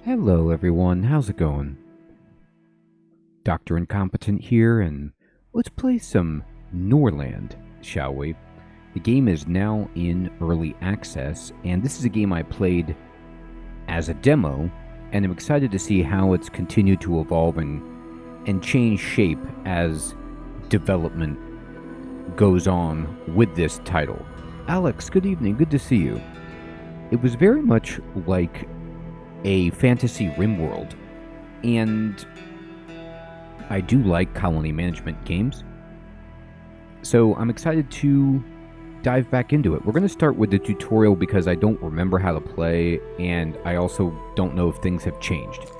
Hello everyone, how's it going? Dr. Incompetent here, and let's play some Norland, shall we? The game is now in early access, and this is a game I played as a demo, and I'm excited to see how it's continued to evolve and change shape as development goes on with this title. Alex, good evening, good to see you. It was very much like a fantasy RimWorld, and I do like colony management games, so I'm excited to dive back into it. We're going to start with the tutorial because I don't remember how to play, and I also don't know if things have changed.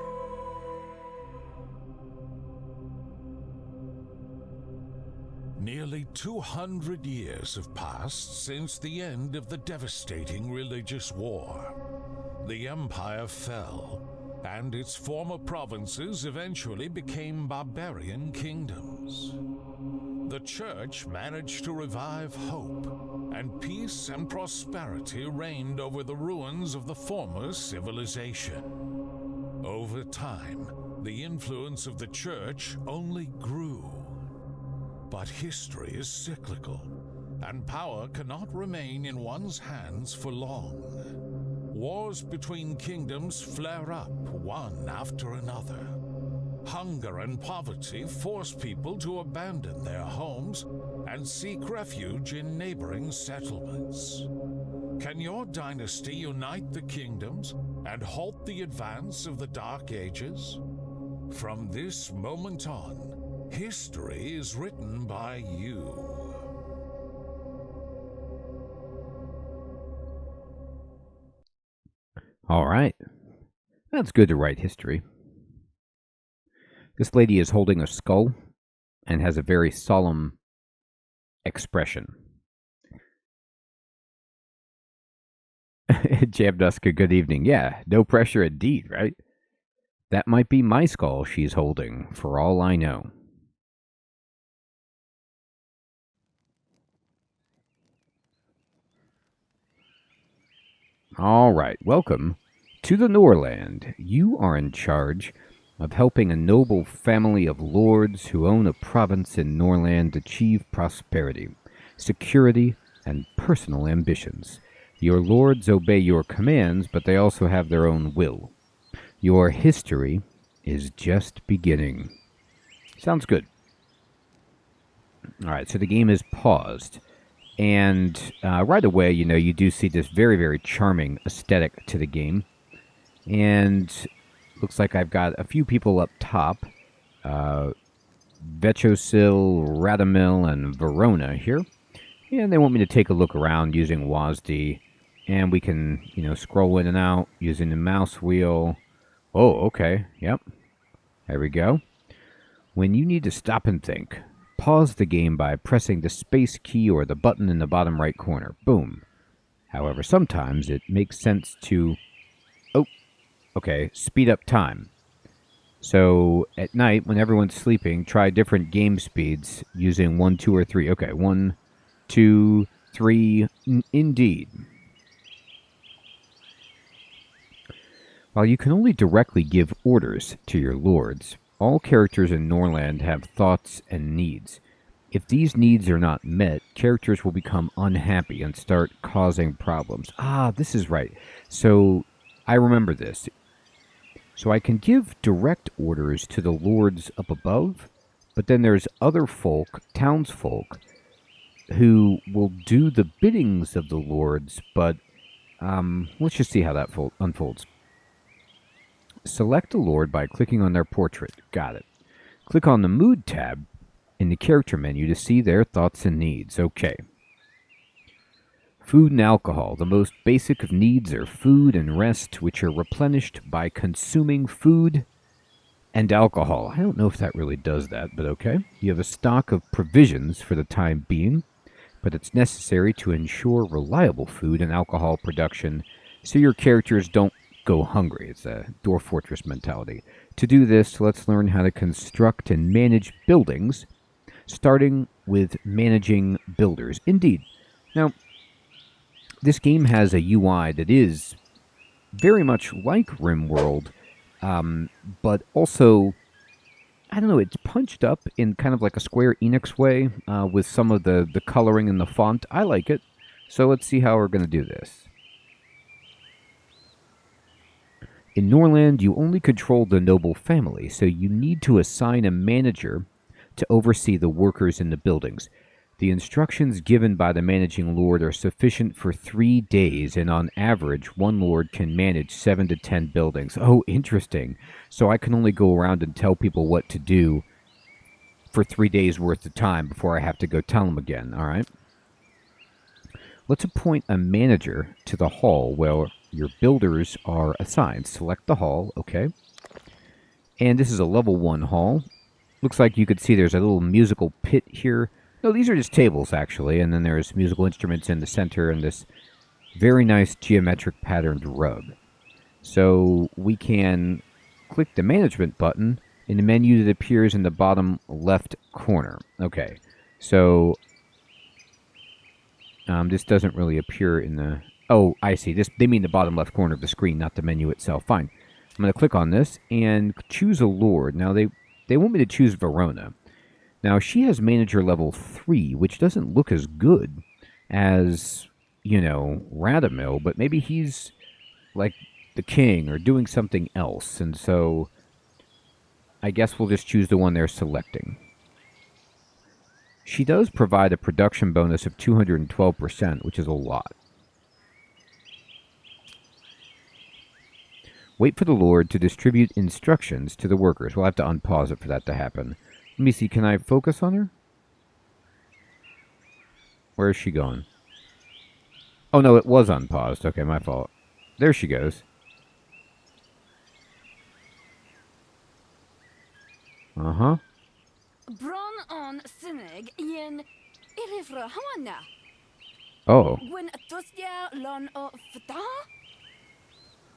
Nearly 200 years have passed since the end of the devastating religious war. The empire fell, and its former provinces eventually became barbarian kingdoms. The church managed to revive hope, and peace and prosperity reigned over the ruins of the former civilization. Over time, the influence of the church only grew. But history is cyclical, and power cannot remain in one's hands for long. Wars between kingdoms flare up one after another. Hunger and poverty force people to abandon their homes and seek refuge in neighboring settlements. Can your dynasty unite the kingdoms and halt the advance of the Dark Ages? From this moment on, history is written by you. All right. That's good to write history. This lady is holding a skull and has a very solemn expression. Jamduska, good evening. Yeah, no pressure indeed, right? That might be my skull she's holding, for all I know. All right, welcome to the Norland. You are in charge of helping a noble family of lords who own a province in Norland achieve prosperity, security, and personal ambitions. Your lords obey your commands, but they also have their own will. Your history is just beginning. Sounds good. All right, so the game is paused. And right away, you do see this very, very charming aesthetic to the game. And looks like I've got a few people up top. Vechosil, Radomil, and Verona here. And they want me to take a look around using WASD. And we can, scroll in and out using the mouse wheel. Oh, okay. Yep. There we go. When you need to stop and think, pause the game by pressing the space key or the button in the bottom right corner. Boom. However, sometimes it makes sense to, speed up time. So at night, when everyone's sleeping, try different game speeds using 1, 2, or 3. Okay, 1, 2, 3, indeed. While you can only directly give orders to your lords, all characters in Norland have thoughts and needs. If these needs are not met, characters will become unhappy and start causing problems. Ah, this is right. So, I remember this. So I can give direct orders to the lords up above, but then there's other folk, townsfolk, who will do the biddings of the lords, but let's just see how that unfolds. Select a lord by clicking on their portrait. Got it. Click on the Mood tab in the character menu to see their thoughts and needs. Okay. Food and alcohol. The most basic of needs are food and rest, which are replenished by consuming food and alcohol. I don't know if that really does that, but okay. You have a stock of provisions for the time being, but it's necessary to ensure reliable food and alcohol production so your characters don't go hungry. It's a Dwarf Fortress mentality. To do this, let's learn how to construct and manage buildings, starting with managing builders. Indeed. Now, this game has a UI that is very much like RimWorld But also, I don't know, it's punched up in kind of like a Square Enix way with some of the coloring and the font. I like it. So let's see how we're going to do this. In Norland, you only control the noble family, so you need to assign a manager to oversee the workers in the buildings. The instructions given by the managing lord are sufficient for 3 days, and on average, one lord can manage 7 to 10 buildings. Oh, interesting. So I can only go around and tell people what to do for 3 days worth of time before I have to go tell them again, all right? Let's appoint a manager to the hall where your builders are assigned. Select the hall, okay. And this is a level 1 hall. Looks like you could see there's a little musical pit here. No, these are just tables, actually. And then there's musical instruments in the center and this very nice geometric patterned rug. So we can click the management button in the menu that appears in the bottom left corner. Okay, so this doesn't really appear in the... Oh, I see. They mean the bottom left corner of the screen, not the menu itself. Fine. I'm going to click on this and choose a lord. Now, they want me to choose Verona. Now, she has manager level 3, which doesn't look as good as, you know, Radamil, but maybe he's like the king or doing something else. And so I guess we'll just choose the one they're selecting. She does provide a production bonus of 212%, which is a lot. Wait for the Lord to distribute instructions to the workers. We'll have to unpause it for that to happen. Let me see, can I focus on her? Where is she going? Oh no, it was unpaused. Okay, my fault. There she goes. Uh-huh. Bron on Sinig yen Irifra Hawana. Oh. When Tustia Lon o Fata?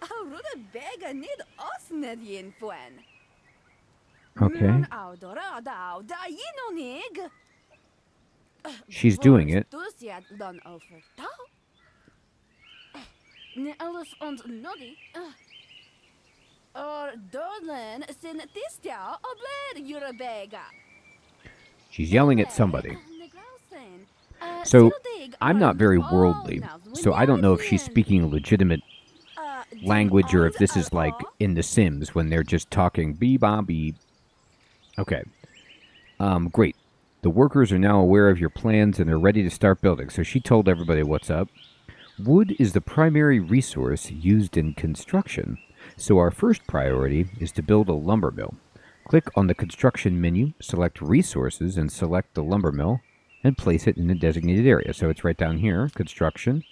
Ruda Bega nid Osned yen Fuen. Okay. She's doing it. She's yelling at somebody. So, I'm not very worldly, so I don't know if she's speaking a legitimate language or if this is like in The Sims when they're just talking bee-ba-bee. Okay. Great. The workers are now aware of your plans and they're ready to start building. So she told everybody what's up. Wood is the primary resource used in construction. So our first priority is to build a lumber mill. Click on the construction menu, select resources, and select the lumber mill and place it in the designated area. So it's right down here, construction,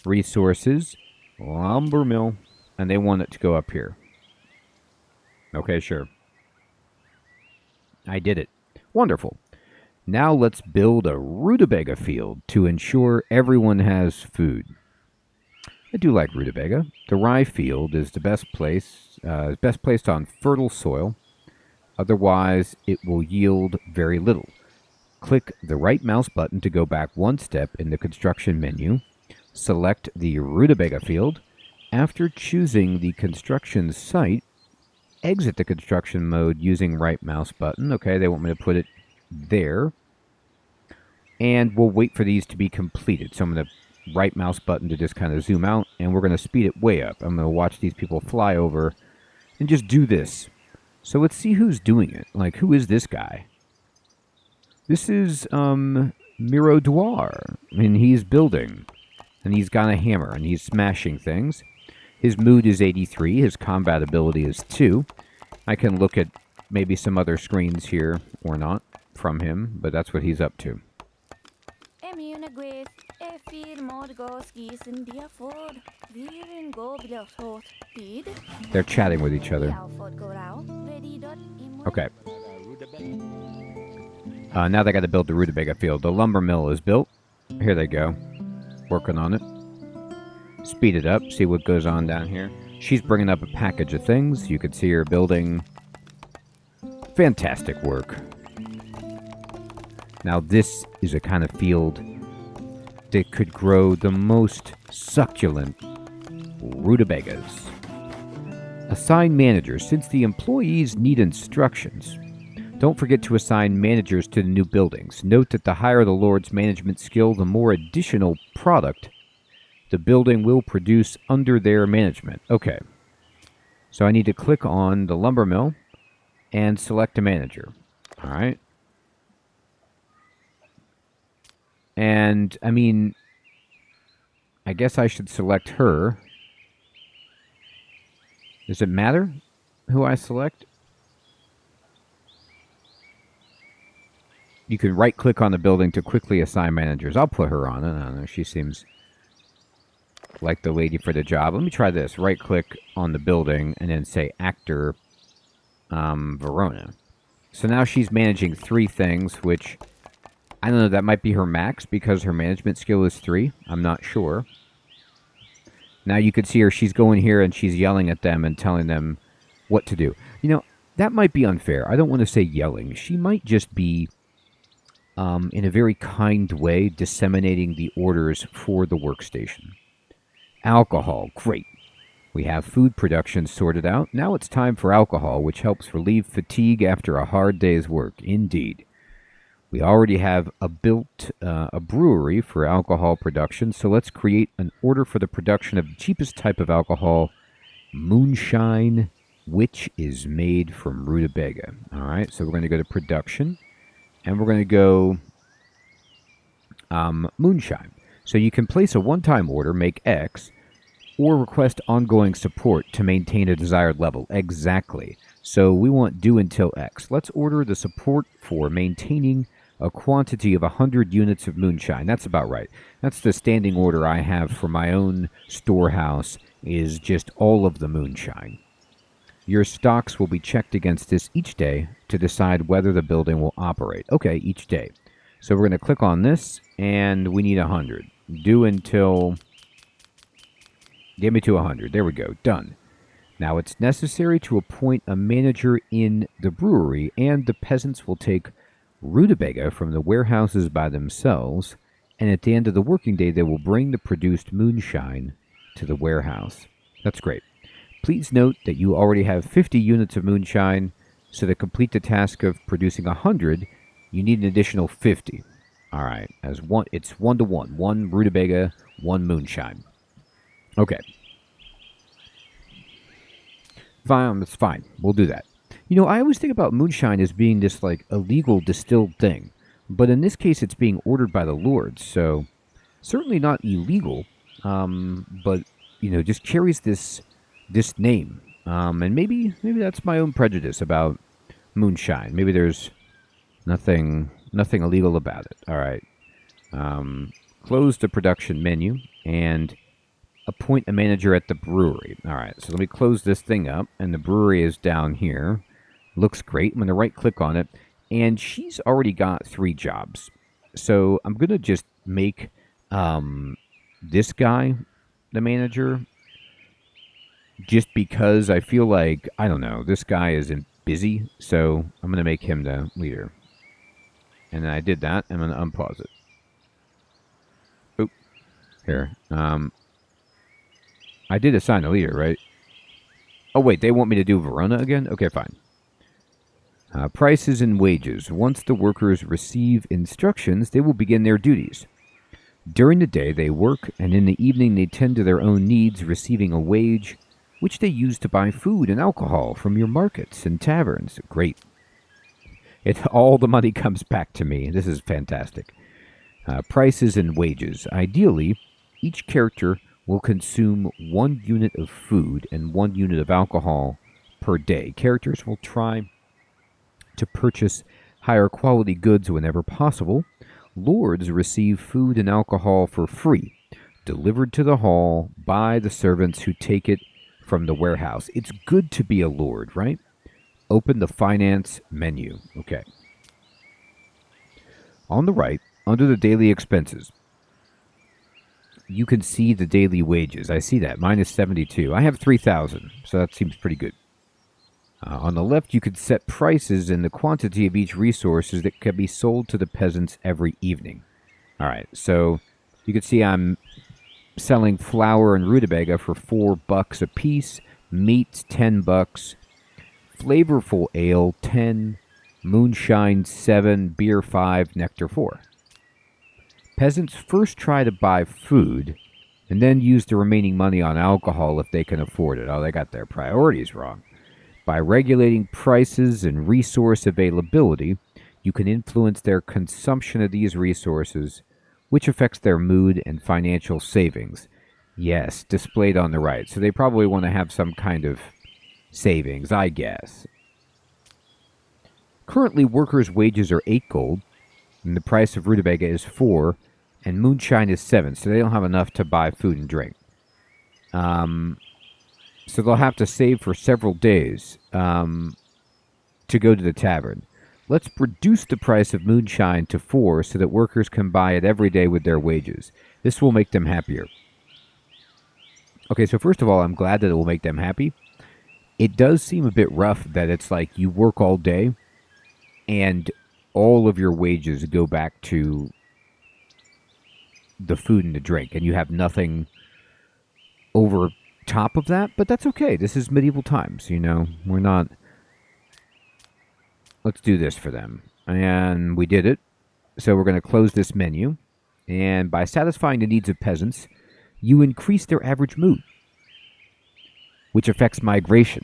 resources, lumber mill, and they want it to go up here. Okay, sure. I did it. Wonderful. Now let's build a rutabaga field to ensure everyone has food. I do like rutabaga. The rye field is the best placed on fertile soil. Otherwise, it will yield very little. Click the right mouse button to go back one step in the construction menu. Select the rutabaga field. After choosing the construction site, exit the construction mode using right mouse button. Okay, they want me to put it there. And we'll wait for these to be completed. So I'm going to right mouse button to just kind of zoom out, and we're going to speed it way up. I'm going to watch these people fly over and just do this. So let's see who's doing it. Like, who is this guy? This is Mirodoir. I mean, he's building, and he's got a hammer, and he's smashing things. His mood is 83. His combat ability is 2. I can look at maybe some other screens here, or not, from him, but that's what he's up to. They're chatting with each other. Okay. Now they got to build the rutabaga field. The lumber mill is built. Here they go. Working on it. Speed it up. See what goes on down here. She's bringing up a package of things. You can see her building. Fantastic work. Now this is a kind of field that could grow the most succulent rutabagas. Assign managers. Since the employees need instructions, don't forget to assign managers to the new buildings. Note that the higher the Lord's management skill, the more additional product the building will produce under their management. Okay. So I need to click on the lumber mill and select a manager. All right. And, I mean, I guess I should select her. Does it matter who I select? You can right-click on the building to quickly assign managers. I'll put her on it. I don't know. She seems like the lady for the job. Let me try this. Right-click on the building and then say Actor Verona. So now she's managing 3 things, which, I don't know, that might be her max because her management skill is 3. I'm not sure. Now you can see her. She's going here and she's yelling at them and telling them what to do. You know, that might be unfair. I don't want to say yelling. She might just be, in a very kind way, disseminating the orders for the workstation. Alcohol. Great. We have food production sorted out. Now it's time for alcohol, which helps relieve fatigue after a hard day's work. Indeed. We already have a brewery for alcohol production, so let's create an order for the production of the cheapest type of alcohol, moonshine, which is made from rutabaga. All right, so we're going to go to production, and we're going to go moonshine. So you can place a one-time order, make X, or request ongoing support to maintain a desired level. Exactly. So we want do until X. Let's order the support for maintaining a quantity of 100 units of moonshine. That's about right. That's the standing order I have for my own storehouse, is just all of the moonshine. Your stocks will be checked against this each day to decide whether the building will operate. Okay, each day. So we're going to click on this, and we need 100. Do until... Get me to 100. There we go. Done. Now it's necessary to appoint a manager in the brewery, and the peasants will take rutabaga from the warehouses by themselves, and at the end of the working day they will bring the produced moonshine to the warehouse. That's great. Please note that you already have 50 units of moonshine, so to complete the task of producing 100, you need an additional 50. All right, it's 1 to 1. 1 rutabaga, 1 moonshine. Okay. Fine, it's fine. We'll do that. You know, I always think about moonshine as being this, like, illegal distilled thing. But in this case, it's being ordered by the lords, so certainly not illegal. But, you know, just carries this name. And maybe that's my own prejudice about moonshine. Maybe there's nothing illegal about it. All right. Close the production menu and appoint a manager at the brewery. All right, so let me close this thing up, and the brewery is down here. Looks great. I'm going to right-click on it, and she's already got 3 jobs. So I'm going to just make this guy the manager, just because I feel like, I don't know, this guy isn't busy, so I'm going to make him the leader. And then I did that. I'm going to unpause it. Oop. Here. I did assign a leader, right? Oh, wait, they want me to do Verona again? Okay, fine. Prices and wages. Once the workers receive instructions, they will begin their duties. During the day, they work, and in the evening, they tend to their own needs, receiving a wage, which they use to buy food and alcohol from your markets and taverns. Great. All the money comes back to me. This is fantastic. Prices and wages. Ideally, each character will consume 1 unit of food and 1 unit of alcohol per day. Characters will try to purchase higher quality goods whenever possible. Lords receive food and alcohol for free, delivered to the hall by the servants who take it from the warehouse. It's good to be a lord, right? Open the finance menu. Okay. On the right, under the daily expenses, you can see the daily wages. I see that. Mine is 72. I have 3,000, so that seems pretty good. On the left, you could set prices and the quantity of each resources that can be sold to the peasants every evening. All right, so you can see I'm selling flour and rutabaga for $4 a piece, Meats, $10. Flavorful ale, 10. Moonshine, 7. Beer, 5. Nectar, 4. Peasants first try to buy food and then use the remaining money on alcohol if they can afford it. Oh, they got their priorities wrong. By regulating prices and resource availability, you can influence their consumption of these resources, which affects their mood and financial savings. Yes, displayed on the right. So they probably want to have some kind of savings, I guess. Currently, workers' wages are 8 gold, and the price of rutabaga is 4, and moonshine is 7, so they don't have enough to buy food and drink. So they'll have to save for several days to go to the tavern. Let's reduce the price of moonshine to 4 so that workers can buy it every day with their wages. This will make them happier. Okay, so first of all, I'm glad that it will make them happy. It does seem a bit rough that it's like you work all day and all of your wages go back to the food and the drink, and you have nothing over top of that, but that's okay. This is medieval times, you know. We're not... Let's do this for them. And we did it. So we're going to close this menu. And by satisfying the needs of peasants, you increase their average mood, which affects migration.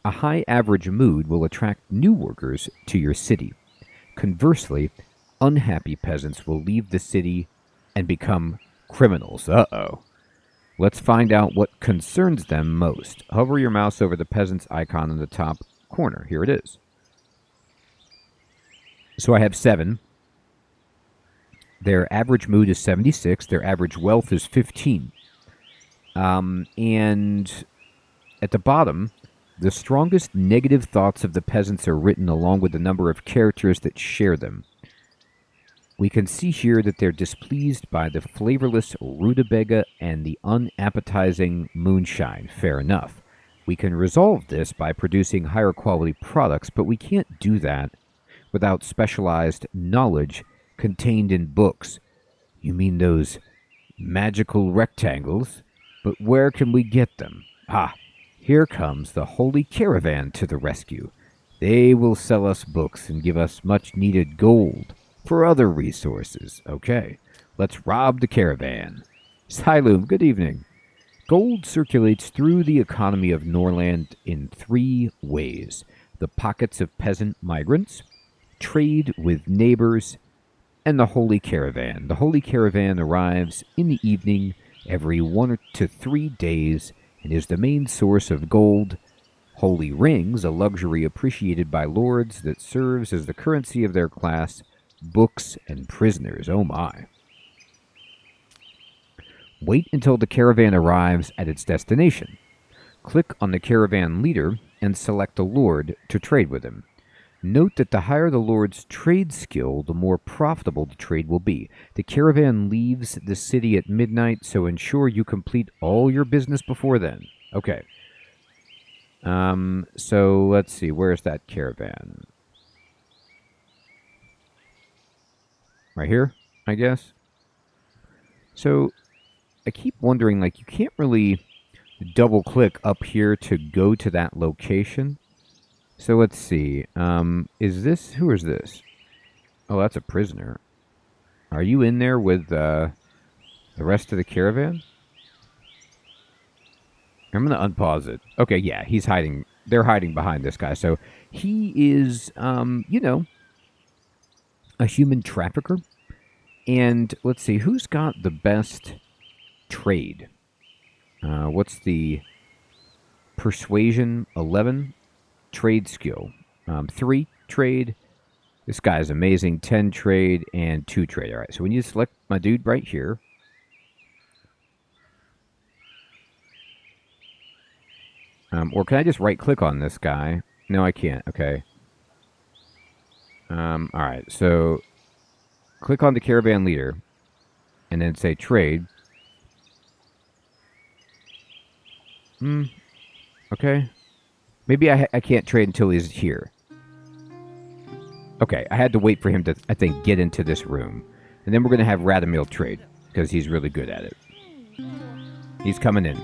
A high average mood will attract new workers to your city. Conversely, unhappy peasants will leave the city and become criminals. Uh-oh. Let's find out what concerns them most. Hover your mouse over the peasant's icon in the top corner. Here it is. So I have 7. Their average mood is 76. Their average wealth is 15. And at the bottom, the strongest negative thoughts of the peasants are written along with the number of characters that share them. We can see here that they're displeased by the flavorless rutabaga and the unappetizing moonshine. Fair enough. We can resolve this by producing higher quality products, but we can't do that without specialized knowledge contained in books. You mean those magical rectangles? But where can we get them? Ah, here comes the Holy Caravan to the rescue. They will sell us books and give us much needed gold for other resources. Okay, let's rob the caravan. Siloom, good evening. Gold circulates through the economy of Norland in 3 ways. The pockets of peasant migrants, trade with neighbors, and the Holy Caravan. The Holy Caravan arrives in the evening every 1 to 3 days and is the main source of gold. Holy rings, a luxury appreciated by lords that serves as the currency of their class, books, and prisoners. Oh my. Wait until the caravan arrives at its destination. Click on the caravan leader and select a lord to trade with him. Note that the higher the lord's trade skill, the more profitable the trade will be. The caravan leaves the city at midnight, so ensure you complete all your business before then. Okay. So let's see, where's that caravan? Right here, I guess. So I keep wondering, like, you can't really double click up here to go to that location. So let's see. Is this, who is this? Oh, that's a prisoner. Are you in there with the rest of the caravan? I'm going to unpause it. Okay, yeah, he's hiding. They're hiding behind this guy. So he is, you know, a human trafficker. And let's see, who's got the best trade? What's the persuasion? 11. Trade skill. 3 trade. This guy's amazing. 10 trade and 2 trade. All right, so we need to select my dude right here. Or can I just right-click on this guy? No, I can't. Okay. All right, so click on the caravan leader and then say trade. Okay. Maybe I can't trade until he's here. Okay, I had to wait for him to, I think, get into this room. And then we're going to have Radomil trade, because he's really good at it. He's coming in.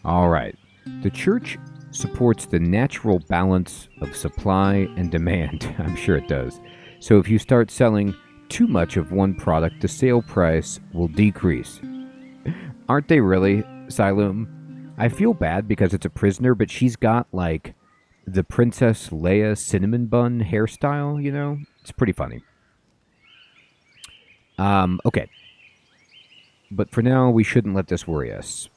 All right. The church supports the natural balance of supply and demand. I'm sure it does. So if you start selling too much of one product, the sale price will decrease. Aren't they really, Siloam? I feel bad because it's a prisoner, but she's got like the Princess Leia cinnamon bun hairstyle, you know? It's pretty funny. Okay. But for now, we shouldn't let this worry us.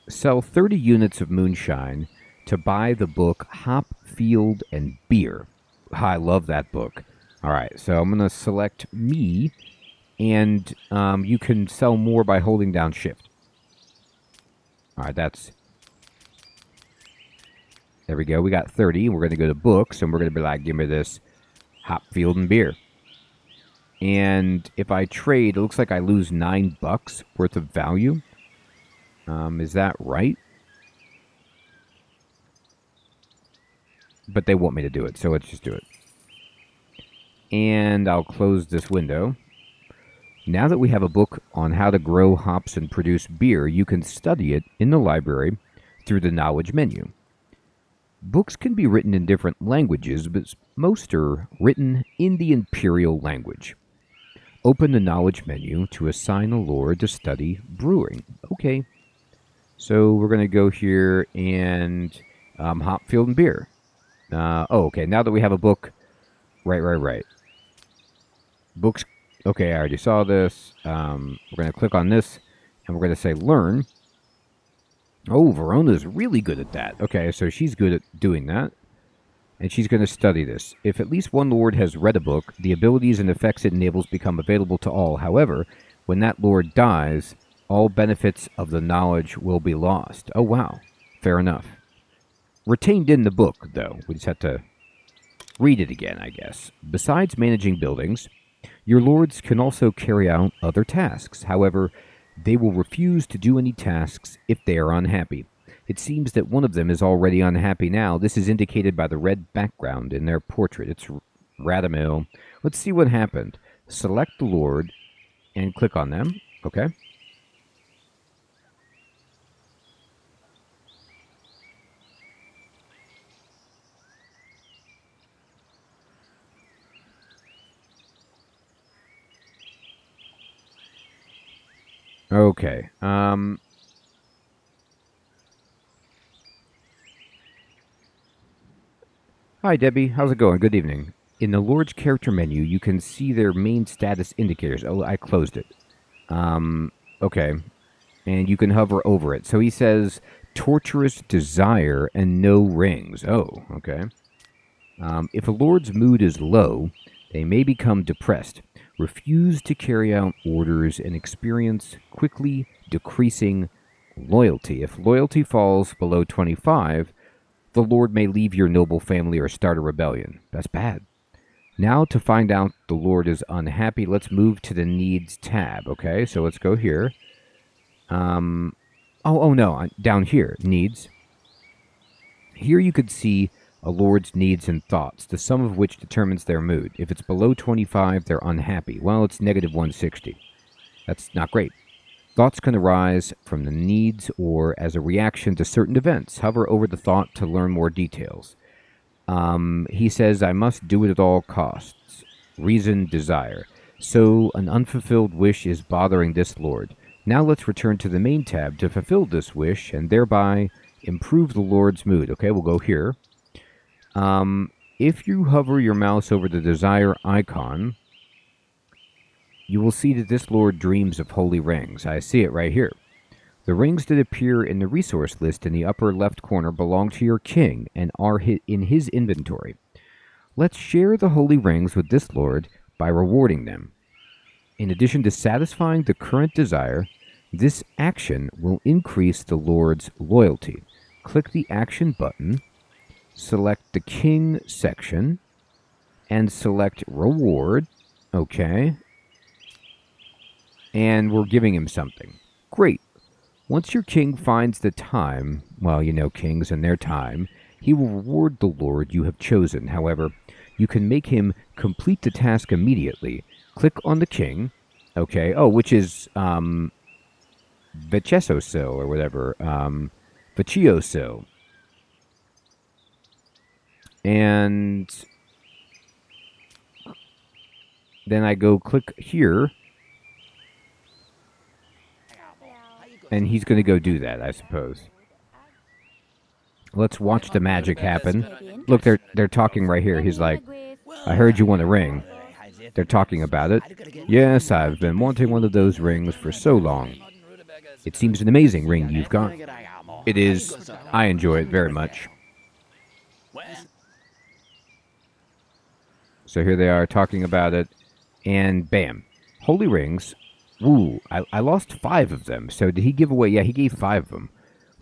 Sell 30 units of moonshine to buy the book Hop, Field, and Beer. I love that book. All right, so I'm going to select me, and you can sell more by holding down Shift. All right, that's... There we go. We got 30. We're going to go to books, and we're going to be like, give me this Hop, Field, and Beer. And if I trade, it looks like I lose $9 worth of value. Is that right? But they want me to do it, so let's just do it. And I'll close this window. Now that we have a book on how to grow hops and produce beer, you can study it in the library through the knowledge menu. Books can be written in different languages, but most are written in the imperial language. Open the knowledge menu to assign a lord to study brewing. Okay. So we're going to go here and hop, field, and beer. Okay. Now that we have a book. Right. Books. Okay, I already saw this. We're going to click on this, and we're going to say learn. Oh, Verona's really good at that. Okay, so she's good at doing that. And she's going to study this. If at least one lord has read a book, the abilities and effects it enables become available to all. However, when that lord dies, all benefits of the knowledge will be lost. Oh, wow. Fair enough. Retained in the book, though. We just have to read it again, I guess. Besides managing buildings, your lords can also carry out other tasks. However, they will refuse to do any tasks if they are unhappy. It seems that one of them is already unhappy now. This is indicated by the red background in their portrait. It's Radamil. Let's see what happened. Select the lord and click on them. Okay. Okay. Hi, Debbie. How's it going? Good evening. In the Lord's character menu, you can see their main status indicators. Oh, I closed it. Okay. And you can hover over it. So he says, torturous desire and no rings. Oh, okay. If a Lord's mood is low, they may become depressed, refuse to carry out orders, and experience quickly decreasing loyalty. If loyalty falls below 25, the Lord may leave your noble family or start a rebellion. That's bad. Now, to find out the Lord is unhappy, let's move to the Needs tab. Okay, so let's go here. Oh no, down here, Needs. Here you could see a Lord's needs and thoughts, the sum of which determines their mood. If it's below 25, they're unhappy. Well, it's negative 160. That's not great. Thoughts can arise from the needs or as a reaction to certain events. Hover over the thought to learn more details. He says, I must do it at all costs. Reason, desire. So an unfulfilled wish is bothering this Lord. Now let's return to the main tab to fulfill this wish and thereby improve the Lord's mood. Okay, we'll go here. If you hover your mouse over the desire icon, you will see that this Lord dreams of holy rings. I see it right here. The rings that appear in the resource list in the upper left corner belong to your king and are in his inventory. Let's share the holy rings with this Lord by rewarding them. In addition to satisfying the current desire, this action will increase the Lord's loyalty. Click the action button, select the king section, and select reward. Okay. And we're giving him something. Great. Once your king finds the time, well, you know kings and their time, he will reward the Lord you have chosen. However, you can make him complete the task immediately. Click on the king. Okay. Oh, which is Vecesosil or whatever. Vachioso. And then I go click here. And he's going to go do that, I suppose. Let's watch the magic happen. Look, they're talking right here. He's like, I heard you want a ring. They're talking about it. Yes, I've been wanting one of those rings for so long. It seems an amazing ring you've got. It is. I enjoy it very much. So here they are talking about it. And bam. Holy rings. Ooh, I lost 5 of them. So did he give away? Yeah, he gave 5 of them.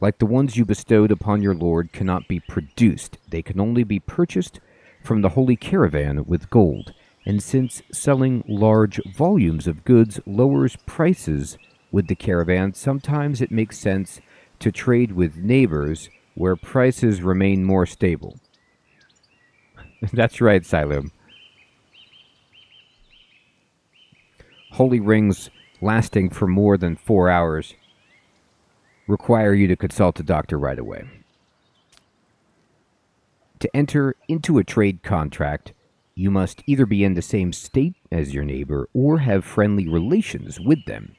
Like the ones you bestowed upon your lord cannot be produced. They can only be purchased from the holy caravan with gold. And since selling large volumes of goods lowers prices with the caravan, sometimes it makes sense to trade with neighbors where prices remain more stable. That's right, Silum. Holy rings lasting for more than 4 hours require you to consult a doctor right away. To enter into a trade contract, you must either be in the same state as your neighbor or have friendly relations with them.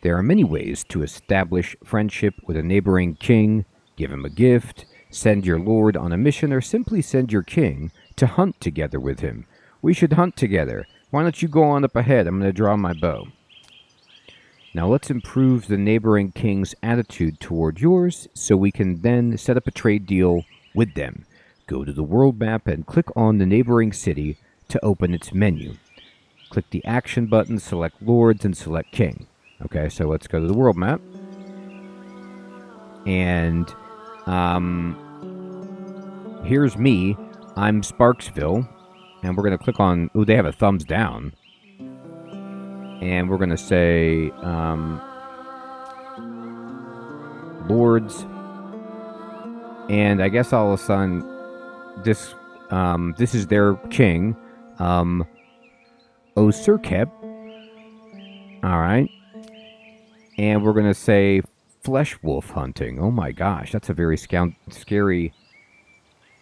There are many ways to establish friendship with a neighboring king: give him a gift, send your lord on a mission, or simply send your king to hunt together with him. We should hunt together. Why don't you go on up ahead? I'm going to draw my bow. Now let's improve the neighboring king's attitude toward yours so we can then set up a trade deal with them. Go to the world map and click on the neighboring city to open its menu. Click the action button, select lords, and select king. Okay, so let's go to the world map. And here's me. I'm Sparksville. And we're going to click on... Ooh, they have a thumbs down. And we're going to say... lords. And I guess I'll assign this... this is their king. Osurkep. Alright. And we're going to say flesh wolf hunting. Oh my gosh, that's a very scary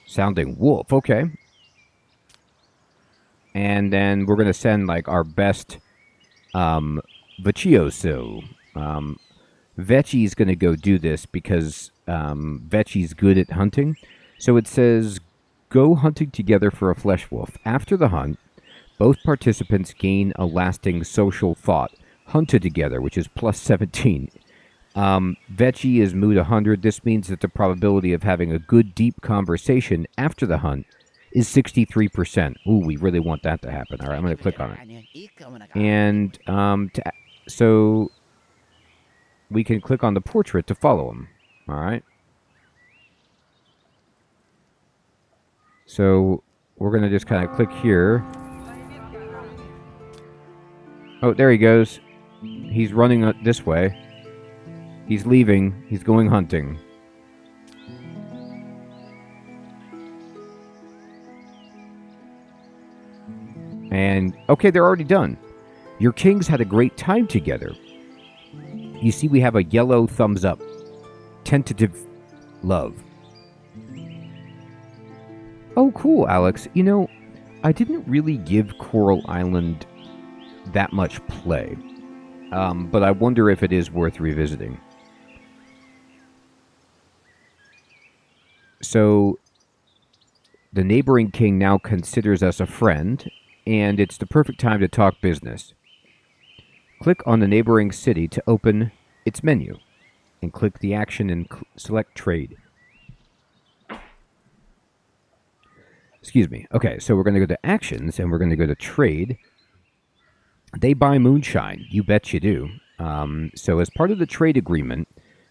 sounding wolf. Okay. And then we're going to send like our best Vachioso. Vechi's going to go do this because Vechi's good at hunting. So it says, go hunting together for a flesh wolf. After the hunt, both participants gain a lasting social thought. Hunted together, which is plus 17. Vechi is mood 100. This means that the probability of having a good, deep conversation after the hunt is 63%. Ooh, we really want that to happen. All right, I'm going to click on it. And so we can click on the portrait to follow him. All right. So we're going to just kind of click here. Oh, there he goes. He's running this way. He's leaving. He's going hunting. And, okay, they're already done. Your kings had a great time together. You see, we have a yellow thumbs up. Tentative love. Oh, cool, Alex. You know, I didn't really give Coral Island that much play. But I wonder if it is worth revisiting. So, the neighboring king now considers us a friend, and it's the perfect time to talk business. Click on the neighboring city to open its menu, and click the action and select trade. Excuse me. Okay, so we're going to go to actions, and we're going to go to trade. They buy moonshine. You bet you do. So as part of the trade agreement,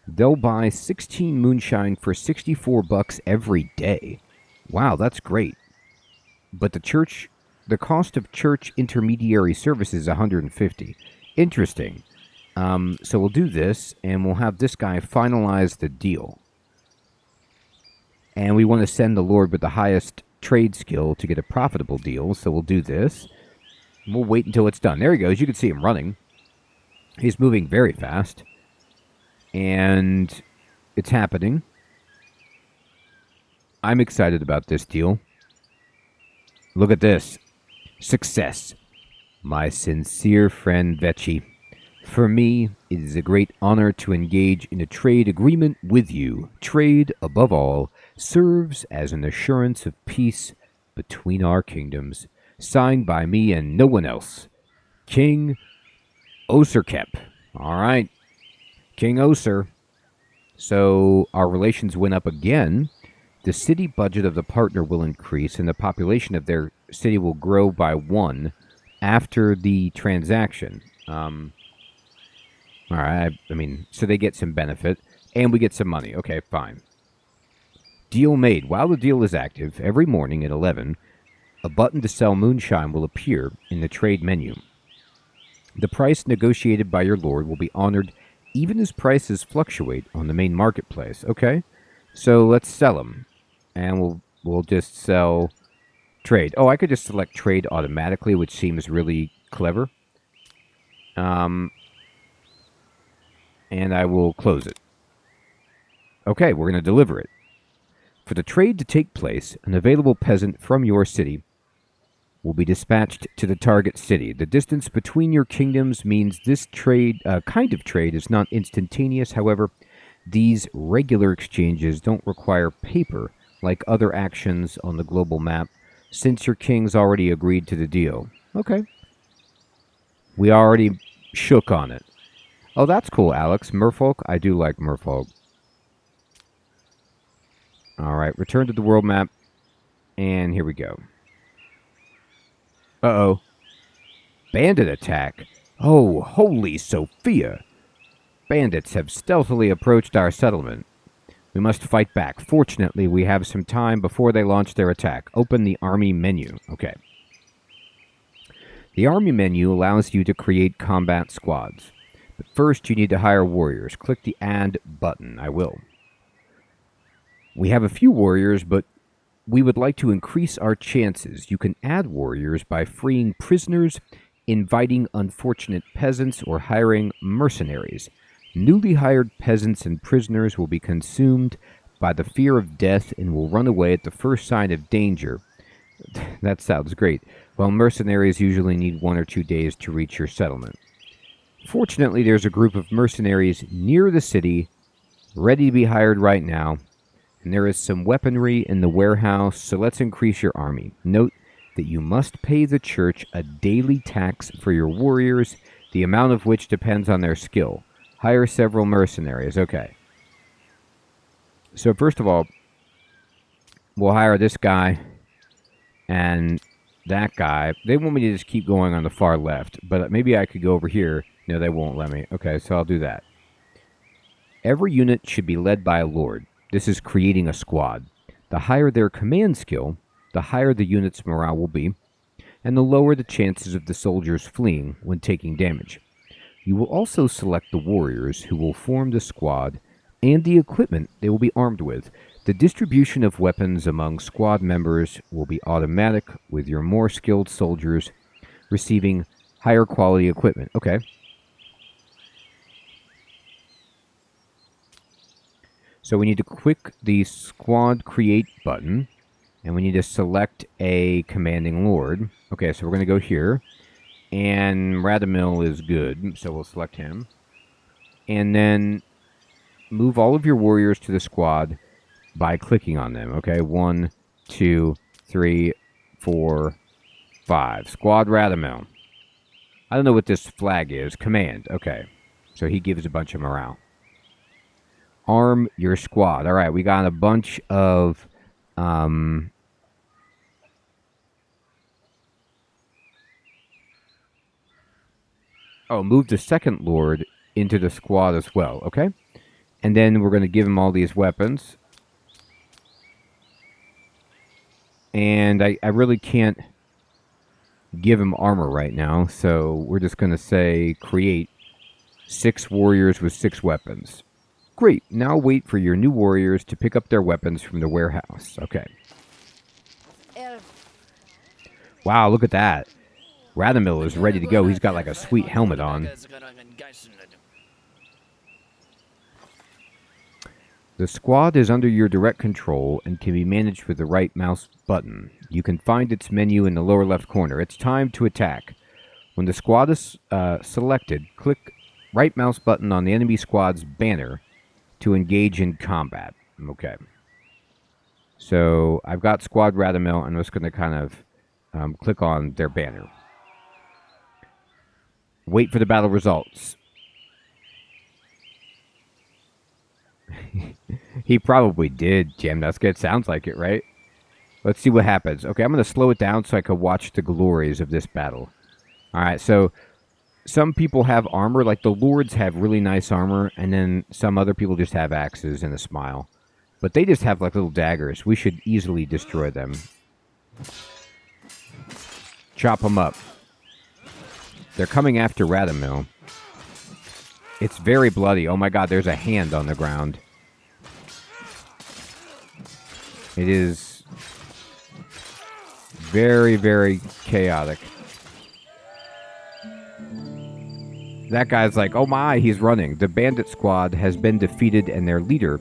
they'll buy 16 moonshine for $64 every day. Wow, that's great. But the cost of church intermediary service is $150. Interesting. So we'll do this, and we'll have this guy finalize the deal. And we want to send the Lord with the highest trade skill to get a profitable deal, so we'll do this. We'll wait until it's done. There he goes. You can see him running. He's moving very fast. And it's happening. I'm excited about this deal. Look at this. Success. My sincere friend Vecchi. For me, it is a great honor to engage in a trade agreement with you. Trade, above all, serves as an assurance of peace between our kingdoms, signed by me and no one else. King Oserkep. All right. King Oser. So our relations went up again. The city budget of the partner will increase, and the population of their city will grow by 1 after the transaction. All right, I mean, so they get some benefit, and we get some money. Okay, fine. Deal made. While the deal is active, every morning at 11, a button to sell moonshine will appear in the trade menu. The price negotiated by your lord will be honored even as prices fluctuate on the main marketplace. Okay, so let's sell them, and we'll just sell trade. Oh, I could just select trade automatically, which seems really clever. And I will close it. Okay, we're going to deliver it. For the trade to take place, an available peasant from your city will be dispatched to the target city. The distance between your kingdoms means this kind of trade is not instantaneous. However, these regular exchanges don't require paper like other actions on the global map, since your kings already agreed to the deal. Okay. We already shook on it. Oh, that's cool, Alex. Merfolk. I do like Merfolk. All right, return to the world map. And here we go. Uh-oh. Bandit attack. Oh, holy Sophia. Bandits have stealthily approached our settlement. We must fight back. Fortunately, we have some time before they launch their attack. Open the army menu. Okay. The army menu allows you to create combat squads. But first, you need to hire warriors. Click the Add button. I will. We have a few warriors, but we would like to increase our chances. You can add warriors by freeing prisoners, inviting unfortunate peasants, or hiring mercenaries. Newly hired peasants and prisoners will be consumed by the fear of death and will run away at the first sign of danger. That sounds great. While mercenaries usually need 1 or 2 days to reach your settlement. Fortunately, there's a group of mercenaries near the city, ready to be hired right now, and there is some weaponry in the warehouse, so let's increase your army. Note that you must pay the church a daily tax for your warriors, the amount of which depends on their skill. Hire several mercenaries. Okay. So first of all, we'll hire this guy and that guy. They want me to just keep going on the far left, but maybe I could go over here. No, they won't let me. Okay, so I'll do that. Every unit should be led by a lord. This is creating a squad. The higher their command skill, the higher the unit's morale will be, and the lower the chances of the soldiers fleeing when taking damage. You will also select the warriors who will form the squad and the equipment they will be armed with. The distribution of weapons among squad members will be automatic, with your more skilled soldiers receiving higher quality equipment. Okay. So we need to click the squad create button, and we need to select a commanding lord. Okay, so we're going to go here, and Radamil is good, so we'll select him. And then move all of your warriors to the squad by clicking on them. Okay, 1, 2, 3, 4, 5. Squad Radamil. I don't know what this flag is. Command. Okay, so he gives a bunch of morale. Arm your squad. All right, we got a bunch of oh, move the second lord into the squad as well. Okay, and then we're going to give him all these weapons, and I really can't give him armor right now, so we're just going to say create 6 warriors with 6 weapons. Great. Now wait for your new warriors to pick up their weapons from the warehouse. Okay. Wow, look at that. Radamil is ready to go. He's got like a sweet helmet on. The squad is under your direct control and can be managed with the right mouse button. You can find its menu in the lower left corner. It's time to attack. When the squad is selected, click right mouse button on the enemy squad's banner to engage in combat. Okay. So I've got Squad Radamel. I'm just going to kind of click on their banner. Wait for the battle results. He probably did, Jim. That's good. Sounds like it, right? Let's see what happens. Okay, I'm going to slow it down so I can watch the glories of this battle. All right, so some people have armor. Like the lords have really nice armor, and then some other people just have axes and a smile. But they just have like little daggers. We should easily destroy them. Chop them up. They're coming after Radamil. It's very bloody. Oh my god, there's a hand on the ground. It is very, very chaotic. That guy's like, oh my, he's running. The bandit squad has been defeated and their leader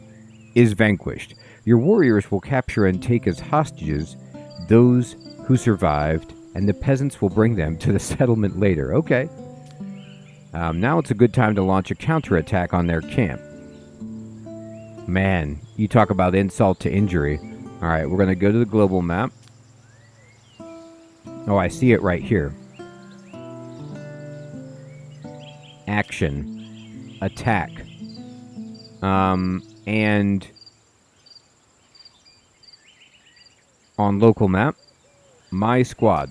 is vanquished. Your warriors will capture and take as hostages those who survived, and the peasants will bring them to the settlement later. Okay. Now it's a good time to launch a counterattack on their camp. Man, you talk about insult to injury. All right, we're going to go to the global map. Oh, I see it right here. Action. Attack. And on local map, my squad.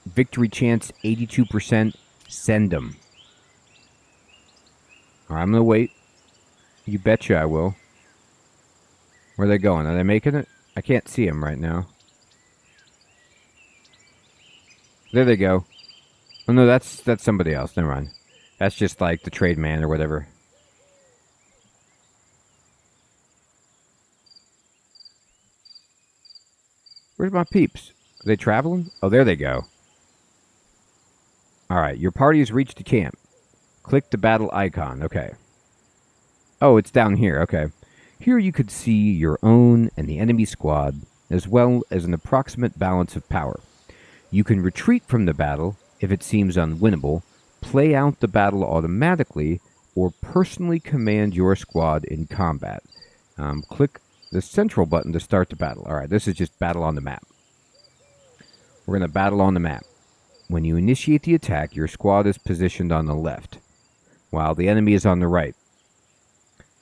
Victory chance 82%. Send them. All right, I'm going to wait. You betcha I will. Where are they going? Are they making it? I can't see them right now. There they go. Oh no, that's somebody else. Never mind. That's just like the trade man or whatever. Where's my peeps? Are they traveling? Oh, there they go. Alright, your party has reached the camp. Click the battle icon. Okay. Oh, it's down here. Okay. Here you could see your own and the enemy squad, as well as an approximate balance of power. You can retreat from the battle if it seems unwinnable, play out the battle automatically, or personally command your squad in combat. Click the central button to start the battle. Alright, this is just battle on the map. We're going to battle on the map. When you initiate the attack, your squad is positioned on the left, while the enemy is on the right.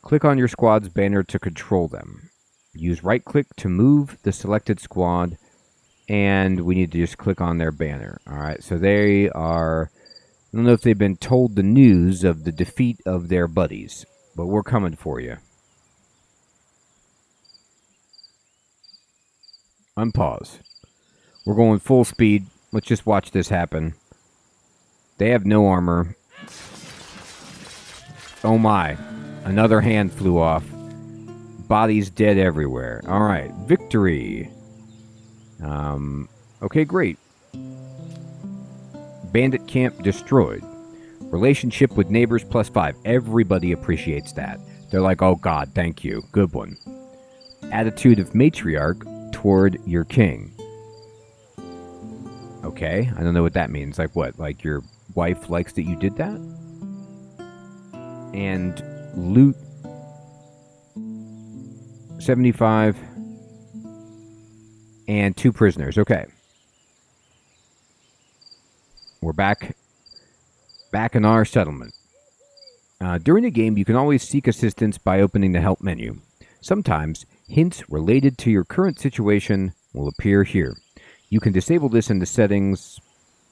Click on your squad's banner to control them. Use right-click to move the selected squad, and we need to just click on their banner. Alright, so they are... I don't know if they've been told the news of the defeat of their buddies, but we're coming for you. Unpause. We're going full speed. Let's just watch this happen. They have no armor. Oh my. Another hand flew off. Bodies dead everywhere. Alright, victory. Okay, great. Bandit camp destroyed. Relationship with neighbors +5. Everybody appreciates that. They're like, oh god, thank you. Good one. Attitude of matriarch toward your king. Okay, I don't know what that means. Like what? Like your wife likes that you did that? And loot 75 and 2 prisoners. Okay. We're back in our settlement. During the game, you can always seek assistance by opening the help menu. Sometimes, hints related to your current situation will appear here. You can disable this in the settings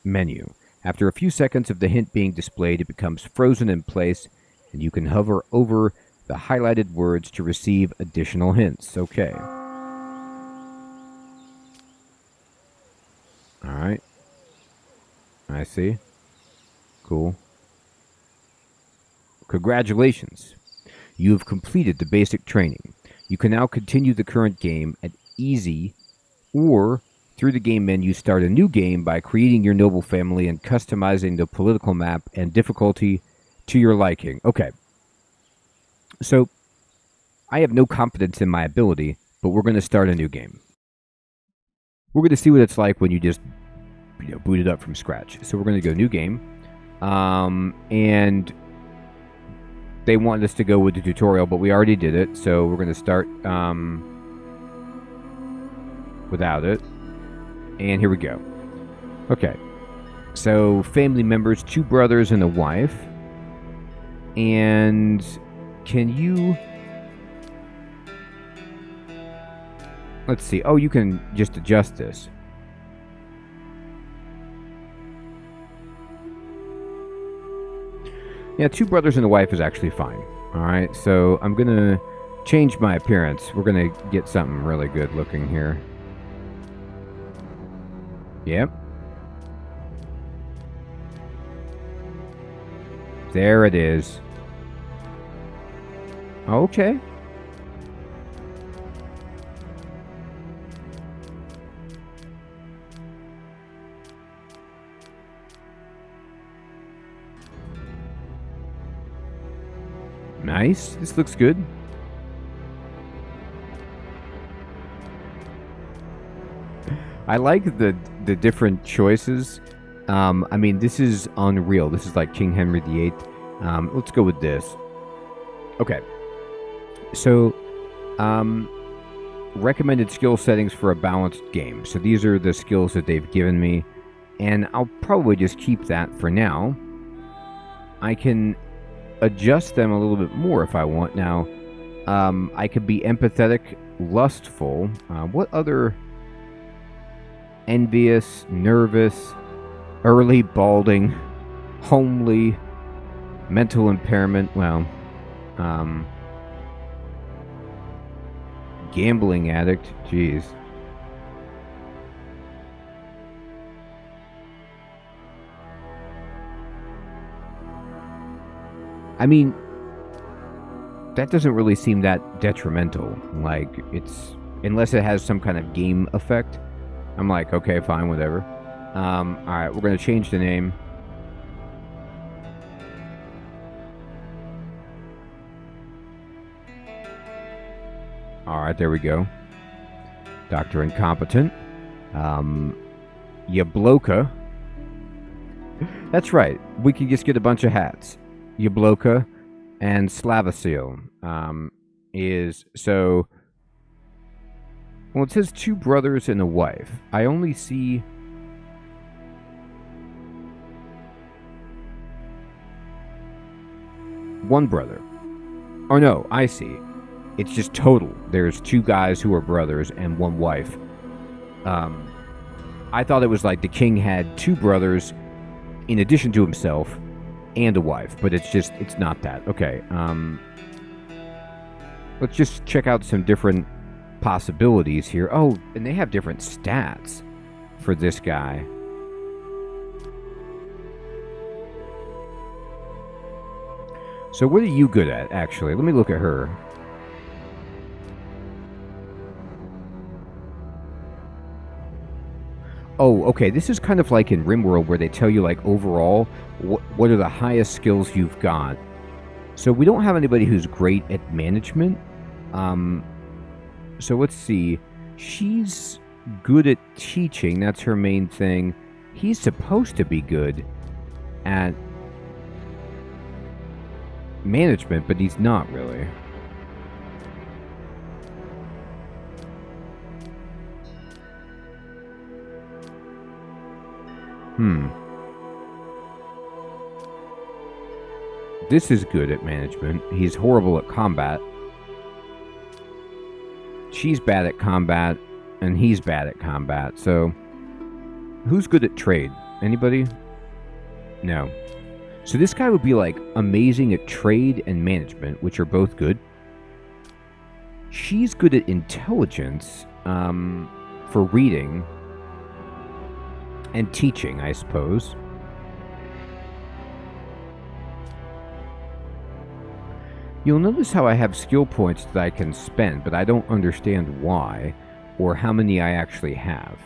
menu. After a few seconds of the hint being displayed, it becomes frozen in place, and you can hover over the highlighted words to receive additional hints. Okay. Alright. I see. Cool. Congratulations. You have completed the basic training. You can now continue the current game at easy, or through the game menu start a new game by creating your noble family and customizing the political map and difficulty to your liking. Okay. So, I have no confidence in my ability, but we're going to start a new game. We're going to see what it's like when you just boot it up from scratch. So we're going to go new game. And they wanted us to go with the tutorial, but we already did it. So we're going to start without it. And here we go. Okay. So family members, 2 brothers and a wife. And can you... Let's see. Oh, you can just adjust this. Yeah, 2 brothers and a wife is actually fine. Alright, so I'm going to change my appearance. We're going to get something really good looking here. Yep. There it is. Okay. Nice. This looks good. I like the different choices. I mean, this is unreal. This is like King Henry VIII. Let's go with this. Okay. So, recommended skill settings for a balanced game. So these are the skills that they've given me. And I'll probably just keep that for now. I can adjust them a little bit more if I want. Now, I could be empathetic, lustful. What other... Envious, nervous, early balding, homely, mental impairment, well, gambling addict, jeez. I mean, that doesn't really seem that detrimental. Like, it's... Unless it has some kind of game effect. I'm like, okay, fine, whatever. Alright, we're going to change the name. Alright, there we go. Dr. Incompetent. Yabloka. That's right. We can just get a bunch of hats. Yabloka and Slavasil. Is... So... Well, it says 2 brothers and a wife. I only see... one brother. Oh, no, I see. It's just total. There's 2 guys who are brothers and 1 wife. I thought it was like the king had 2 brothers in addition to himself and a wife, but it's not that. Okay, let's just check out some different possibilities here. Oh, and they have different stats for this guy. So what are you good at, actually? Let me look at her. Oh, okay, this is kind of like in RimWorld where they tell you, like, overall, what are the highest skills you've got. So we don't have anybody who's great at management. So let's see. She's good at teaching. That's her main thing. He's supposed to be good at management, but he's not really. This is good at management. He's horrible at combat. She's bad at combat, and he's bad at combat. So, who's good at trade? Anybody? No. So this guy would be, like, amazing at trade and management, which are both good. She's good at intelligence, for reading and teaching, I suppose. You'll notice how I have skill points that I can spend, but I don't understand why, or how many I actually have.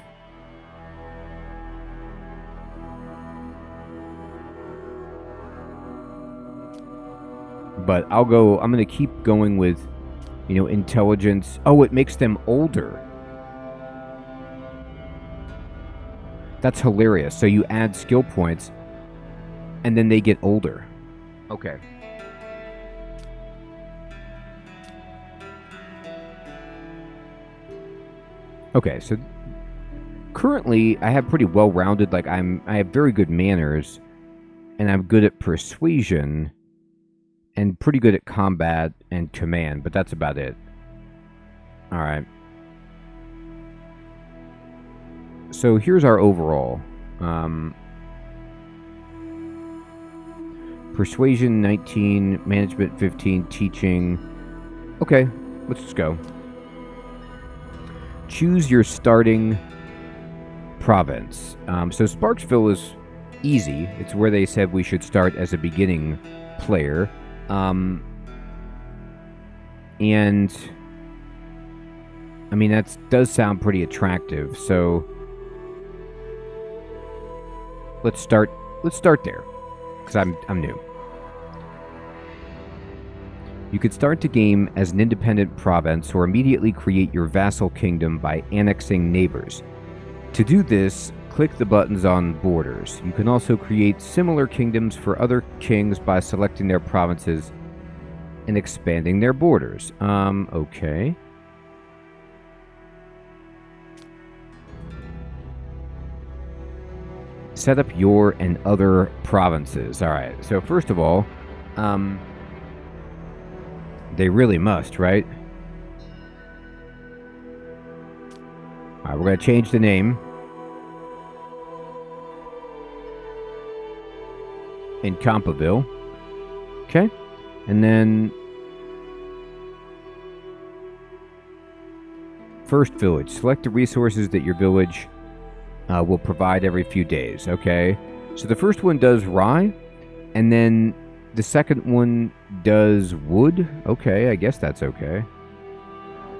But I'm going to keep going with You know, intelligence. Oh, it makes them older. That's hilarious. So you add skill points, and then they get older. Okay. Okay, so currently I have pretty well-rounded, like I have very good manners, and I'm good at persuasion, and pretty good at combat and command, but that's about it. Alright. So here's our overall. Persuasion 19, management 15, teaching. Okay, let's just go. Choose your starting province. So Sparksville is easy. It's where they said we should start as a beginning player. And I mean, that does sound pretty attractive. So let's start there, because I'm new. You could start the game as an independent province or immediately create your vassal kingdom by annexing neighbors. To do this, click the buttons on borders. You can also create similar kingdoms for other kings by selecting their provinces and expanding their borders. Okay. Set up your and other provinces. Alright, so first of all, they really must, right? Alright, we're going to change the name. Incompetent. Okay. And then first village. Select the resources that your village will provide every few days. Okay. So the first one does rye, and then the second one does wood. Okay, I guess that's okay.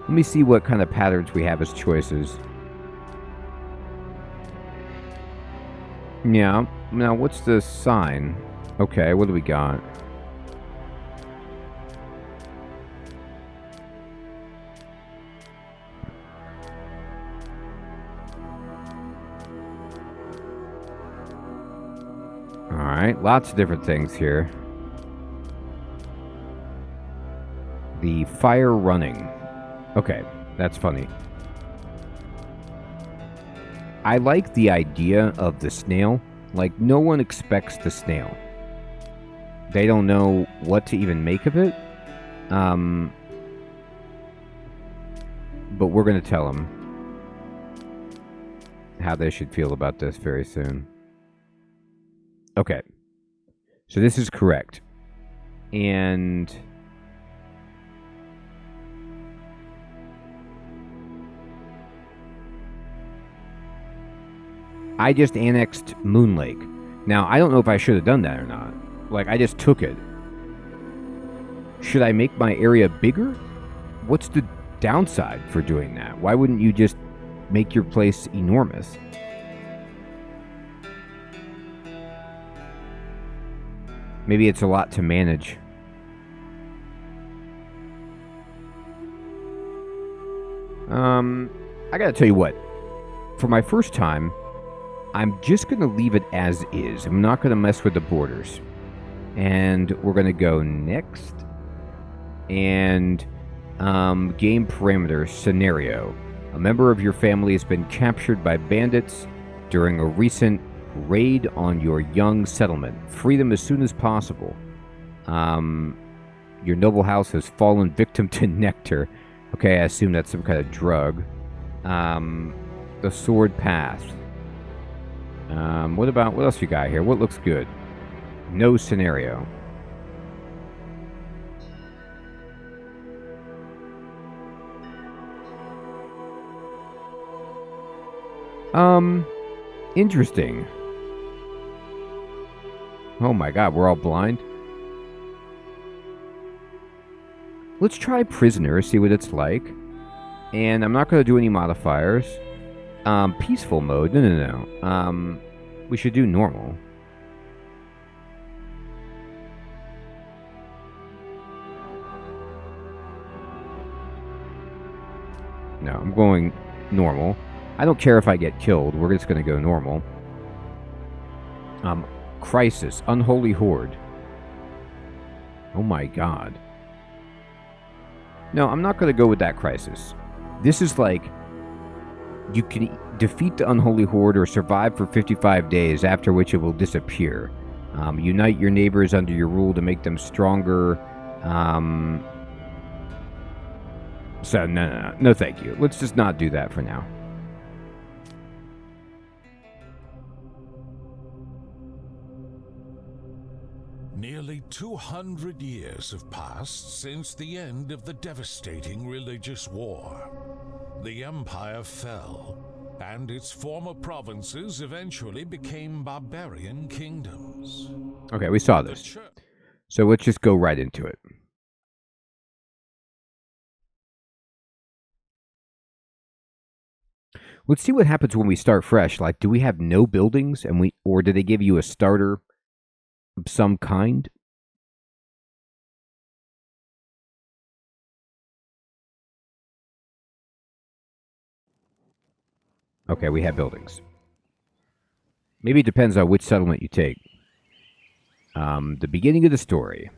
Let me see what kind of patterns we have as choices. Yeah. Now, what's the sign? Okay, what do we got? Alright, lots of different things here. The fire running. Okay, that's funny. I like the idea of the snail. Like, no one expects the snail. They don't know what to even make of it. But we're going to tell them how they should feel about this very soon. Okay. So this is correct. And I just annexed Moon Lake. Now, I don't know if I should have done that or not. Like, I just took it. Should I make my area bigger? What's the downside for doing that? Why wouldn't you just make your place enormous? Maybe it's a lot to manage. I gotta tell you what. For my first time, I'm just gonna leave it as is. I'm not gonna mess with the borders. And we're gonna go next. And game parameter scenario. A member of your family has been captured by bandits during a recent raid on your young settlement. Free them as soon as possible. Your noble house has fallen victim to nectar. Okay, I assume that's some kind of drug. The sword path. What else you got here? What looks good? No scenario. Interesting. Oh my god, we're all blind. Let's try prisoner, see what it's like. And I'm not going to do any modifiers. Peaceful mode. No. We should do normal. No, I'm going normal. I don't care if I get killed. We're just going to go normal. Crisis. Unholy Horde. Oh my god. No, I'm not going to go with that crisis. This is like, you can defeat the Unholy Horde or survive for 55 days, after which it will disappear. Unite your neighbors under your rule to make them stronger. So, no, thank you. Let's just not do that for now. Nearly 200 years have passed since the end of the devastating religious war. The empire fell, and its former provinces eventually became barbarian kingdoms. Okay, we saw this. So let's just go right into it. Let's see what happens when we start fresh. Like, do we have no buildings, or do they give you a starter of some kind? Okay, we have buildings. Maybe it depends on which settlement you take. The beginning of the story.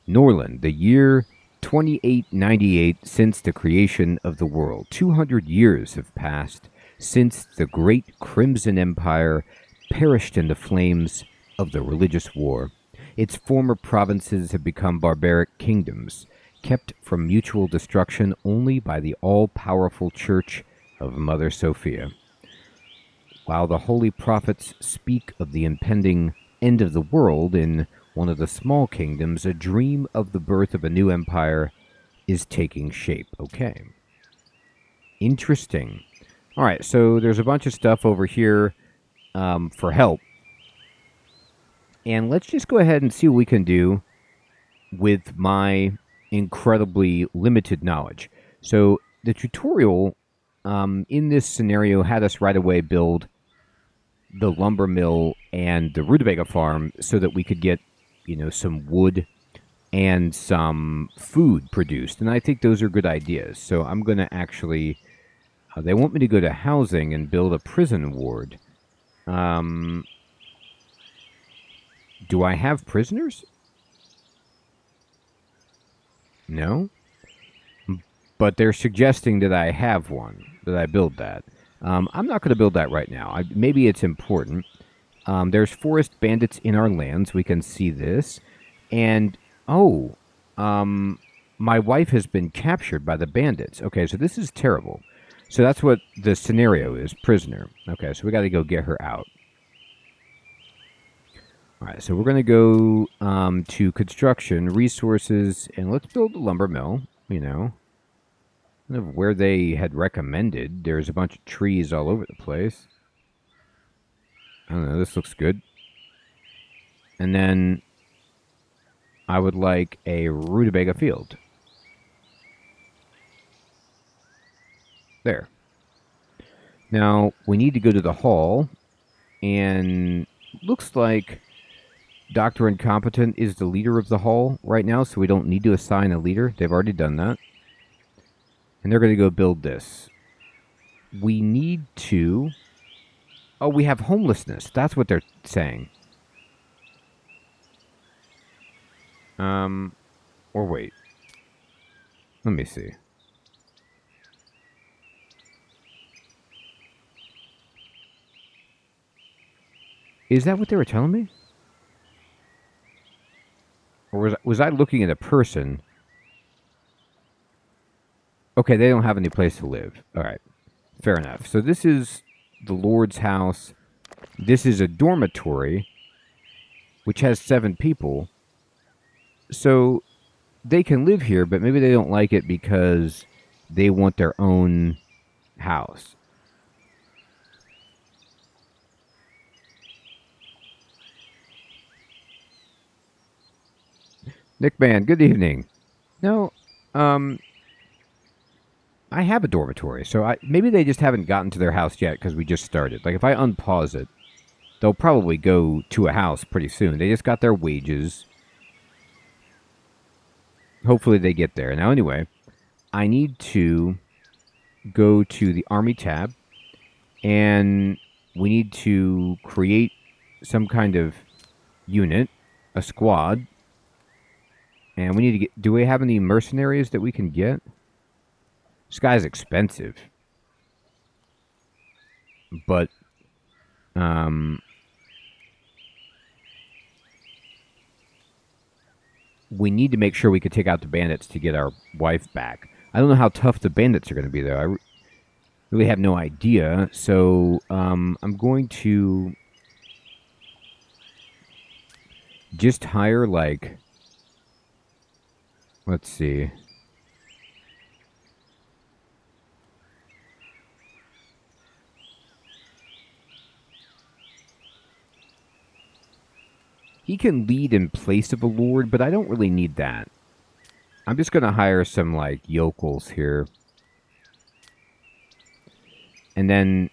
Norland, the year 2898 since the creation of the world. 200 years have passed since the great Crimson Empire perished in the flames of the religious war. Its former provinces have become barbaric kingdoms, kept from mutual destruction only by the all-powerful Church of Mother Sophia. While the holy prophets speak of the impending end of the world in one of the small kingdoms, a dream of the birth of a new empire is taking shape. Okay. Interesting. All right, so there's a bunch of stuff over here for help. And let's just go ahead and see what we can do with my incredibly limited knowledge. So the tutorial in this scenario had us right away build the lumber mill and the rutabaga farm so that we could get, some wood and some food produced. And I think those are good ideas. So I'm going to actually, they want me to go to housing and build a prison ward. Do I have prisoners? No. But they're suggesting that I have one, that I build that. I'm not going to build that right now. Maybe it's important. There's forest bandits in our lands. We can see this. And, my wife has been captured by the bandits. Okay, so this is terrible. So that's what the scenario is, prisoner. Okay, so we got to go get her out. All right, so we're going to go to construction, resources, and let's build the lumber mill, Of where they had recommended. There's a bunch of trees all over the place. I don't know, this looks good. And then I would like a rutabaga field. There. Now, we need to go to the hall, and looks like Dr. Incompetent is the leader of the hall right now, so we don't need to assign a leader. They've already done that. And they're going to go build this. We need to... Oh, we have homelessness. That's what they're saying. Or wait. Let me see. Is that what they were telling me? Or was I looking at a person? Okay, they don't have any place to live. All right. Fair enough. So this is the Lord's house. This is a dormitory, which has 7 people. So they can live here, but maybe they don't like it because they want their own house. Nick Man, good evening. No, I have a dormitory, so maybe they just haven't gotten to their house yet because we just started. Like, if I unpause it, they'll probably go to a house pretty soon. They just got their wages. Hopefully they get there. Now, anyway, I need to go to the Army tab, and we need to create some kind of unit, a squad, and we need to get... Do we have any mercenaries that we can get? This guy's expensive. But, we need to make sure we could take out the bandits to get our wife back. I don't know how tough the bandits are going to be, though. I really have no idea. So, I'm going to just hire, like... Let's see. He can lead in place of a lord, but I don't really need that. I'm just going to hire some, like, yokels here. And then...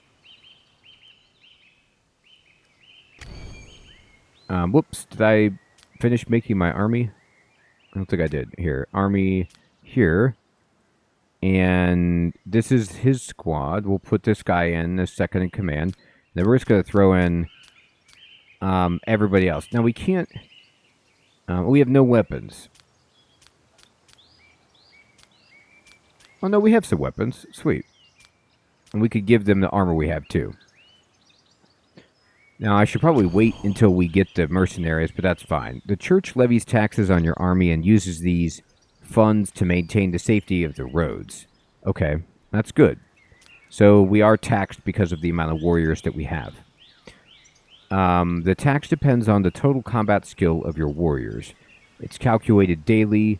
whoops, did I finish making my army? I don't think I did. Here, army here. And this is his squad. We'll put this guy in as second in command. Then we're just going to throw in... everybody else. Now, we can't... we have no weapons. Oh, no, we have some weapons. Sweet. And we could give them the armor we have, too. Now, I should probably wait until we get the mercenaries, but that's fine. The church levies taxes on your army and uses these funds to maintain the safety of the roads. Okay, that's good. So, we are taxed because of the amount of warriors that we have. The tax depends on the total combat skill of your warriors. It's calculated daily,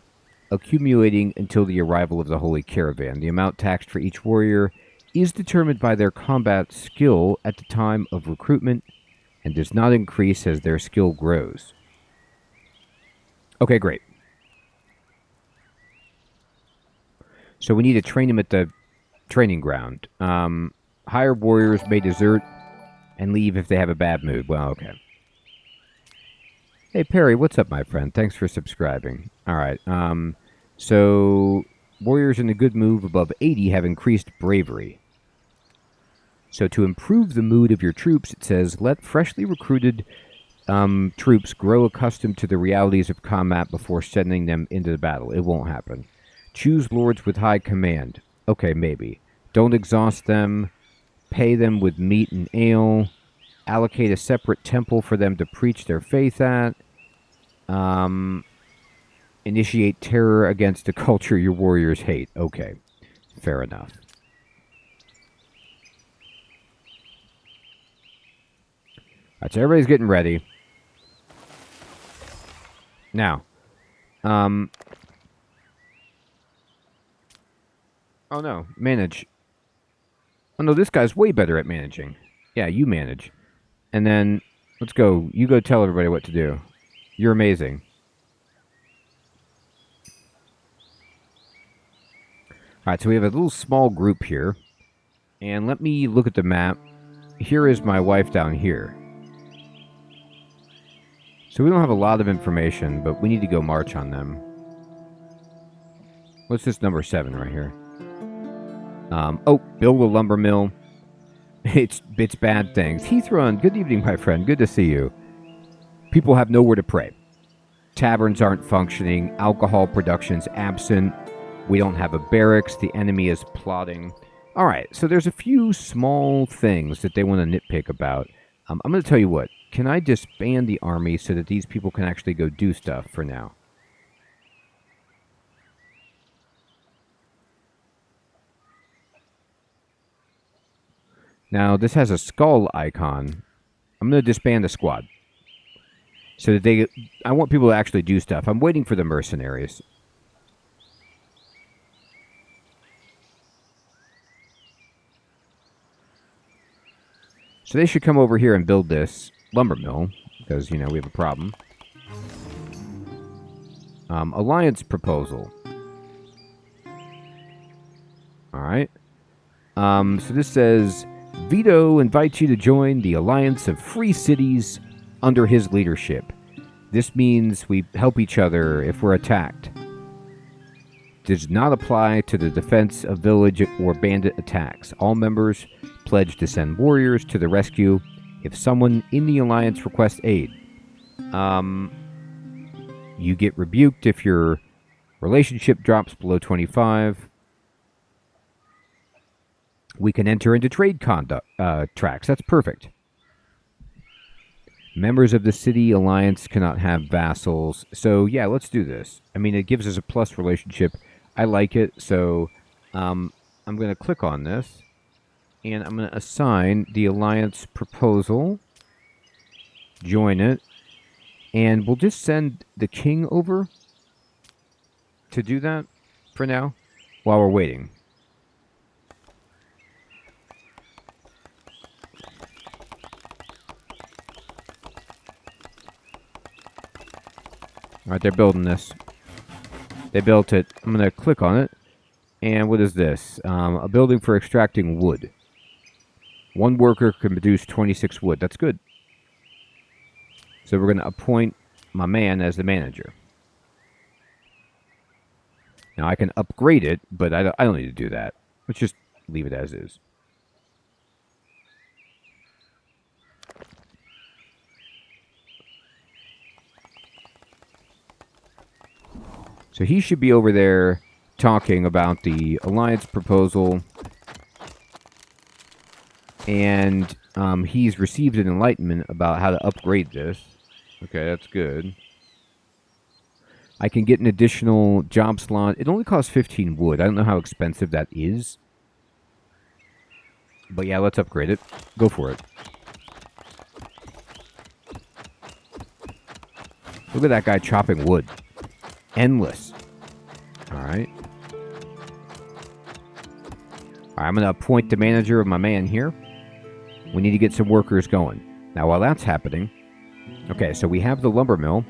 accumulating until the arrival of the Holy Caravan. The amount taxed for each warrior is determined by their combat skill at the time of recruitment and does not increase as their skill grows. Okay, great. So we need to train them at the training ground. Higher warriors may desert and leave if they have a bad mood. Well, okay. Hey, Perry, what's up, my friend? Thanks for subscribing. All right. So, warriors in a good mood above 80 have increased bravery. So, to improve the mood of your troops, it says, let freshly recruited troops grow accustomed to the realities of combat before sending them into the battle. It won't happen. Choose lords with high command. Okay, maybe. Don't exhaust them. Pay them with meat and ale. Allocate a separate temple for them to preach their faith at. Initiate terror against a culture your warriors hate. Okay, fair enough. Alright, so everybody's getting ready. Now, oh no, manage. Oh no, this guy's way better at managing. Yeah, you manage. And then, let's go. You go tell everybody what to do. You're amazing. Alright, so we have a little small group here. And let me look at the map. Here is my wife down here. So we don't have a lot of information, but we need to go march on them. What's this number 7 right here? Build a lumber mill. It's bad things. Heathrun, good evening, my friend. Good to see you. People have nowhere to pray. Taverns aren't functioning. Alcohol production's absent. We don't have a barracks. The enemy is plotting. All right, so there's a few small things that they want to nitpick about. I'm going to tell you what. Can I disband the army so that these people can actually go do stuff for now? Now, this has a skull icon. I'm going to disband the squad. So that I want people to actually do stuff. I'm waiting for the mercenaries. So they should come over here and build this lumber mill. Because, we have a problem. Alliance proposal. Alright. So this says... Vito invites you to join the Alliance of Free Cities under his leadership. This means we help each other if we're attacked. does not apply to the defense of village or bandit attacks. All members pledge to send warriors to the rescue if someone in the alliance requests aid. You get rebuked if your relationship drops below 25. We can enter into trade conduct tracks. That's perfect. Members of the city alliance cannot have vassals. So, yeah, let's do this. I mean, it gives us a plus relationship. I like it. So, I'm going to click on this. And I'm going to assign the alliance proposal. Join it. And we'll just send the king over to do that for now while we're waiting. Alright, they're building this. They built it. I'm going to click on it. And what is this? A building for extracting wood. One worker can produce 26 wood. That's good. So we're going to appoint my man as the manager. Now I can upgrade it, but I don't need to do that. Let's just leave it as is. So he should be over there talking about the alliance proposal. And he's received an enlightenment about how to upgrade this. Okay, that's good. I can get an additional job slot. It only costs 15 wood. I don't know how expensive that is. But yeah, let's upgrade it. Go for it. Look at that guy chopping wood. Endless. Alright. I'm going to appoint the manager of my man here. We need to get some workers going. Now, while that's happening... Okay, so we have the lumber mill.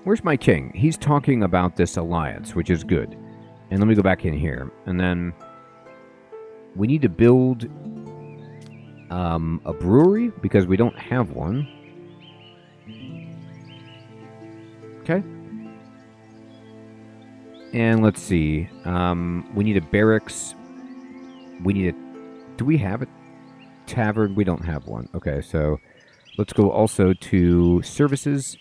Where's my king? He's talking about this alliance, which is good. And let me go back in here. And then... We need to build... a brewery, because we don't have one. Okay. And let's see. We need a barracks. We need a... Do we have a tavern? We don't have one. Okay, so let's go also to services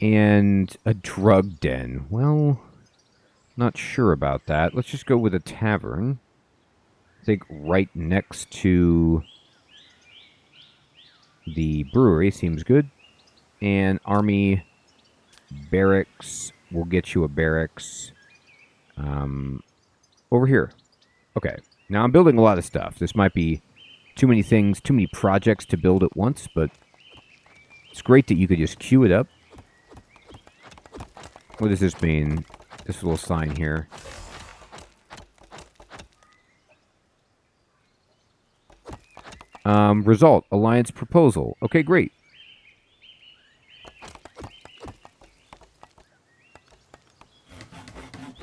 and a drug den. Well, not sure about that. Let's just go with a tavern. I think right next to the brewery seems good. And army barracks. We'll get you a barracks. Over here. Okay. Now I'm building a lot of stuff. This might be too many things, too many projects to build at once, but it's great that you could just queue it up. What does this mean? This little sign here. Result. Alliance proposal. Okay, great.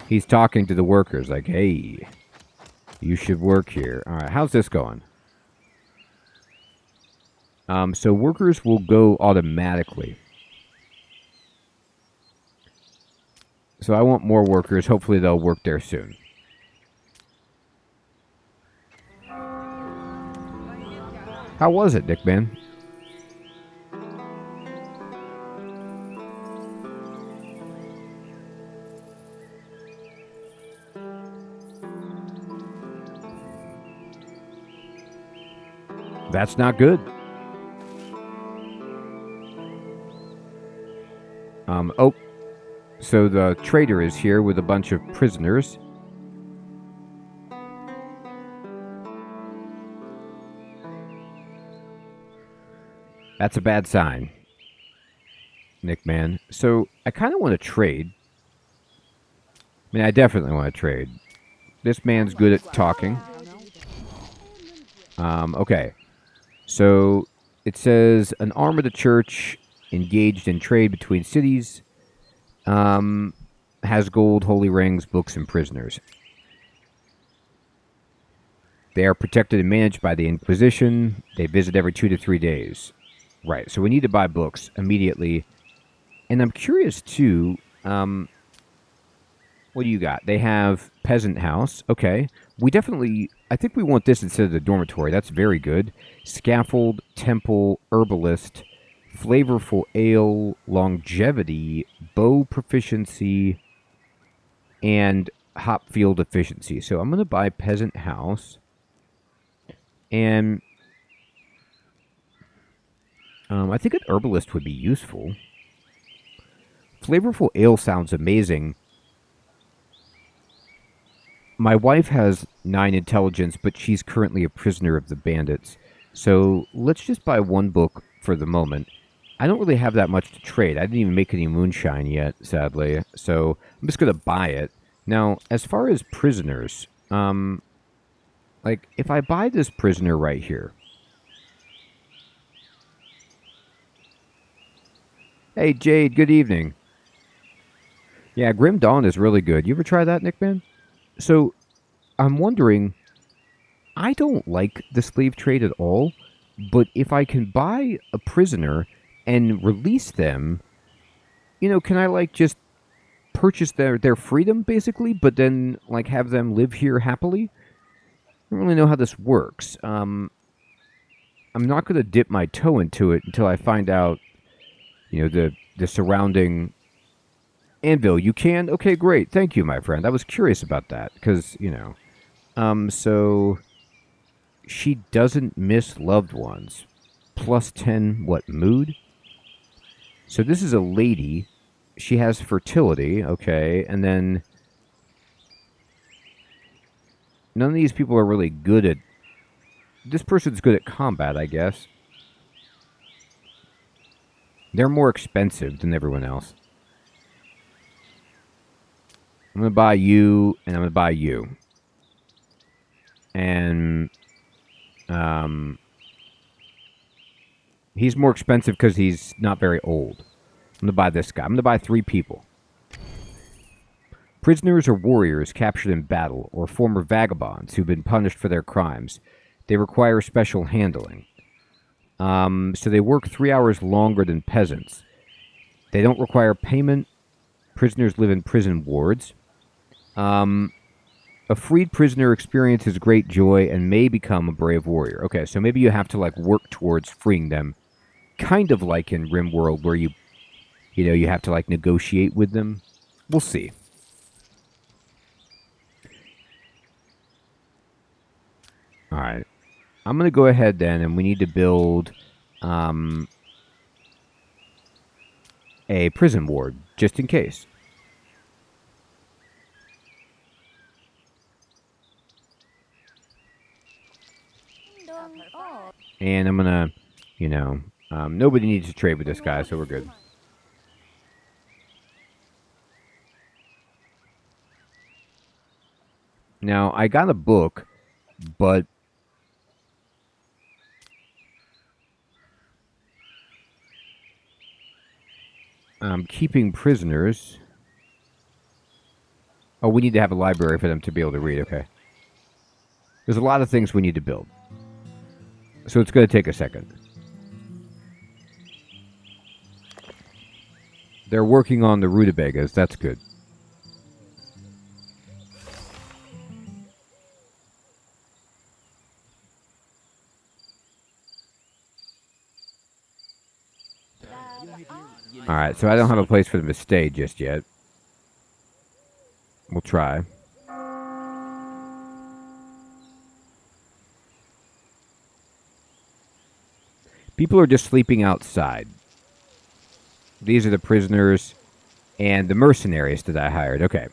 He's talking to the workers like, hey, you should work here. All right, how's this going? So workers will go automatically. So I want more workers. Hopefully they'll work there soon. How was it, Dick Man? That's not good. Oh, so the trader is here with a bunch of prisoners. That's a bad sign, Nick Man. So I kind of want to trade. I mean, I definitely want to trade. This man's good at talking. Okay. So it says an arm of the church engaged in trade between cities has gold, holy rings, books, and prisoners. They are protected and managed by the Inquisition. They visit every 2 to 3 days. Right, so we need to buy books immediately. And I'm curious, too, What do you got? They have peasant house. Okay. I think we want this instead of the dormitory. That's very good. Scaffold, temple, herbalist, flavorful ale, longevity, bow proficiency, and hop field efficiency. So I'm going to buy peasant house. And I think an herbalist would be useful. Flavorful ale sounds amazing. My wife has 9 intelligence, but she's currently a prisoner of the bandits. So let's just buy one book for the moment. I don't really have that much to trade. I didn't even make any moonshine yet, sadly. So I'm just going to buy it. Now, as far as prisoners, like, if I buy this prisoner right here. Hey, Jade, good evening. Yeah, Grim Dawn is really good. You ever try that, Nickman? So, I'm wondering, I don't like the slave trade at all, but if I can buy a prisoner and release them, you know, can I, like, just purchase their freedom, basically, but then, like, have them live here happily? I don't really know how this works. I'm not going to dip my toe into it until I find out, you know, the surrounding... Anvil, you can? Okay, great. Thank you, my friend. I was curious about that, because, you know. So, she doesn't miss loved ones. Plus 10, what, mood? So this is a lady. She has fertility, okay, and then... None of these people are really good at... This person's good at combat, I guess. They're more expensive than everyone else. I'm going to buy you, and I'm going to buy you. And, he's more expensive because he's not very old. I'm going to buy this guy. I'm going to buy 3 people. Prisoners or warriors captured in battle, or former vagabonds who've been punished for their crimes. They require special handling. So they work 3 hours longer than peasants. They don't require payment. Prisoners live in prison wards. A freed prisoner experiences great joy and may become a brave warrior. Okay, so maybe you have to, like, work towards freeing them. Kind of like in RimWorld, where you know, you have to, like, negotiate with them. We'll see. Alright. I'm going to go ahead then, and we need to build a prison ward, just in case. And I'm going to, you know, nobody needs to trade with this guy, so we're good. Now, I got a book, but I'm keeping prisoners. Oh, we need to have a library for them to be able to read, okay. There's a lot of things we need to build. So it's going to take a second. They're working on the rutabagas. That's good. Alright, so I don't have a place for them to stay just yet. We'll try. People are just sleeping outside. These are the prisoners and the mercenaries that I hired. Okay.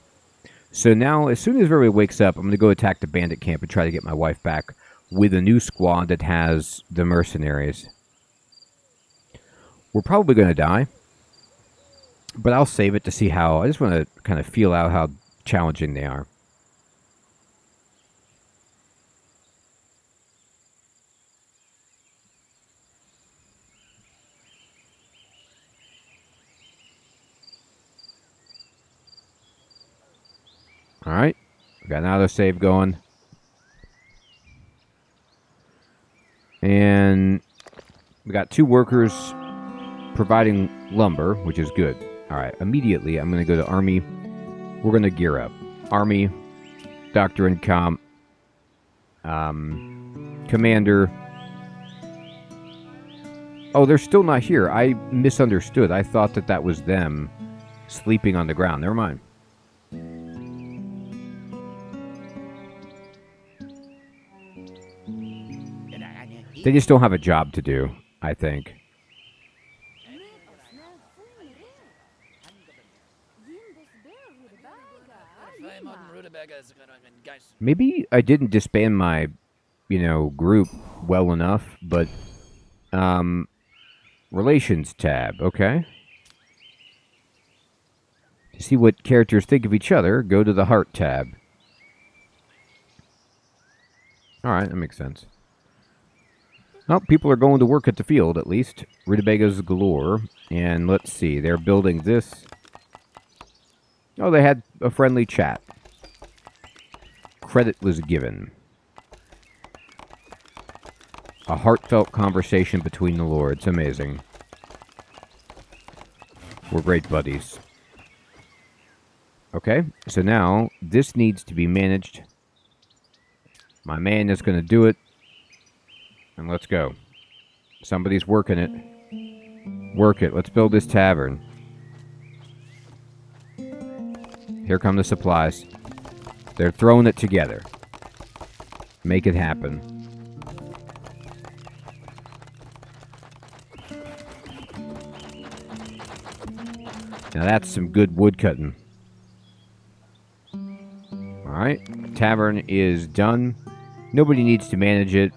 So now, as soon as everybody wakes up, I'm going to go attack the bandit camp and try to get my wife back with a new squad that has the mercenaries. We're probably going to die. But I'll save it to see how... I just want to kind of feel out how challenging they are. Alright. We got another save going. And we got 2 workers providing lumber, which is good. Alright, immediately I'm going to go to army We're going to gear up. Army, Doctor and Comp, Commander. Oh, they're still not here. I misunderstood. I thought that was them sleeping on the ground. Never mind. They just don't have a job to do, I think. Maybe I didn't disband my, group well enough, but, Relations tab, okay. To see what characters think of each other, go to the Heart tab. Alright, that makes sense. Well, people are going to work at the field, at least. Rutabagas galore. And let's see, they're building this. Oh, they had a friendly chat. Credit was given. A heartfelt conversation between the lords. Amazing. We're great buddies. Okay, so now this needs to be managed. My man is going to do it. And let's go. Somebody's working it. Work it. Let's build this tavern. Here come the supplies. They're throwing it together. Make it happen. Now that's some good wood cutting. Alright. Tavern is done. Nobody needs to manage it.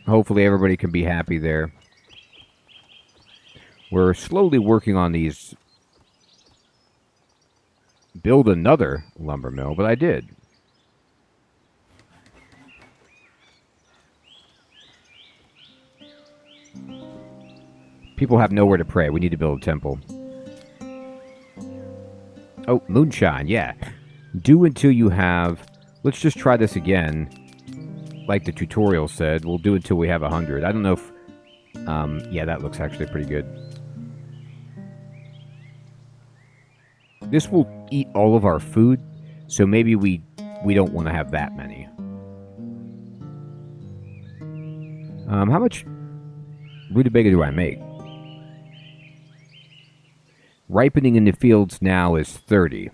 Hopefully everybody can be happy there. We're slowly working on these. Build another lumber mill, but I did. People have nowhere to pray. We need to build a temple. Oh, moonshine, yeah. Do until you have... Let's just try this again. Like the tutorial said, we'll do it until we have 100. I don't know if... yeah, that looks actually pretty good. This will eat all of our food, so maybe we don't want to have that many. How much rutabaga do I make? Ripening in the fields now is 30.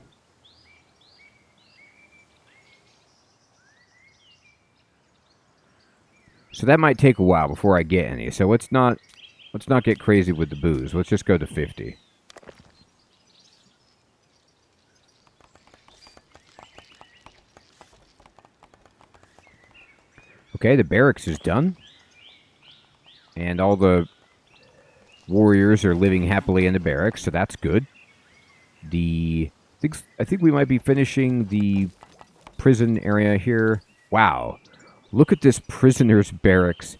So that might take a while before I get any. So let's not get crazy with the booze. Let's just go to 50. Okay, the barracks is done. And all the warriors are living happily in the barracks, so that's good. I think we might be finishing the prison area here. Wow. Look at this prisoner's barracks.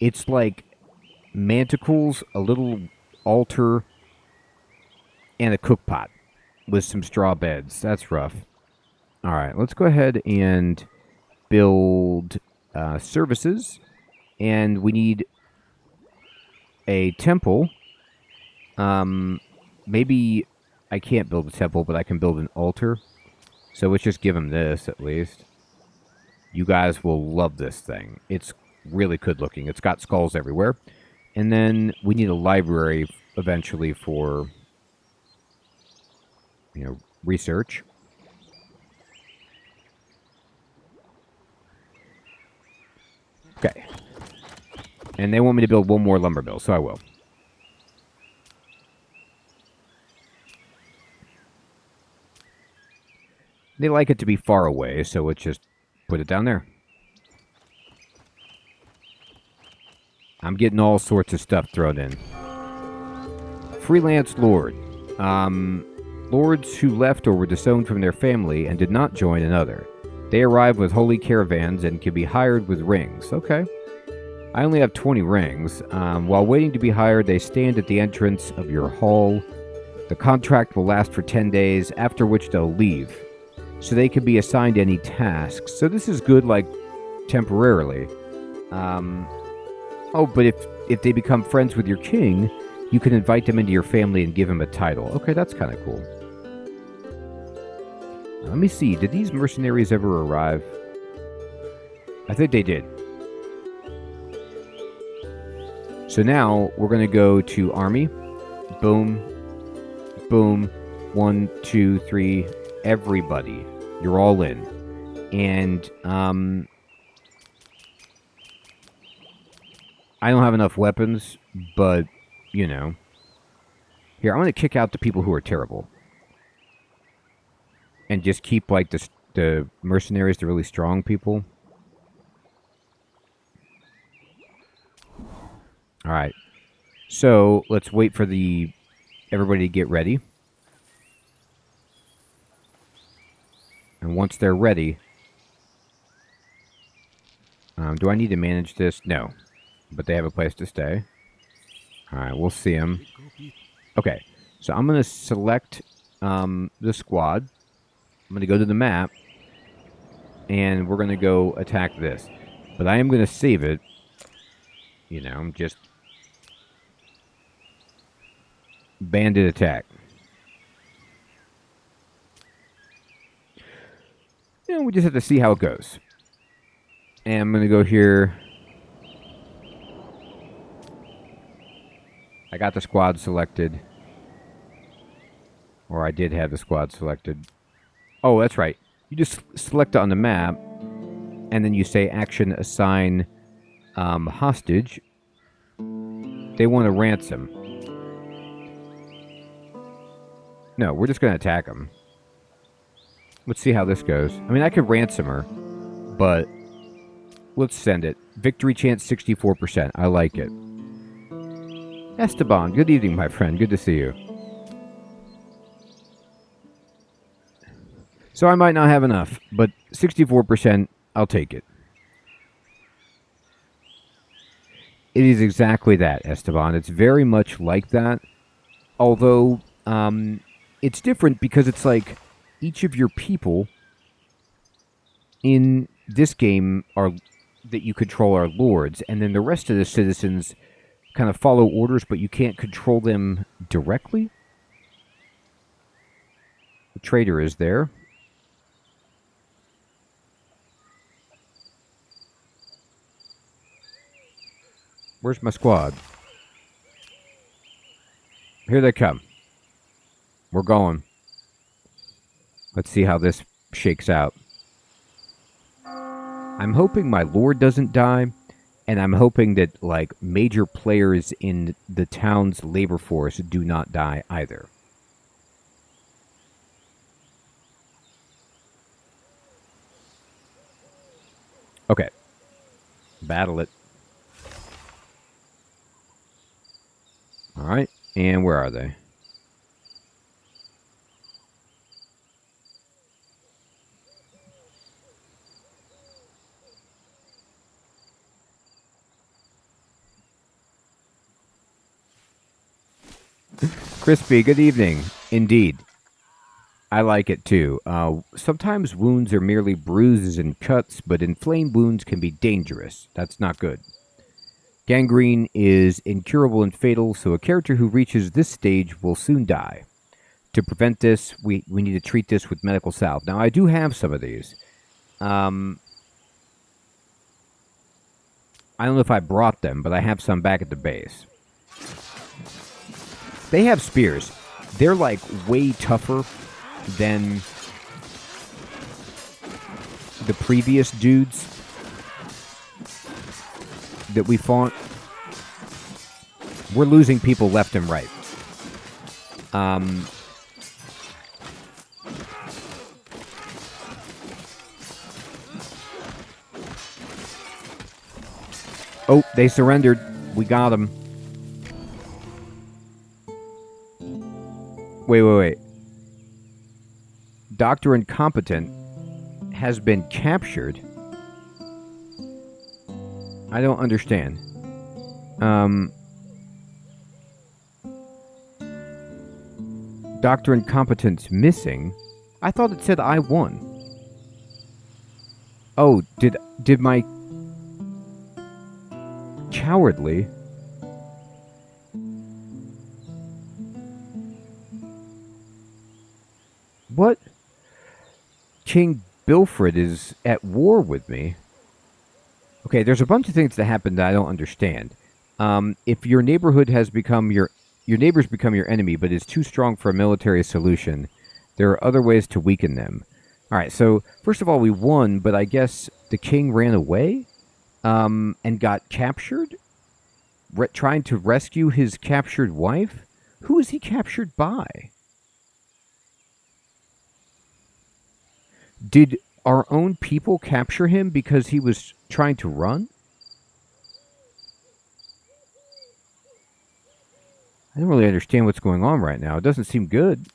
It's like manticles, a little altar, and a cook pot with some straw beds. That's rough. All right, let's go ahead and build services. And we need a temple. Maybe I can't build a temple, but I can build an altar. So let's just give him this at least. You guys will love this thing. It's really good looking. It's got skulls everywhere. And then we need a library eventually for, research. Okay. And they want me to build one more lumber mill, so I will. They like it to be far away, so let's just put it down there. I'm getting all sorts of stuff thrown in. Freelance Lord. Lords who left or were disowned from their family and did not join another. They arrive with holy caravans and can be hired with rings. Okay. I only have 20 rings. While waiting to be hired, they stand at the entrance of your hall. The contract will last for 10 days, after which they'll leave. So they can be assigned any tasks. So this is good, like, temporarily. Oh, but if they become friends with your king, you can invite them into your family and give him a title. Okay, that's kind of cool. Let me see. Did these mercenaries ever arrive? I think they did. So now we're going to go to army. Boom. Boom. 1, 2, 3. Everybody. You're all in. And, I don't have enough weapons, but, you know. Here, I'm going to kick out the people who are terrible. And just keep, like, the mercenaries, the really strong people. Alright. So, let's wait for everybody to get ready. And once they're ready... do I need to manage this? No. But they have a place to stay. Alright, we'll see them. Okay. So, I'm going to select the squad. I'm going to go to the map. And we're going to go attack this. But I am going to save it. You know, just... bandit attack. You know, we just have to see how it goes. And I'm going to go here. I got the squad selected. Or I did have the squad selected. Oh, that's right. You just select it on the map. And then you say action assign hostage. They want a ransom. No, we're just going to attack them. Let's see how this goes. I mean, I could ransom her, but let's send it. Victory chance 64%. I like it. Esteban, good evening, my friend. Good to see you. So I might not have enough, but 64%, I'll take it. It is exactly that, Esteban. It's very much like that. Although, it's different because it's like each of your people in this game that you control are lords, and then the rest of the citizens kind of follow orders, but you can't control them directly. The trader is there. Where's my squad? Here they come. We're going. Let's see how this shakes out. I'm hoping my lord doesn't die, and I'm hoping that, like, major players in the town's labor force do not die either. Okay. Battle it. Alright, and where are they? Crispy, good evening. Indeed. I like it too. Sometimes wounds are merely bruises and cuts, but inflamed wounds can be dangerous. That's not good. Gangrene is incurable and fatal, so a character who reaches this stage will soon die. To prevent this, we need to treat this with medical salve. Now, I do have some of these. I don't know if I brought them, but I have some back at the base. They have spears. They're, like, way tougher than the previous dudes that we fought. We're losing people left and right. Oh, they surrendered. We got them. Wait. Dr. Incompetent has been captured. I don't understand. Dr. Incompetent's missing. I thought it said I won. Oh, did my cowardly... What? King Bilfred is at war with me. Okay, there's a bunch of things that happen that I don't understand. If your neighborhood has become your neighbors become your enemy, but is too strong for a military solution, there are other ways to weaken them. All right, so first of all, we won, but I guess the king ran away and got captured, trying to rescue his captured wife. Who is he captured by? Did our own people capture him because he was trying to run? I don't really understand what's going on right now. It doesn't seem good.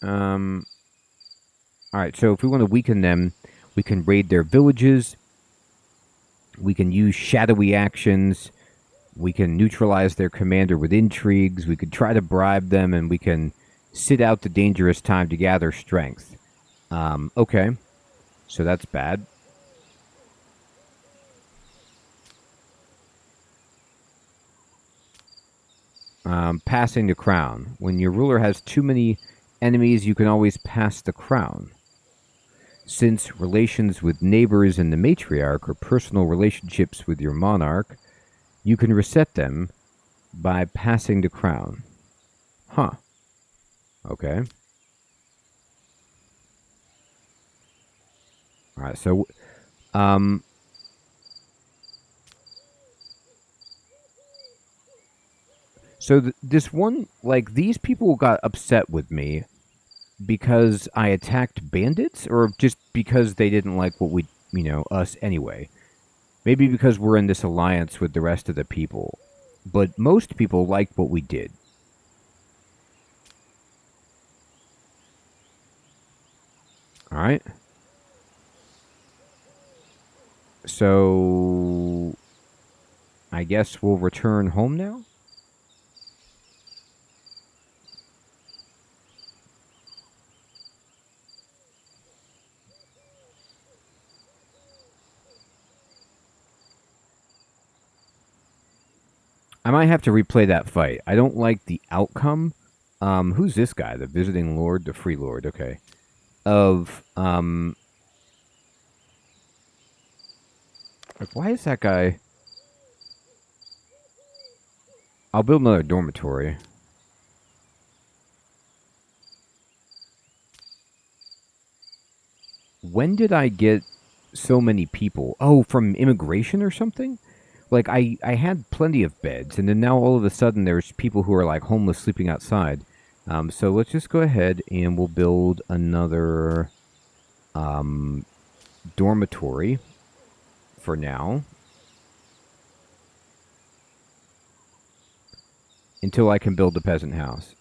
Alright, so if we want to weaken them, we can raid their villages. We can use shadowy actions. We can neutralize their commander with intrigues. We could try to bribe them, and we can sit out the dangerous time to gather strength. Okay. So that's bad. Passing the crown. When your ruler has too many enemies, you can always pass the crown. Since relations with neighbors and the matriarch are personal relationships with your monarch, you can reset them by passing the crown. Huh. Okay. Alright, so this one, like, these people got upset with me because I attacked bandits, or just because they didn't like what we, us anyway. Maybe because we're in this alliance with the rest of the people. But most people liked what we did. Alright. So I guess we'll return home now? I might have to replay that fight. I don't like the outcome. Who's this guy? The visiting lord? The free lord, okay. Of, like, why is that guy... I'll build another dormitory. When did I get so many people? Oh, from immigration or something? Like, I had plenty of beds, and then now all of a sudden there's people who are, like, homeless sleeping outside. So let's just go ahead and we'll build another dormitory for now. Until I can build a peasant house.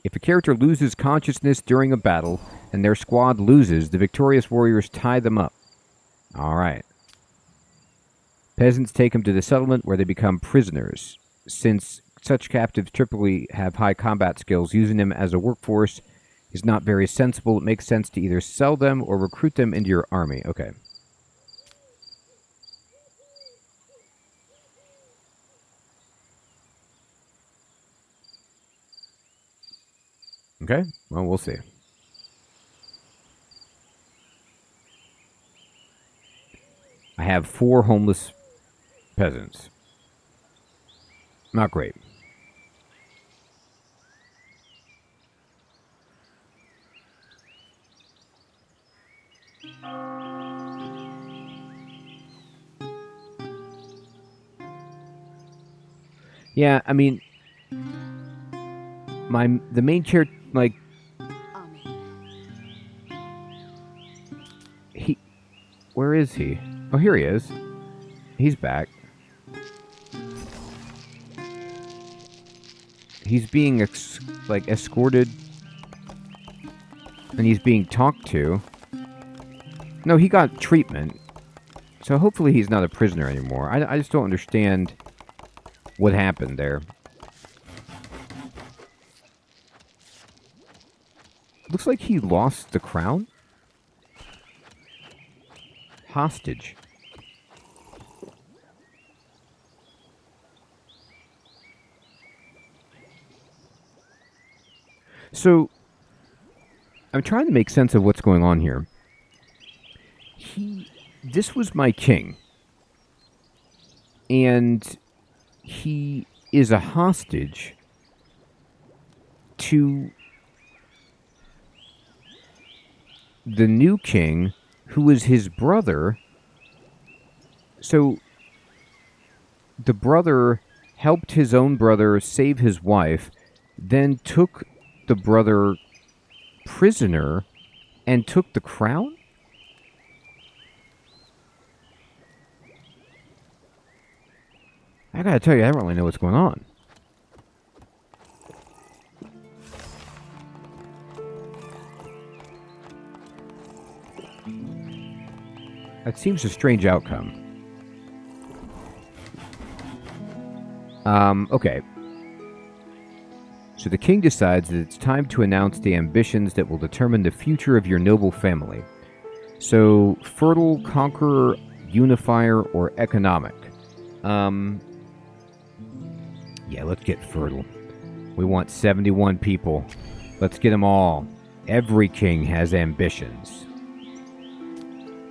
If a character loses consciousness during a battle, and their squad loses, the victorious warriors tie them up. Alright. Peasants take them to the settlement where they become prisoners. Since such captives typically have high combat skills, using them as a workforce is not very sensible. It makes sense to either sell them or recruit them into your army. Okay. Okay, well, we'll see. I have 4 homeless peasants. Not great. Yeah, I mean, the main character, like, where is he? Oh, here he is. He's back. He's being escorted, and he's being talked to. No, he got treatment, so hopefully he's not a prisoner anymore. I just don't understand what happened there. Looks like he lost the crown. Hostage. So, I'm trying to make sense of what's going on here. This was my king. And he is a hostage to the new king, who is his brother. So the brother helped his own brother save his wife, then took the brother prisoner and took the crown? I gotta tell you, I don't really know what's going on. That seems a strange outcome. Okay. So the king decides that it's time to announce the ambitions that will determine the future of your noble family. So, fertile, conqueror, unifier, or economic. Yeah, let's get fertile. We want 71 people. Let's get them all. Every king has ambitions.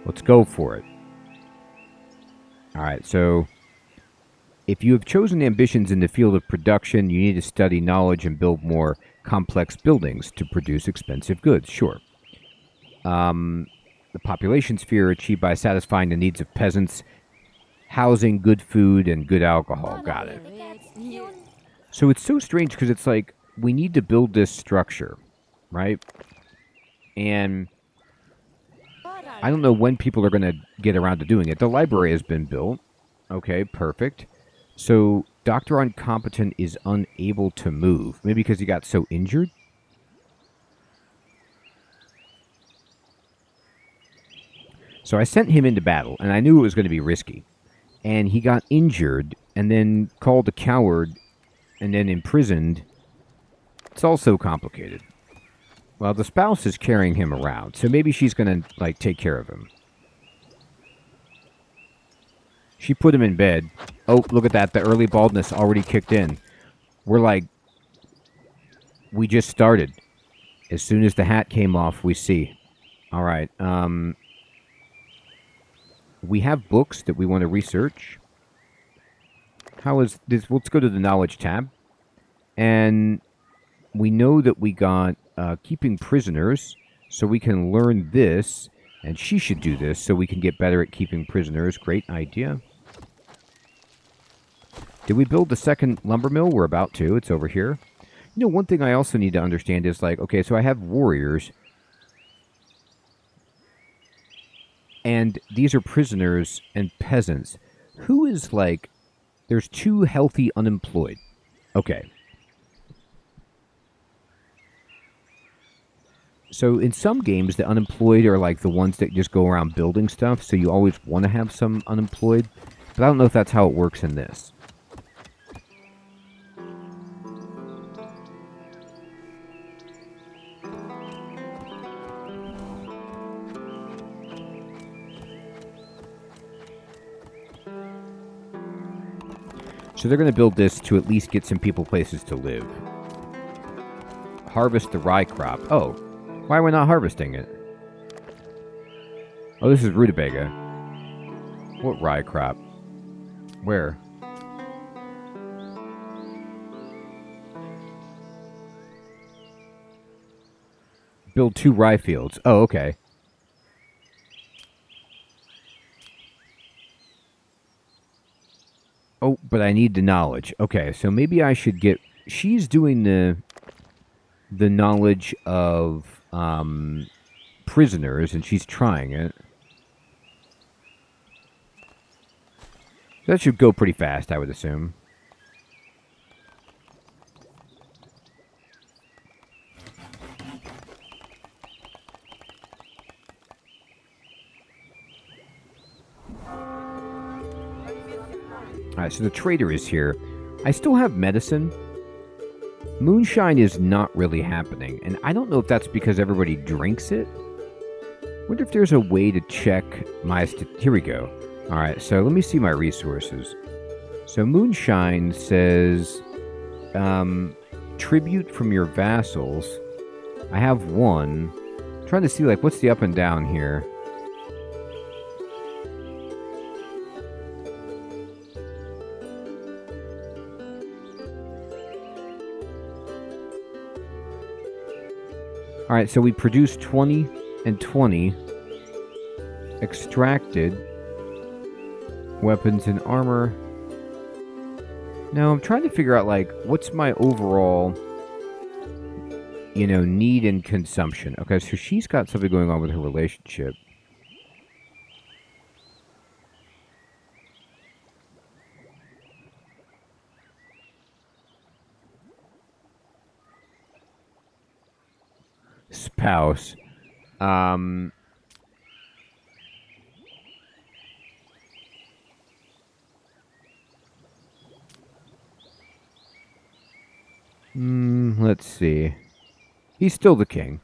Let's go for it. Alright, so if you have chosen ambitions in the field of production, you need to study knowledge and build more complex buildings to produce expensive goods. Sure. The population sphere achieved by satisfying the needs of peasants, housing, good food, and good alcohol. Got it. So it's so strange because it's like, we need to build this structure, right? And I don't know when people are going to get around to doing it. The library has been built. Okay, perfect. So Dr. Incompetent is unable to move. Maybe because he got so injured? So I sent him into battle, and I knew it was going to be risky. And he got injured, and then called a coward, and then imprisoned. It's all so complicated. Well, the spouse is carrying him around, so maybe she's going to, like, take care of him. She put him in bed. Oh, look at that. The early baldness already kicked in. We're like, we just started. As soon as the hat came off, we see. All right. We have books that we want to research. How is this? Let's go to the knowledge tab. And we know that we got keeping prisoners, so we can learn this. And she should do this so we can get better at keeping prisoners. Great idea. Did we build the second lumber mill? We're about to. It's over here. You know, one thing I also need to understand is, like, okay, so I have warriors. And these are prisoners and peasants. Who is, like, there's 2 healthy unemployed. Okay. So in some games, the unemployed are like the ones that just go around building stuff, so you always want to have some unemployed. But I don't know if that's how it works in this. So they're going to build this to at least get some people places to live. Harvest the rye crop. Oh, why are we not harvesting it? Oh, this is rutabaga. What rye crop? Where? Build 2 rye fields. Oh, okay. Oh, but I need the knowledge. Okay, so maybe I should get... She's doing the knowledge of prisoners, and she's trying it. That should go pretty fast, I would assume. Alright, so the trader is here. I still have medicine. Moonshine is not really happening, and I don't know if that's because everybody drinks it. Wonder if there's a way to check my... Here we go. Alright, so let me see my resources. So Moonshine says... tribute from your vassals. I have 1. trying to see, like, what's the up and down here. Alright, so we produced 20 and 20. Extracted. Weapons and armor. Now, I'm trying to figure out, like, what's my overall, you know, need and consumption. Okay, so she's got something going on with her relationship. Spouse. Let's see. He's still the king.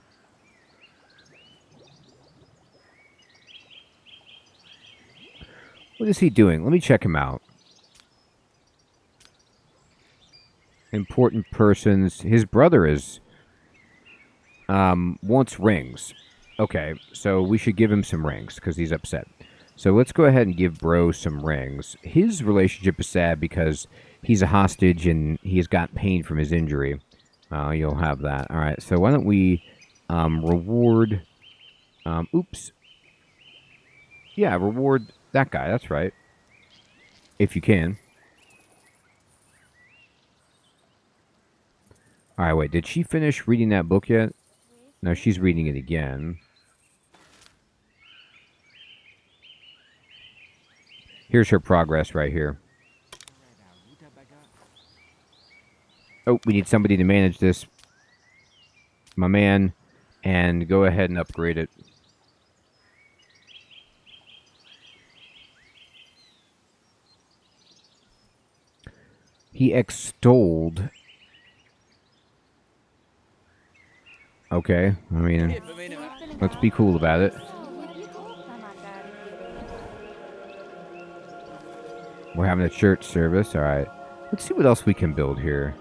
What is he doing? Let me check him out. Important persons. His brother is wants rings. Okay, so we should give him some rings because he's upset. So let's go ahead and give Bro some rings. His relationship is sad because he's a hostage and he's got pain from his injury. You'll have that. All right, so why don't we reward... oops. Yeah, reward that guy. That's right. If you can. All right, wait. Did she finish reading that book yet? No, she's reading it again. Here's her progress right here. Oh, we need somebody to manage this. My man. And go ahead and upgrade it. He extolled. Okay, I mean, let's be cool about it. We're having a church service. All right. Let's see what else we can build here.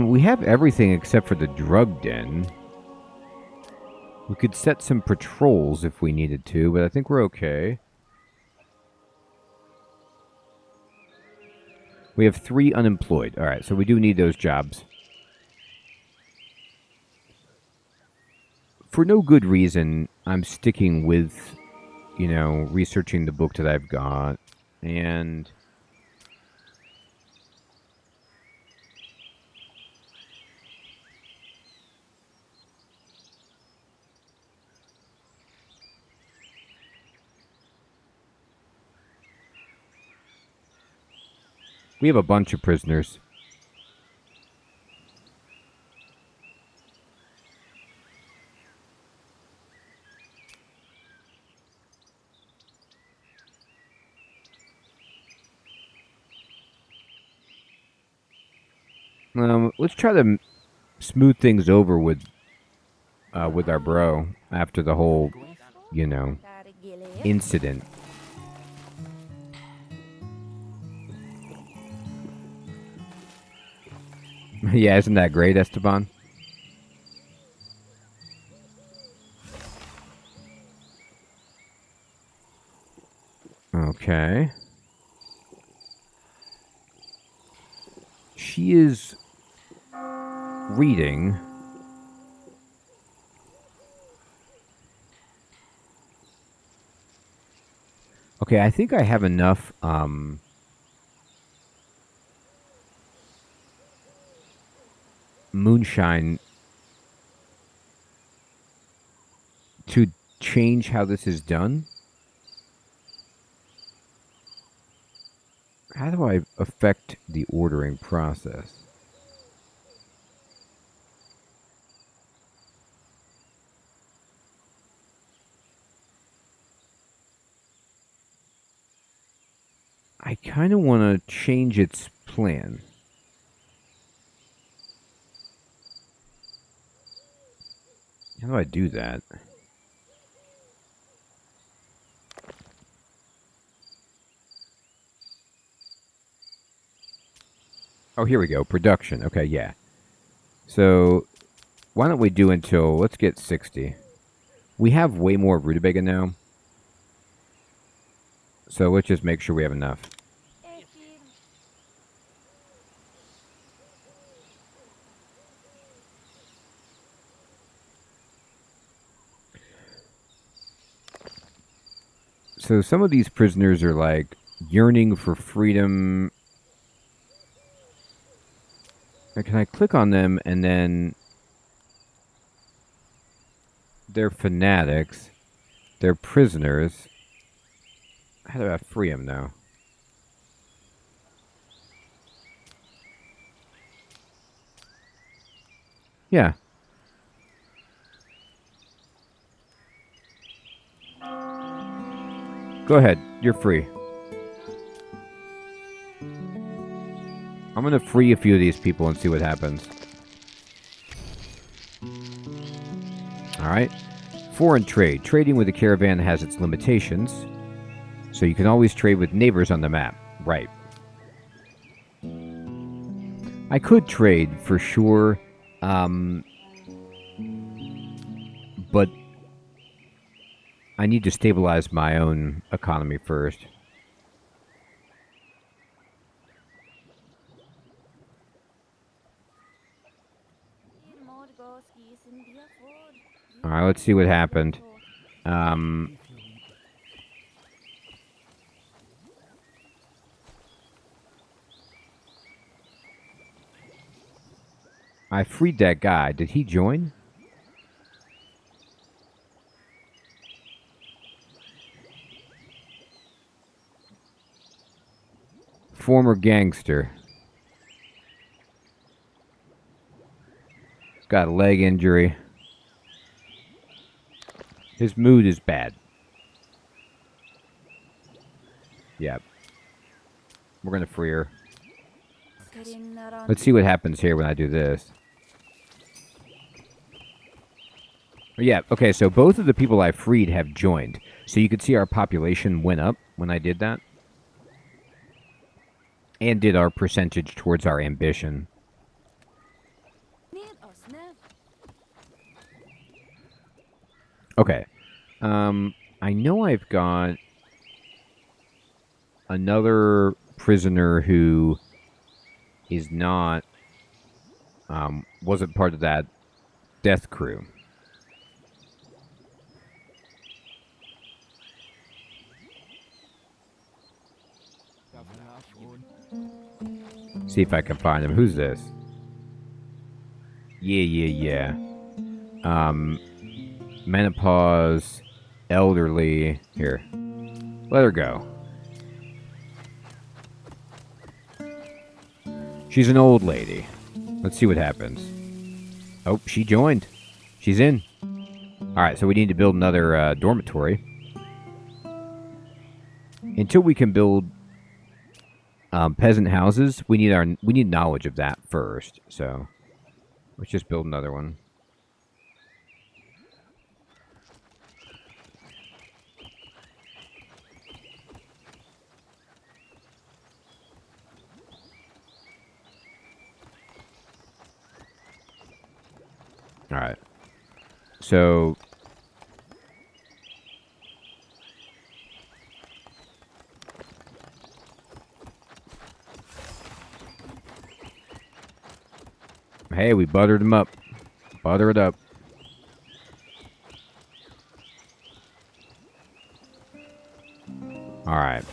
We have everything except for the drug den. We could set some patrols if we needed to, but I think we're okay. We have 3 unemployed. All right, so we do need those jobs. For no good reason, I'm sticking with, you know, researching the book that I've got. And we have a bunch of prisoners. Let's try to smooth things over with our bro after the whole, you know, incident. Yeah, isn't that great, Esteban? Okay. She is reading. Okay, I think I have enough moonshine to change how this is done. How do I affect the ordering process? I kind of want to change its plan. How do I do that? Oh, here we go. Production. Okay, yeah. So, why don't we do until... Let's get 60. We have way more rutabaga now. So, let's just make sure we have enough. So, some of these prisoners are, like, yearning for freedom. Can I click on them and then... They're fanatics. They're prisoners. How do I free them now? Yeah. Go ahead. You're free. I'm gonna free a few of these people and see what happens. Alright. Foreign trade. Trading with a caravan has its limitations. So you can always trade with neighbors on the map. Right. I could trade for sure. But I need to stabilize my own economy first. Alright, let's see what happened. I freed that guy. Did he join? Former gangster. Got a leg injury. His mood is bad. Yeah. We're going to free her. Let's see what happens here when I do this. Yeah, okay, so both of the people I freed have joined. So you could see our population went up when I did that. And did our percentage towards our ambition. Okay. I know I've got another prisoner who is not, wasn't part of that death crew. See if I can find him. Who's this? Yeah. Menopause, elderly. Here. Let her go. She's an old lady. Let's see what happens. Oh, she joined. She's in. Alright, so we need to build another dormitory. Until we can build peasant houses, we need knowledge of that first. So let's just build another one. All right. So hey, we buttered them up. Butter it up. All right.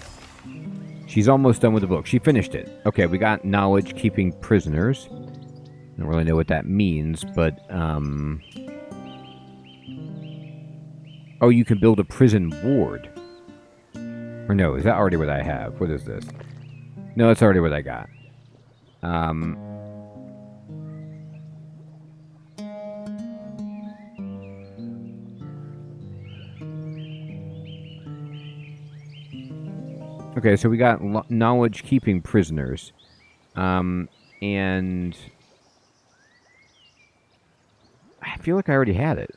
She's almost done with the book. She finished it. Okay, we got knowledge keeping prisoners. I don't really know what that means, but oh, you can build a prison ward. Or no, is that already what I have? What is this? No, that's already what I got. Okay, so we got knowledge keeping prisoners. And I feel like I already had it.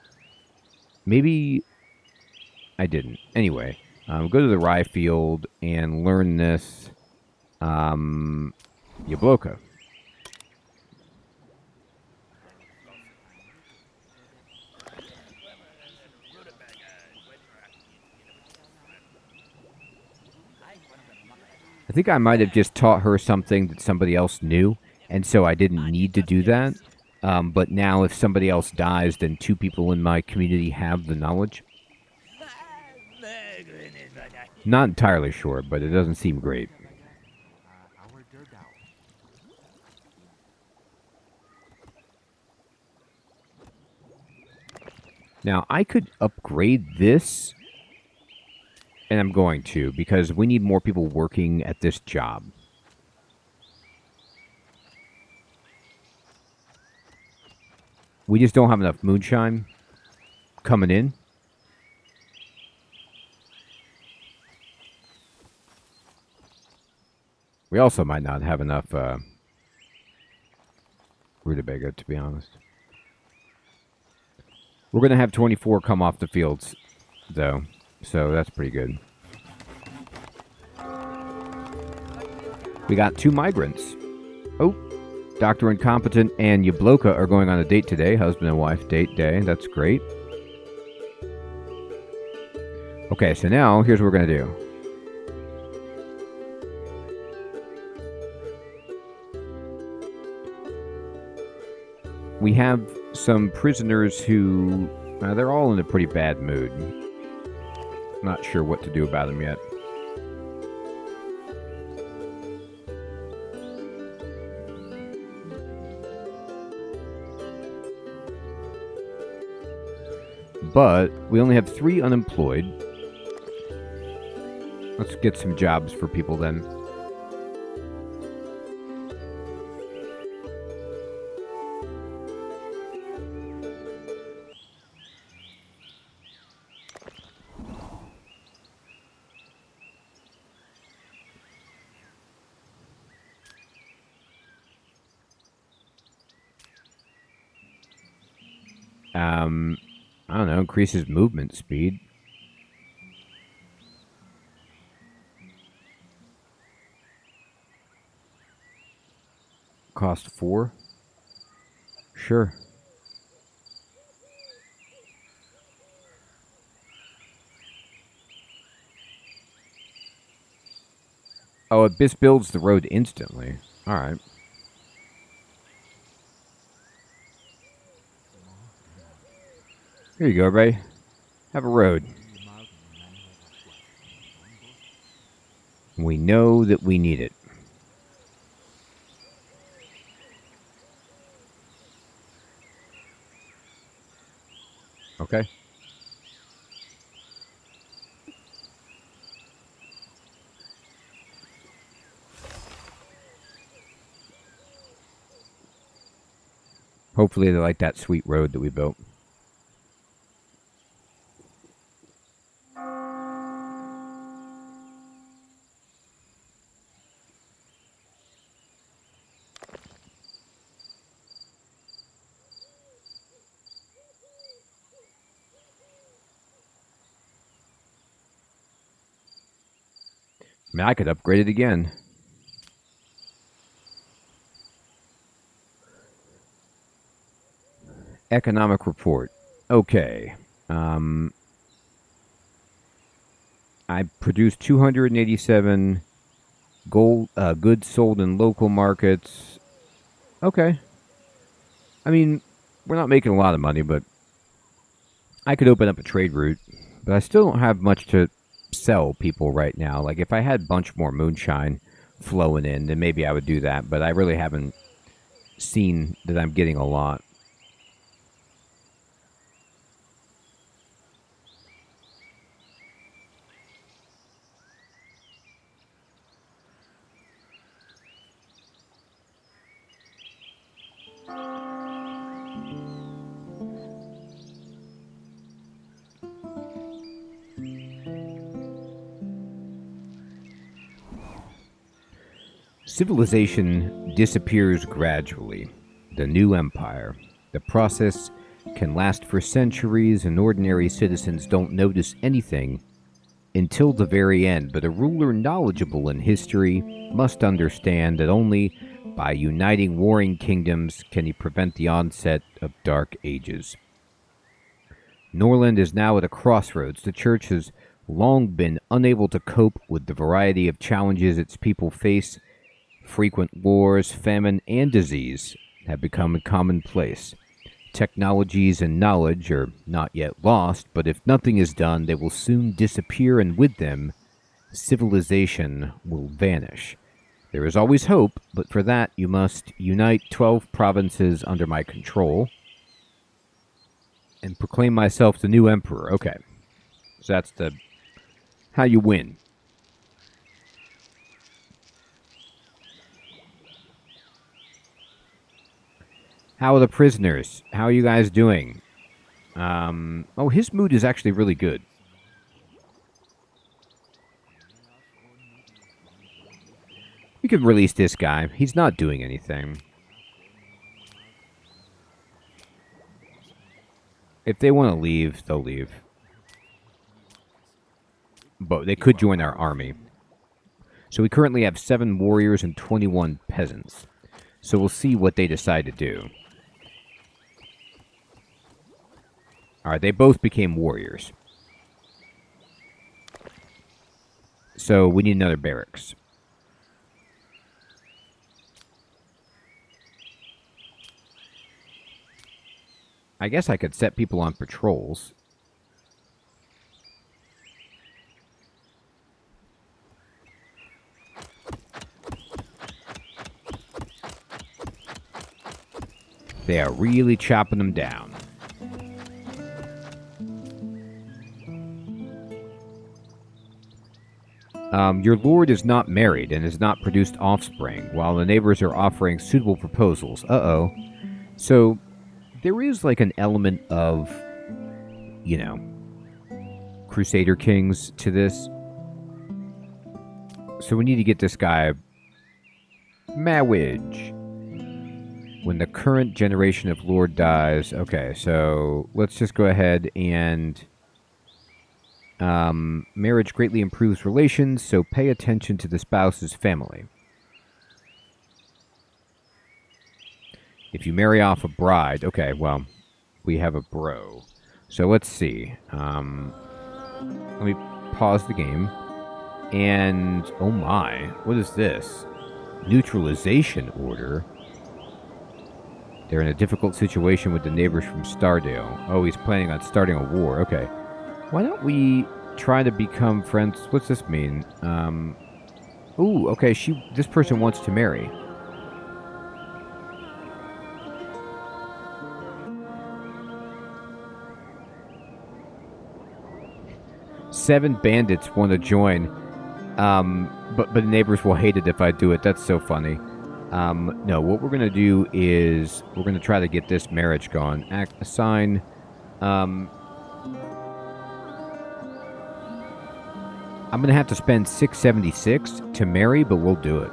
Maybe I didn't. Anyway, go to the rye field and learn this Yabloka. I think I might have just taught her something that somebody else knew, and so I didn't need to do that. But now if somebody else dies, then 2 people in my community have the knowledge. Not entirely sure, but it doesn't seem great. Now, I could upgrade this, and I'm going to, because we need more people working at this job. We just don't have enough moonshine coming in. We also might not have enough rutabaga, to be honest. We're going to have 24 come off the fields, though, so that's pretty good. We got 2 migrants. Oh, Dr. Incompetent and Yabloka are going on a date today. Husband and wife date day. That's great. Okay, so now here's what we're going to do. We have some prisoners who, they're all in a pretty bad mood. Not sure what to do about them yet. But we only have 3 unemployed. Let's get some jobs for people then. I don't know, increases movement speed. Cost 4? Sure. Oh, this builds the road instantly. Alright. Here you go, everybody. Have a road. We know that we need it. Okay. Hopefully they like that sweet road that we built. I mean, I could upgrade it again. Economic report. Okay. I produced 287 gold goods sold in local markets. Okay. I mean, we're not making a lot of money, but I could open up a trade route. But I still don't have much to sell people right now. Like, if I had a bunch more moonshine flowing in, then maybe I would do that. But I really haven't seen that I'm getting a lot. Civilization disappears gradually. The new empire. The process can last for centuries, and ordinary citizens don't notice anything until the very end. But a ruler knowledgeable in history must understand that only by uniting warring kingdoms can he prevent the onset of dark ages. Norland is now at a crossroads. The church has long been unable to cope with the variety of challenges its people face. Frequent wars, famine, and disease have become commonplace. Technologies and knowledge are not yet lost, but if nothing is done, they will soon disappear, and with them, civilization will vanish. There is always hope, but for that you must unite 12 provinces under my control and proclaim myself the new emperor. Okay. So that's how you win. How are the prisoners? How are you guys doing? Oh, his mood is actually really good. We could release this guy. He's not doing anything. If they want to leave, they'll leave. But they could join our army. So we currently have 7 warriors and 21 peasants. So we'll see what they decide to do. Alright, they both became warriors. So we need another barracks. I guess I could set people on patrols. They are really chopping them down. Your lord is not married and has not produced offspring, while the neighbors are offering suitable proposals. Uh-oh. So, there is like an element of, you know, Crusader Kings to this. So we need to get this guy marriage. When the current generation of lord dies. Okay, so let's just go ahead and... marriage greatly improves relations, so pay attention to the spouse's family. If you marry off a bride... Okay, well, we have a bro. So let's see. Let me pause the game. And, oh my, what is this? Neutralization order? They're in a difficult situation with the neighbors from Stardale. Oh, he's planning on starting a war. Okay. Why don't we try to become friends? What's this mean? Ooh, okay, this person wants to marry. Seven bandits want to join. But the neighbors will hate it if I do it. That's so funny. No, what we're going to do is we're going to try to get this marriage going. Assign... I'm going to have to spend 676 to marry, but we'll do it.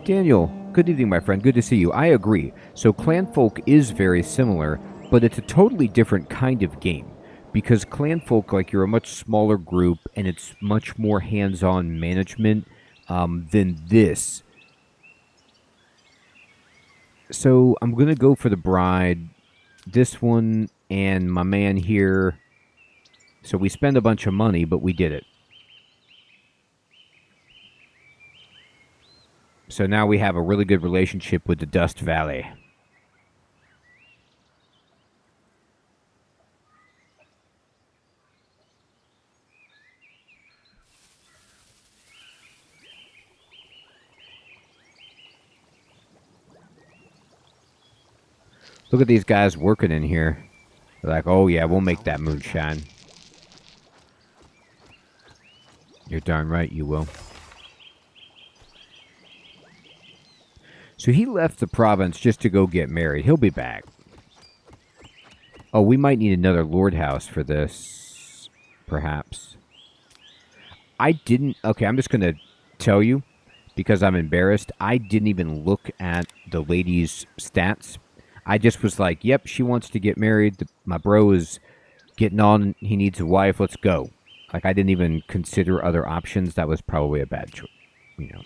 Daniel, good evening, my friend. Good to see you. I agree. So Clanfolk is very similar, but it's a totally different kind of game. Because Clanfolk, like, you're a much smaller group, and it's much more hands-on management than this. So I'm going to go for the bride. This one... and my man here. So we spend a bunch of money, but we did it. So now we have a really good relationship with the Dust Valley. Look at these guys working in here. They're like, oh yeah, we'll make that moonshine. You're darn right you will. So he left the province just to go get married. He'll be back. Oh, we might need another lord house for this. Perhaps. I didn't... Okay, I'm just going to tell you, because I'm embarrassed, I didn't even look at the lady's stats. I just was like, yep, she wants to get married. My bro is getting on. He needs a wife. Let's go. Like, I didn't even consider other options. That was probably a bad choice. You know,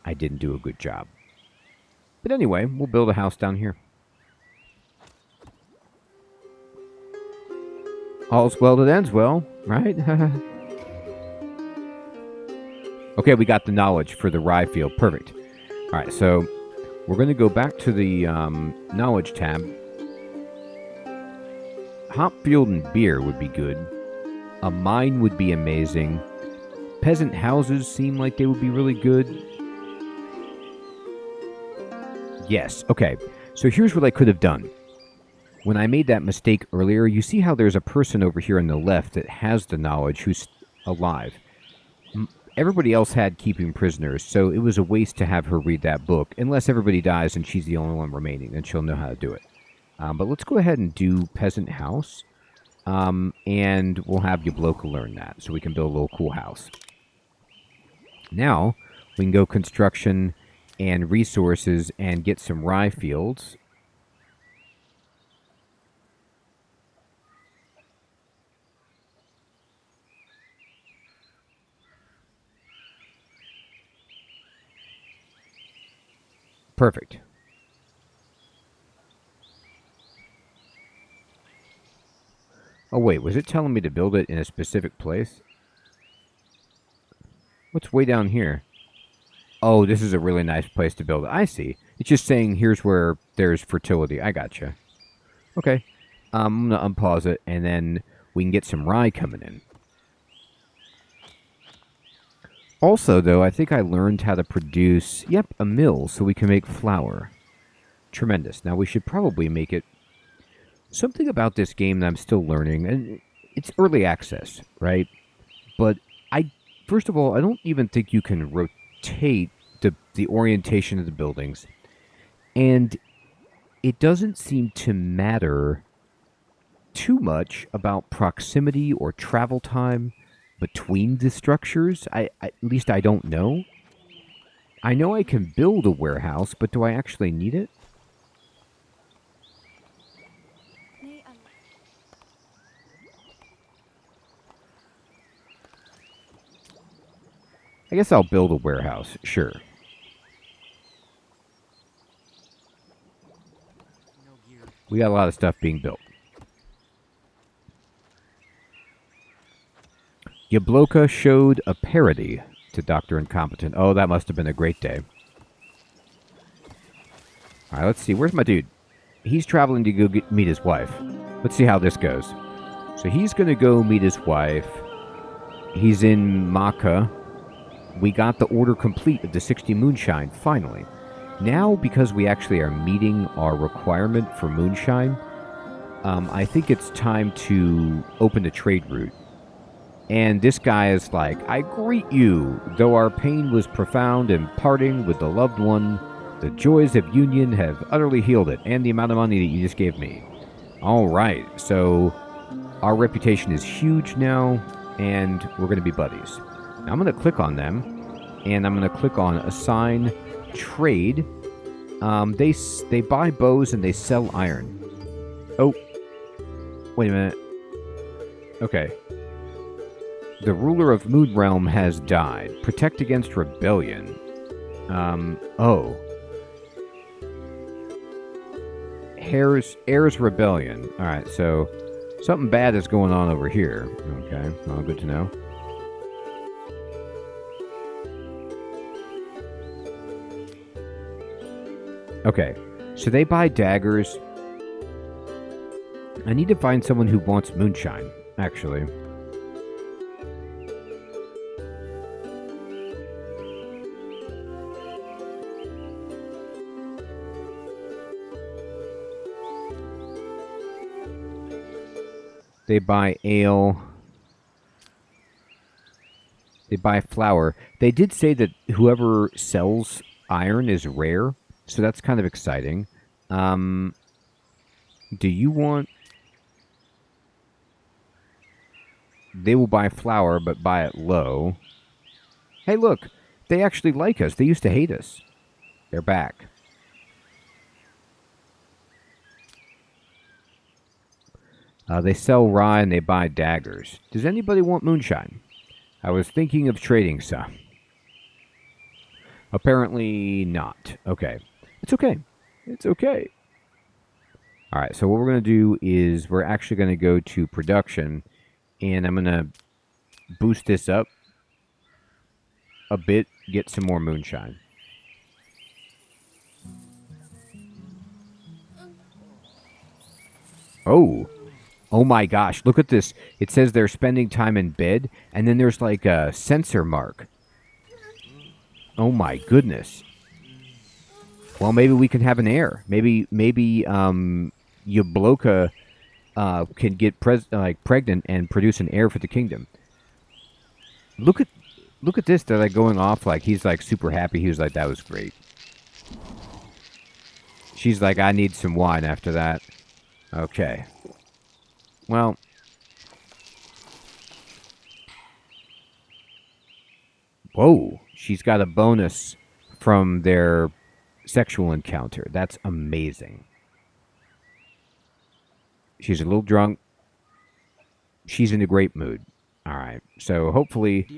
I didn't do a good job. But anyway, we'll build a house down here. All's well that ends well, right? Okay, we got the knowledge for the rye field. Perfect. All right, so we're going to go back to the knowledge tab. Hop field and beer would be good. A mine would be amazing. Peasant houses seem like they would be really good. Yes, okay. So here's what I could have done. When I made that mistake earlier, you see how there's a person over here on the left that has the knowledge who's alive. Everybody else had keeping prisoners, so it was a waste to have her read that book, unless everybody dies and she's the only one remaining, then she'll know how to do it. But let's go ahead and do Peasant House, and we'll have Yabloka learn that, so we can build a little cool house. Now, we can go construction and resources and get some rye fields. Perfect. Oh wait, was it telling me to build it in a specific place? What's way down here? Oh, this is a really nice place to build it. I see. It's just saying here's where there's fertility. I gotcha. Okay. I'm going to unpause it, and then we can get some rye coming in. Also, though, I think I learned how to produce, a mill so we can make flour. Tremendous. Now, we should probably make it something about this game that I'm still learning, and it's early access, right? But first of all, I don't even think you can rotate the orientation of the buildings, and it doesn't seem to matter too much about proximity or travel time between the structures. At least I don't know. I know I can build a warehouse, but do I actually need it? I guess I'll build a warehouse, sure. We got a lot of stuff being built. Yabloka showed a parody to Dr. Incompetent. Oh, that must have been a great day. All right, let's see. Where's my dude? He's traveling to go meet his wife. Let's see how this goes. So he's going to go meet his wife. He's in Maka. We got the order complete of the 60 moonshine, finally. Now, because we actually are meeting our requirement for moonshine, I think it's time to open the trade route. And this guy is like, I greet you. Though our pain was profound in parting with the loved one, the joys of union have utterly healed it, and the amount of money that you just gave me. All right, so our reputation is huge now, and we're going to be buddies. Now I'm going to click on them, and I'm going to click on Assign Trade. They buy bows and they sell iron. Oh, wait a minute. Okay. The ruler of Moon Realm has died. Protect against rebellion. Oh. Heirs Rebellion. Alright, so something bad is going on over here. Okay, well, good to know. Okay, so they buy daggers. I need to find someone who wants moonshine, actually. They buy ale. They buy flour. They did say that whoever sells iron is rare, so that's kind of exciting. Do you want... They will buy flour, but buy it low. Hey, look! They actually like us. They used to hate us. They're back. They sell rye and they buy daggers. Does anybody want moonshine? I was thinking of trading some. Apparently not. Okay. It's okay. It's okay. All right, so what we're going to do is we're actually going to go to production, and I'm going to boost this up a bit, get some more moonshine. Oh my gosh, look at this. It says they're spending time in bed, and then there's like a censor mark. Oh my goodness. Well, maybe we can have an heir. Maybe Yabloka can get pregnant and produce an heir for the kingdom. Look at this. They're like going off like he's like super happy. He was like, that was great. She's like, I need some wine after that. Okay. Well, whoa, she's got a bonus from their sexual encounter. That's amazing. She's a little drunk. She's in a great mood. All right, so hopefully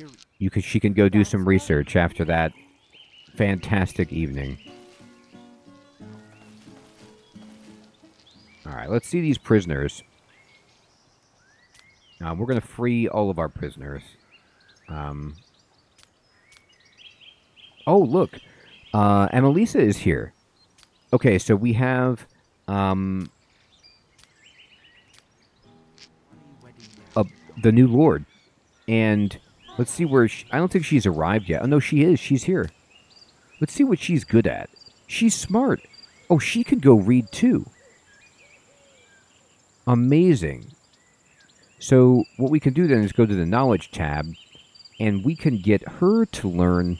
she can go do some research after that fantastic evening. All right, let's see these prisoners. We're going to free all of our prisoners. Oh, look. Annalisa is here. Okay, so we have the new Lord. And let's see where... I don't think she's arrived yet. Oh, no, she is. She's here. Let's see what she's good at. She's smart. Oh, she could go read too. Amazing. So what we can do then is go to the knowledge tab, and we can get her to learn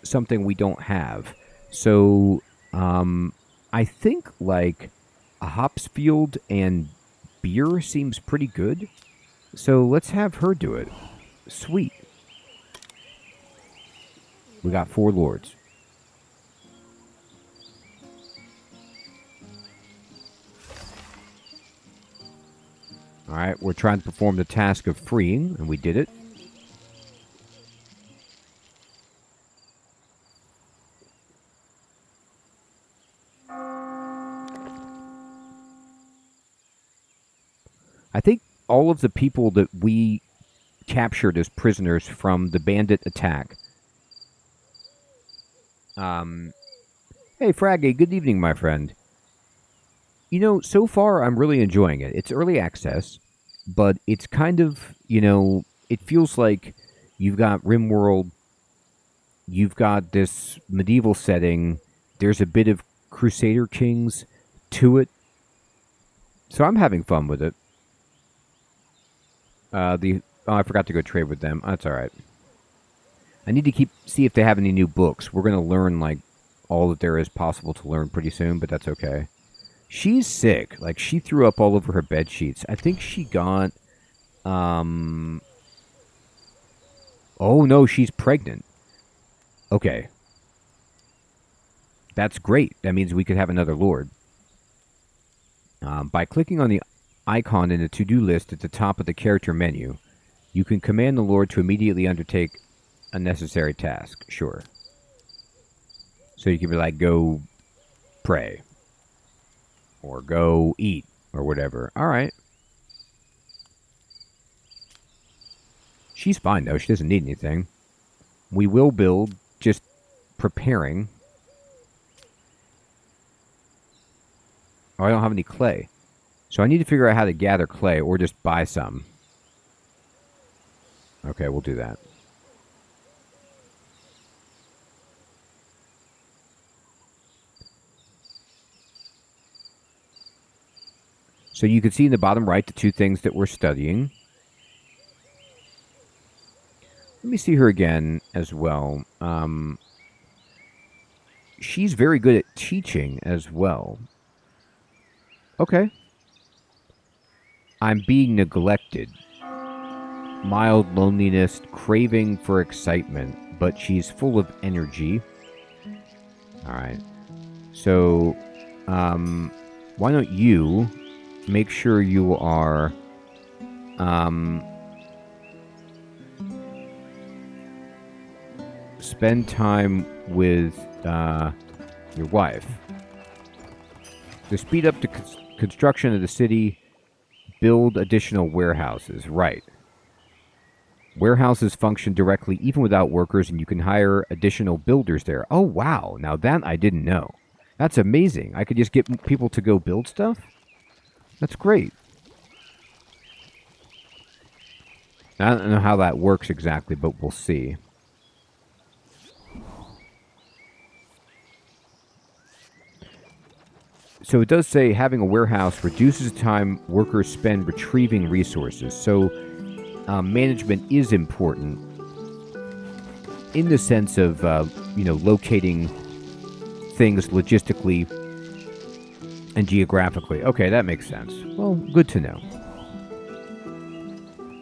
something we don't have. So I think like a hops field and beer seems pretty good. So let's have her do it. Sweet. We got 4 lords. All right, we're trying to perform the task of freeing, and we did it. I think all of the people that we captured as prisoners from the bandit attack. Hey, Fraggy, good evening, my friend. You know, so far I'm really enjoying it. It's early access, but it's kind of, you know, it feels like you've got RimWorld, you've got this medieval setting, there's a bit of Crusader Kings to it. So I'm having fun with it. I forgot to go trade with them. That's all right. I need to see if they have any new books. We're going to learn like all that there is possible to learn pretty soon, but that's okay. She's sick. Like, she threw up all over her bed sheets. I think she got oh no, she's pregnant. Okay. That's great. That means we could have another lord. By clicking on the icon in the to-do list at the top of the character menu, you can command the Lord to immediately undertake a necessary task. Sure. So you can be like, go pray. Or go eat. Or whatever. Alright. She's fine, though. She doesn't need anything. We will build, just preparing. Oh, I don't have any clay. So I need to figure out how to gather clay or just buy some. Okay, we'll do that. So you can see in the bottom right the 2 things that we're studying. Let me see her again as well. She's very good at teaching as well. Okay. I'm being neglected. Mild loneliness, craving for excitement, but she's full of energy. Alright. So, why don't you make sure you are, spend time with, Your wife. To speed up the construction of the city, build additional warehouses. Right. Warehouses function directly even without workers, and you can hire additional builders there. Oh, wow. Now that I didn't know. That's amazing. I could just get people to go build stuff? That's great. I don't know how that works exactly, but we'll see. So it does say having a warehouse reduces the time workers spend retrieving resources. So management is important in the sense of, locating things logistically and geographically. Okay, that makes sense. Well, good to know.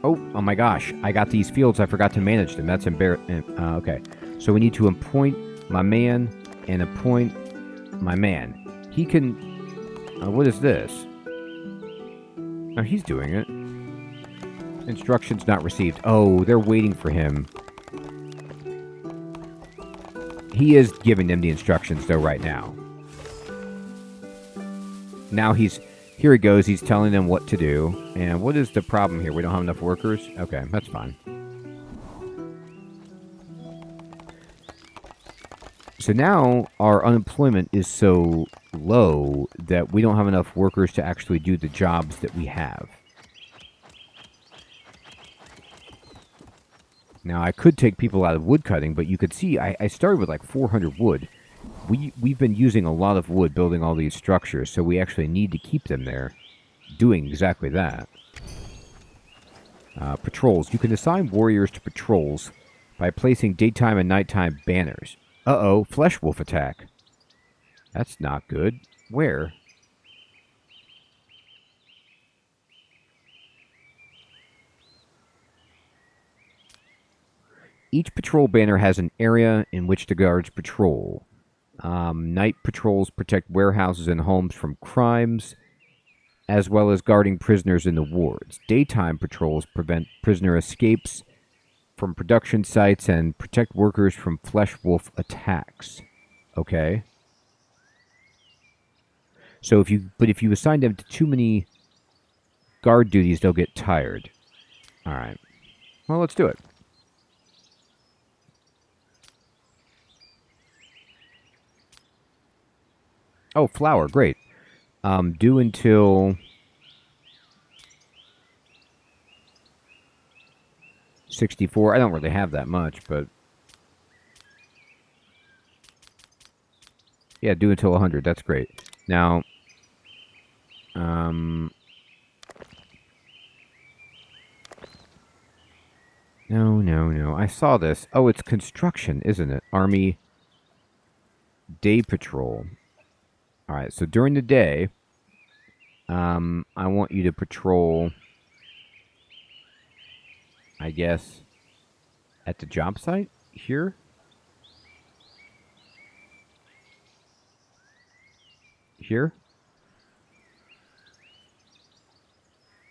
Oh my gosh. I got these fields. I forgot to manage them. That's embarrassing. Okay. So we need to appoint my man and appoint my man. He can... what is this? Oh, he's doing it. Instructions not received. Oh, they're waiting for him. He is giving them the instructions, though, right now. Now here he goes. He's telling them what to do. And what is the problem here? We don't have enough workers? Okay, that's fine. So now our unemployment is so low that we don't have enough workers to actually do the jobs that we have. Now, I could take people out of wood cutting, but you could see I started with like 400 wood. We've been using a lot of wood building all these structures, so we actually need to keep them there doing exactly that. Patrols. You can assign warriors to patrols by placing daytime and nighttime banners. Uh-oh, flesh wolf attack. That's not good. Where? Each patrol banner has an area in which the guards patrol. Night patrols protect warehouses and homes from crimes, as well as guarding prisoners in the wards. Daytime patrols prevent prisoner escapes from production sites and protect workers from flesh wolf attacks. Okay. So if you assign them to too many guard duties, they'll get tired. All right. Well, let's do it. Oh, flour, great. Due until 64. I don't really have that much, but yeah, due until 100. That's great. Now, no. I saw this. Oh, it's construction, isn't it? Army Day Patrol. All right, so during the day, I want you to patrol, I guess, at the job site here. Here.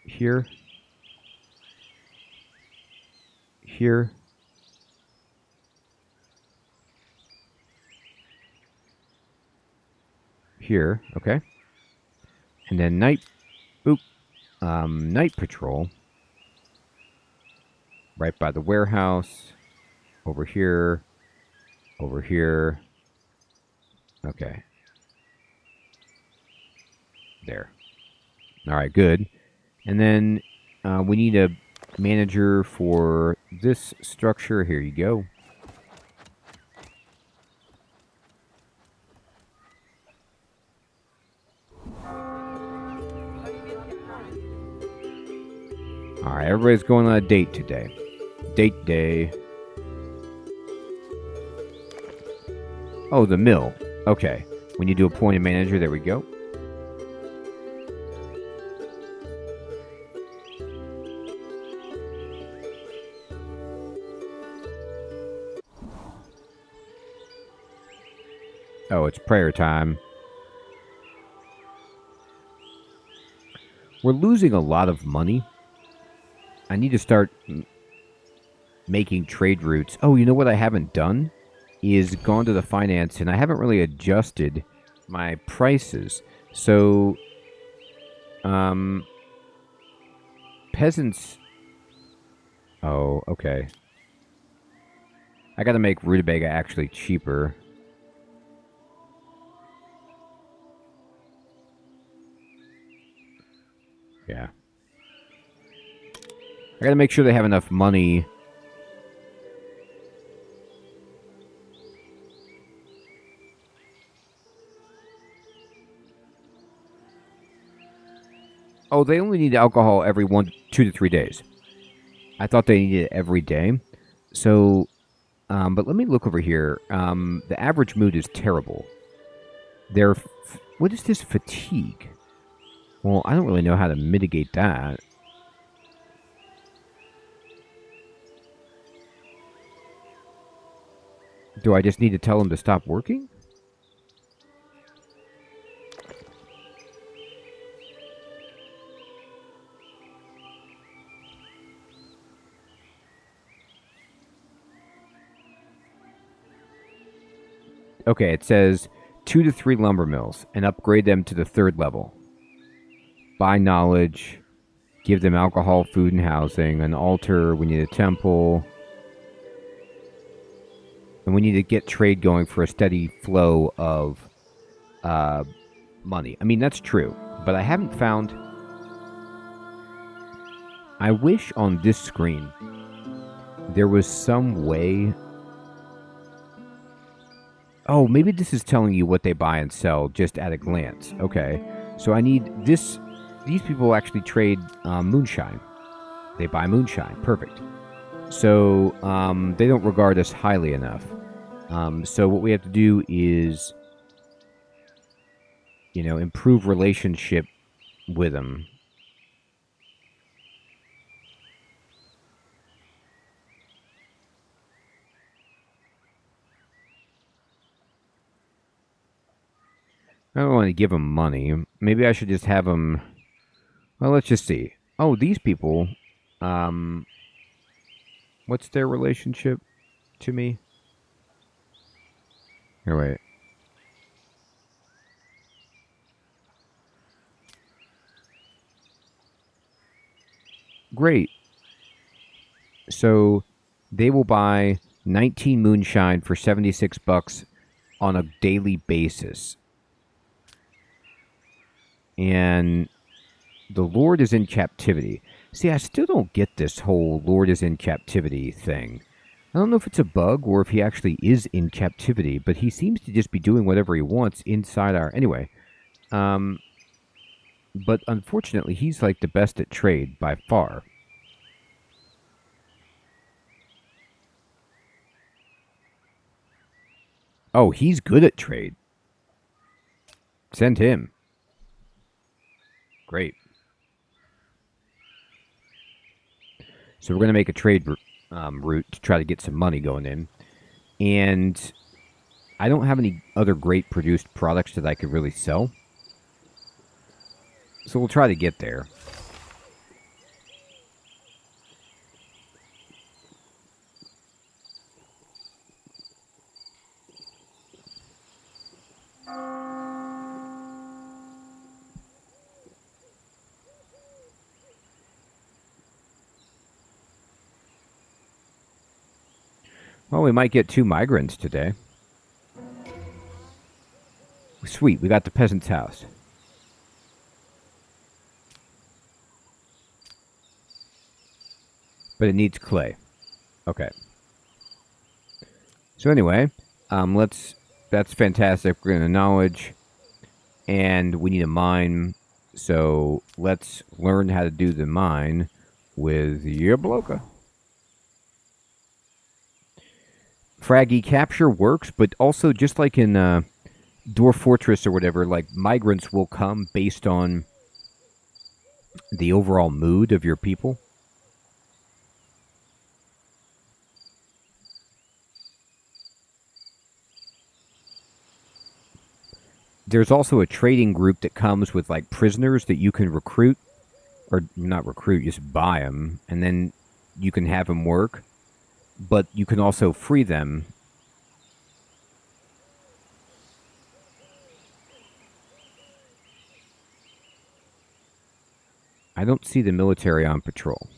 Here. Here. Here, okay. And then night patrol right by the warehouse, over here, okay, there. All right, good. And then we need a manager for this structure. Here you go. All right, everybody's going on a date today. Date day. Oh, the mill. Okay. We need to appoint a manager. There we go. Oh, it's prayer time. We're losing a lot of money. I need to start making trade routes. Oh, you know what I haven't done? is gone to the finance, and I haven't really adjusted my prices. So, peasants... Oh, okay. I gotta make rutabaga actually cheaper. Yeah. I gotta make sure they have enough money. Oh, they only need alcohol every 2 to 3 days. I thought they needed it every day. So, but let me look over here. The average mood is terrible. What is this fatigue? Well, I don't really know how to mitigate that. Do I just need to tell them to stop working? Okay, it says 2 to 3 lumber mills and upgrade them to the 3rd level. Buy knowledge, give them alcohol, food, and housing, an altar, we need a temple. And we need to get trade going for a steady flow of money. I mean, that's true, but I haven't found... I wish on this screen there was some way... Oh, maybe this is telling you what they buy and sell just at a glance. Okay, so I need this... These people actually trade moonshine. They buy moonshine. Perfect. So they don't regard us highly enough. So what we have to do is, you know, improve relationship with them. I don't want to give them money. Maybe I should just have them... Well, let's just see. Oh, these people... what's their relationship to me? Here, wait. Great. So, they will buy 19 moonshine for 76 bucks on a daily basis. And the Lord is in captivity. See, I still don't get this whole Lord is in captivity thing. I don't know if it's a bug or if he actually is in captivity, but he seems to just be doing whatever he wants inside our... Anyway. But unfortunately, he's like the best at trade by far. Oh, he's good at trade. Send him. Great. So we're going to make a trade route to try to get some money going in. And I don't have any other great produced products that I could really sell. So we'll try to get there. Well, we might get 2 migrants today. Sweet, we got the peasant's house. But it needs clay. Okay. So anyway, that's fantastic. We're going to knowledge. And we need a mine. So let's learn how to do the mine with Yabloka. Fraggy capture works, but also just like in Dwarf Fortress or whatever, like migrants will come based on the overall mood of your people. There's also a trading group that comes with like prisoners that you can recruit, or not recruit, just buy them, and then you can have them work. But you can also free them I don't see the military on patrol.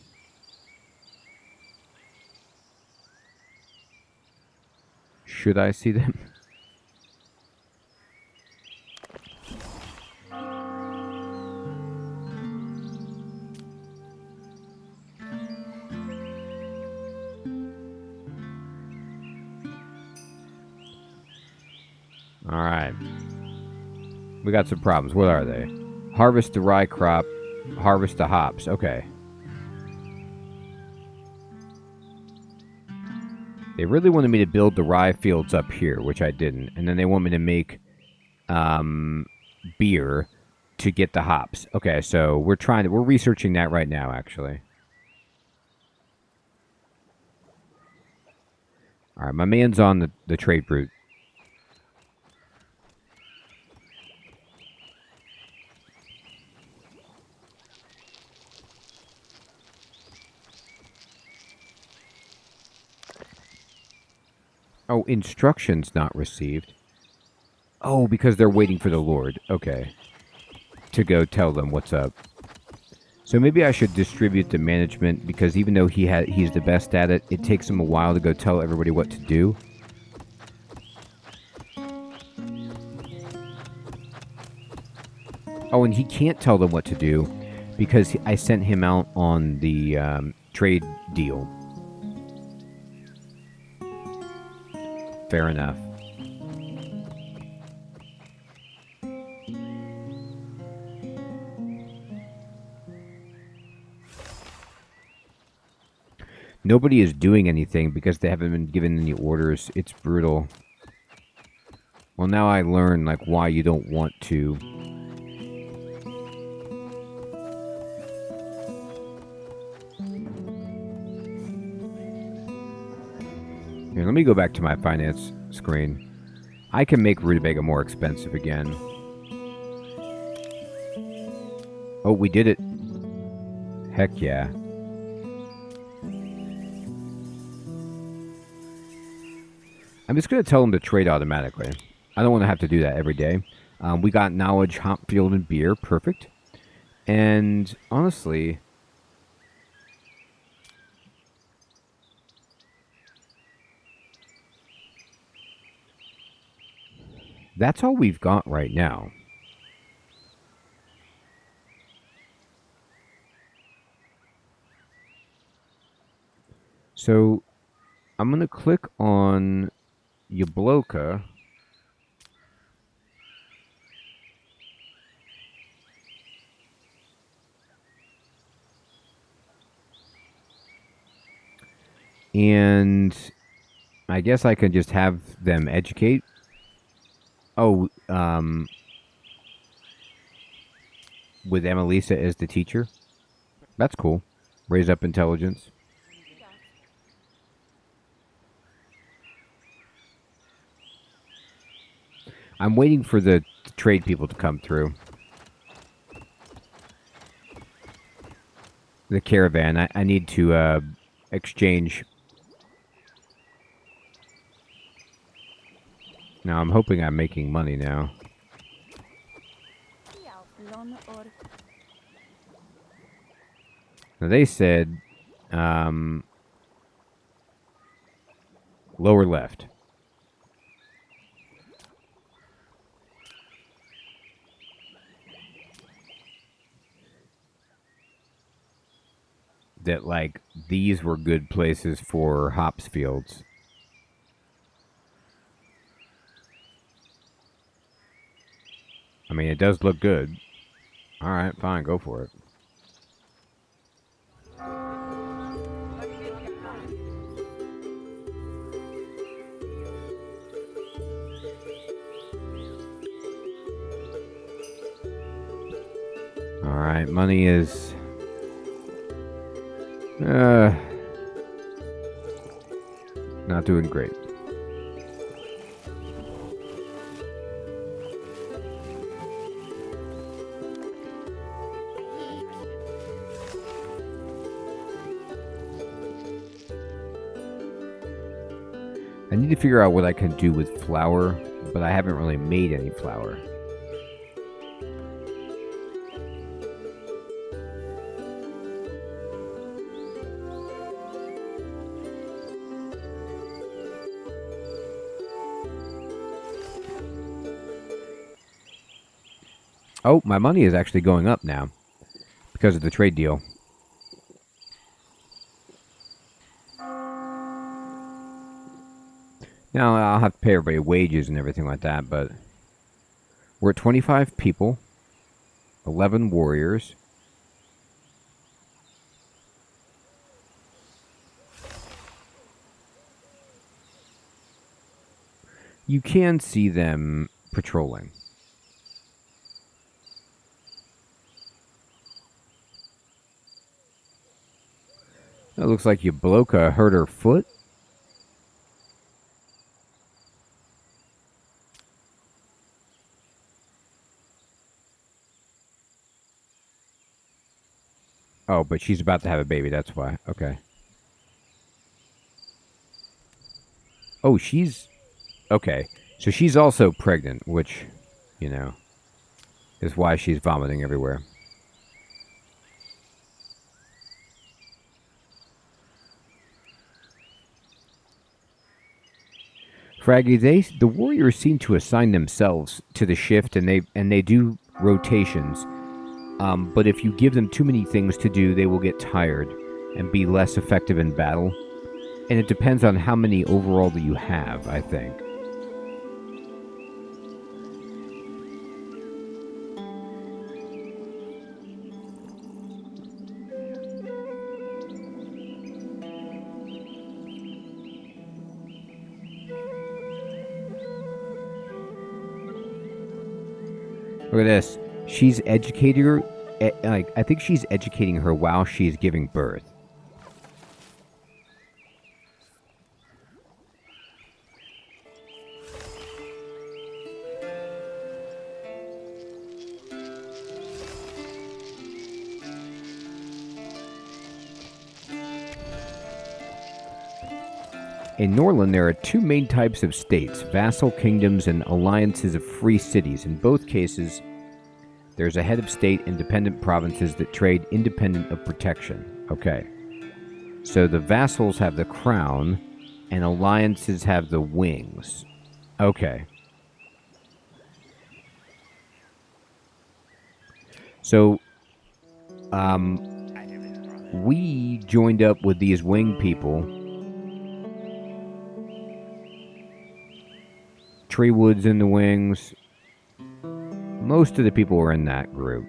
Should I see them? Alright. We got some problems. What are they? Harvest the rye crop. Harvest the hops. Okay. They really wanted me to build the rye fields up here, which I didn't. And then they want me to make beer to get the hops. Okay, so we're researching that right now, actually. Alright, my man's on the trade route. Oh, instructions not received. Oh, because they're waiting for the Lord. Okay. To go tell them what's up. So maybe I should distribute the management, because even though he's the best at it, it takes him a while to go tell everybody what to do. Oh, and he can't tell them what to do because I sent him out on the trade deal. Fair enough. Nobody is doing anything because they haven't been given any orders. It's brutal. Well, now I learn, like, why you don't want to. Here, let me go back to my finance screen. I can make Rutabaga more expensive again. Oh, we did it. Heck yeah. I'm just going to tell them to trade automatically. I don't want to have to do that every day. We got knowledge, hop field, and beer. Perfect. And honestly, that's all we've got right now. So I'm going to click on Yabloka. And I guess I can just have them educate. Oh, with Emelisa as the teacher. That's cool. Raise up intelligence. I'm waiting for the trade people to come through. The caravan. I need to exchange. Now I'm hoping I'm making money now. Now they said lower left. That, like, these were good places for hops fields. I mean, it does look good. Alright, fine, go for it. Alright, money is not doing great. I need to figure out what I can do with flour, but I haven't really made any flour. Oh, my money is actually going up now because of the trade deal. Now, I'll have to pay everybody wages and everything like that, but we're at 25 people, 11 warriors. You can see them patrolling. It looks like Yabloka hurt her foot. Oh, but she's about to have a baby, that's why. Okay. Oh, she's... Okay. So she's also pregnant, which, you know, is why she's vomiting everywhere. Fraggy, the warriors seem to assign themselves to the shift, and they do rotations. But if you give them too many things to do, they will get tired and be less effective in battle. And it depends on how many overall that you have, I think. Look at this. She's educating her. I think she's educating her while she's giving birth. In Norland, there are two main types of states, vassal kingdoms and alliances of free cities. In both cases, there's a head of state and dependent provinces that trade independent of protection. Okay. So the vassals have the crown, and alliances have the wings. Okay. So, we joined up with these wing people. Treewood's in the wings. Most of the people were in that group.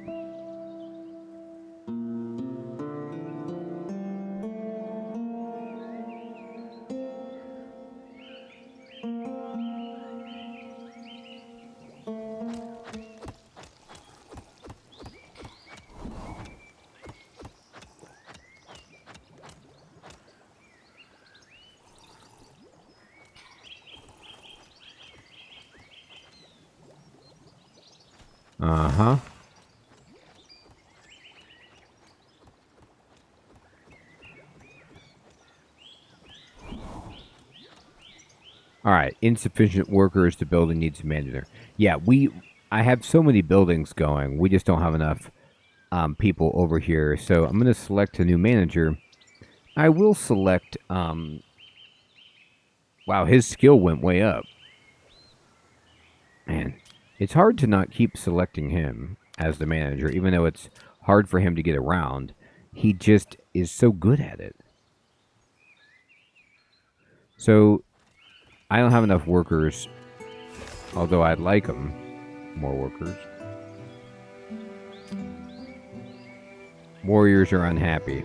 Uh-huh. Alright, insufficient workers to build and needs a manager. Yeah, I have so many buildings going, we just don't have enough people over here. So I'm going to select a new manager. I will select, wow, his skill went way up. Man, it's hard to not keep selecting him as the manager, even though it's hard for him to get around. He just is so good at it. So, I don't have enough workers, although I'd like them. More workers. Warriors are unhappy.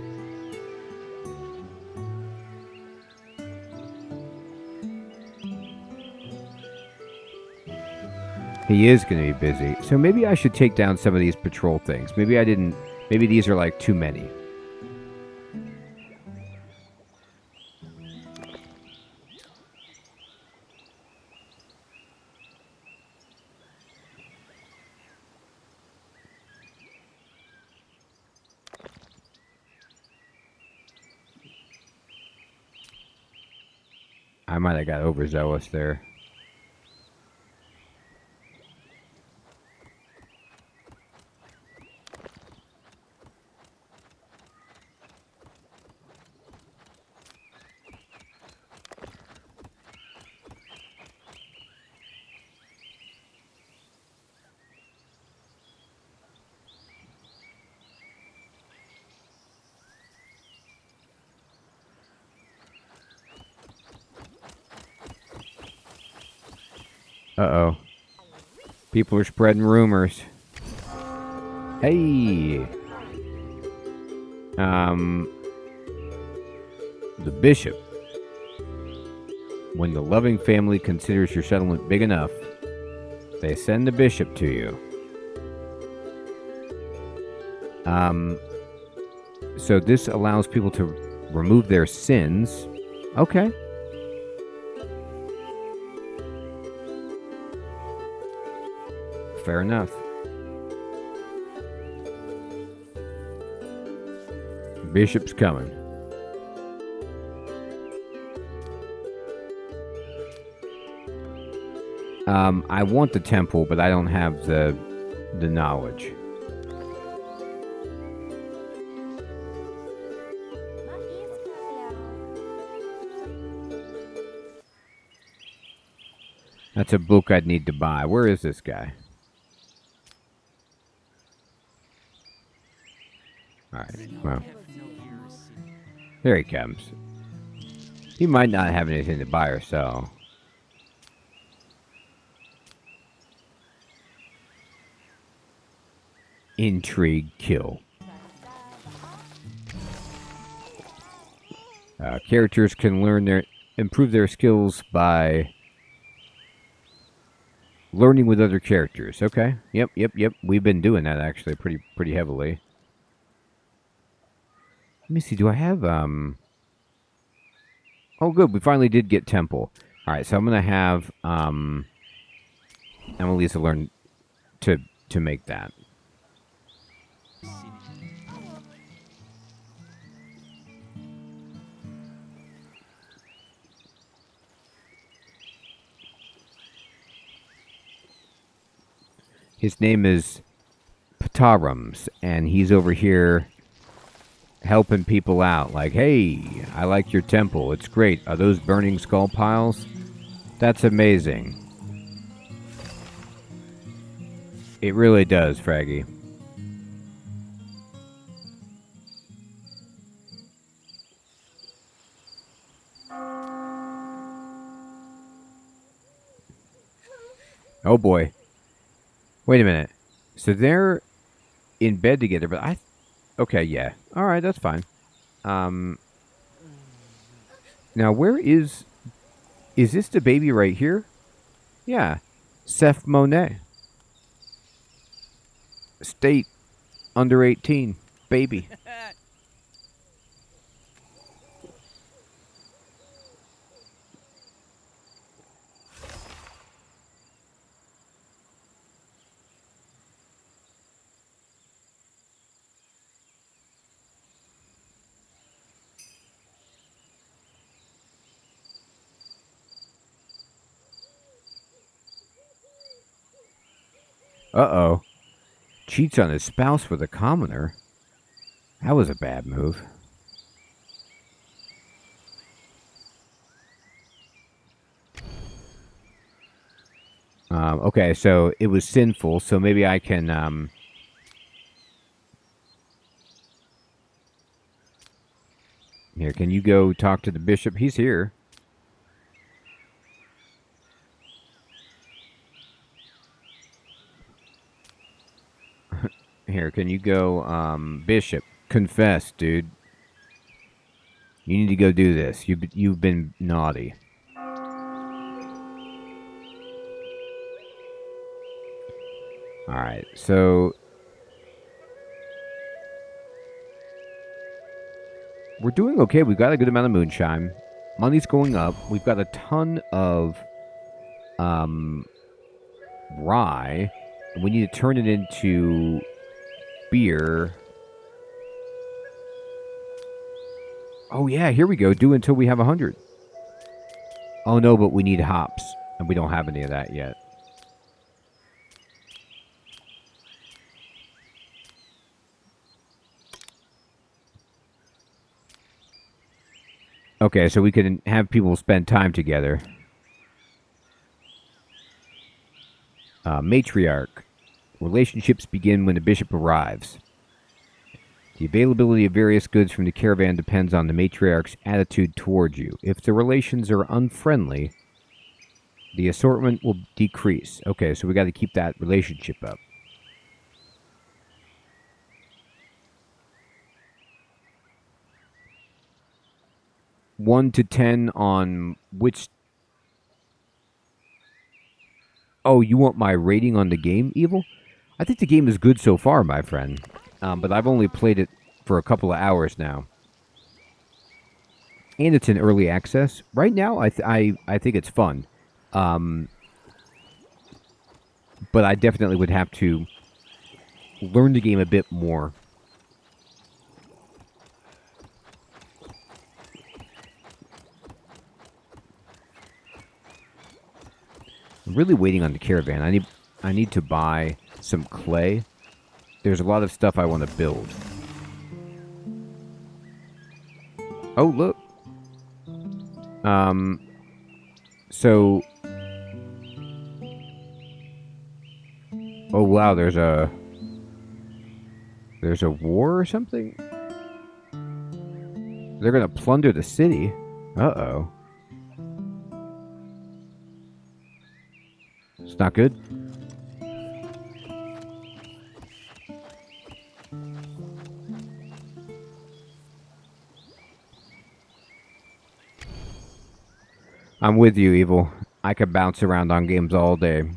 He is going to be busy. So maybe I should take down some of these patrol things. Maybe I didn't. Maybe these are like too many. I might have got overzealous there. Uh-oh. People are spreading rumors. Hey! The bishop. When the loving family considers your settlement big enough, they send the bishop to you. So this allows people to remove their sins. Okay. Fair enough. Bishop's coming. I want the temple, but I don't have the knowledge. That's a book I'd need to buy. Where is this guy? Alright, well. There he comes. He might not have anything to buy or sell. Intrigue, kill. Characters can improve their skills by learning with other characters. Okay. Yep. We've been doing that actually pretty heavily. Let me see. Do I have Oh, good. We finally did get temple. All right. So I'm gonna have Annalisa learn to make that. His name is Patarums, and he's over here helping people out. Like, hey, I like your temple. It's great. Are those burning skull piles? That's amazing. It really does, Fraggy. Oh boy. Wait a minute. So they're in bed together, but okay, yeah. Alright, that's fine. Now where is this the baby right here? Yeah. Seth Monet. State under 18. Baby. Uh-oh. Cheats on his spouse with a commoner. That was a bad move. Okay, so it was sinful, so maybe I can, Here, can you go talk to the bishop? He's here. Here, can you go, Bishop, confess, dude. You need to go do this. You've been naughty. Alright, so we're doing okay. We've got a good amount of moonshine. Money's going up. We've got a ton of rye. And we need to turn it into beer. Oh yeah, here we go. Do until we have 100. Oh no, but we need hops. And we don't have any of that yet. Okay, so we can have people spend time together. Matriarch. Relationships begin when the bishop arrives. The availability of various goods from the caravan depends on the matriarch's attitude towards you. If the relations are unfriendly, The assortment will decrease. Okay, so we got to keep that relationship up. One to 10 on which... Oh, you want my rating on the game, Evil? I think the game is good so far, my friend. But I've only played it for a couple of hours now. And it's in early access. Right now, I think it's fun. But I definitely would have to learn the game a bit more. I'm really waiting on the caravan. I need to buy some clay. There's a lot of stuff I want to build. Oh, look. So... Oh, wow, there's a war or something? They're gonna plunder the city. Uh-oh. It's not good. I'm with you, Evil. I could bounce around on games all day.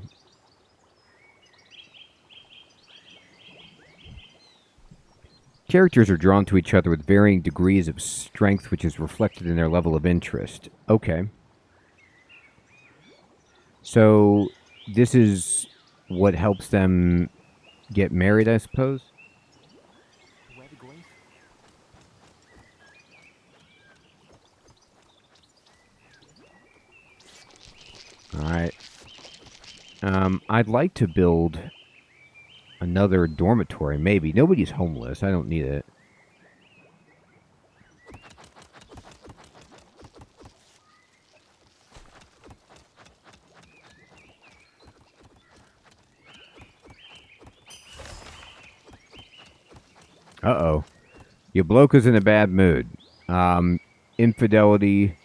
Characters are drawn to each other with varying degrees of strength, which is reflected in their level of interest. Okay. So, this is what helps them get married, I suppose? Alright. I'd like to build another dormitory, maybe. Nobody's homeless. I don't need it. Uh-oh. Your bloke is in a bad mood. Infidelity,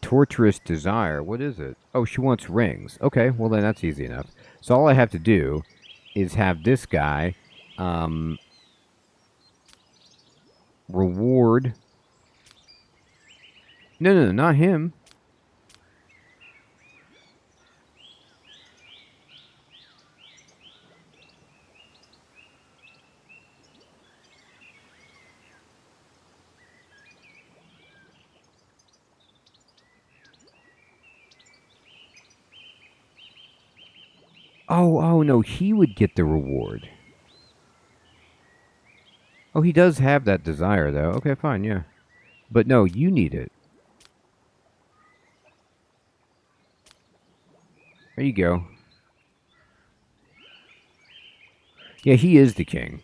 torturous desire. What is it? Oh, she wants rings. Okay, well then that's easy enough. So all I have to do is have this guy reward... No, not him. Oh, no, he would get the reward. Oh, he does have that desire, though. Okay, fine, yeah. But no, you need it. There you go. Yeah, he is the king.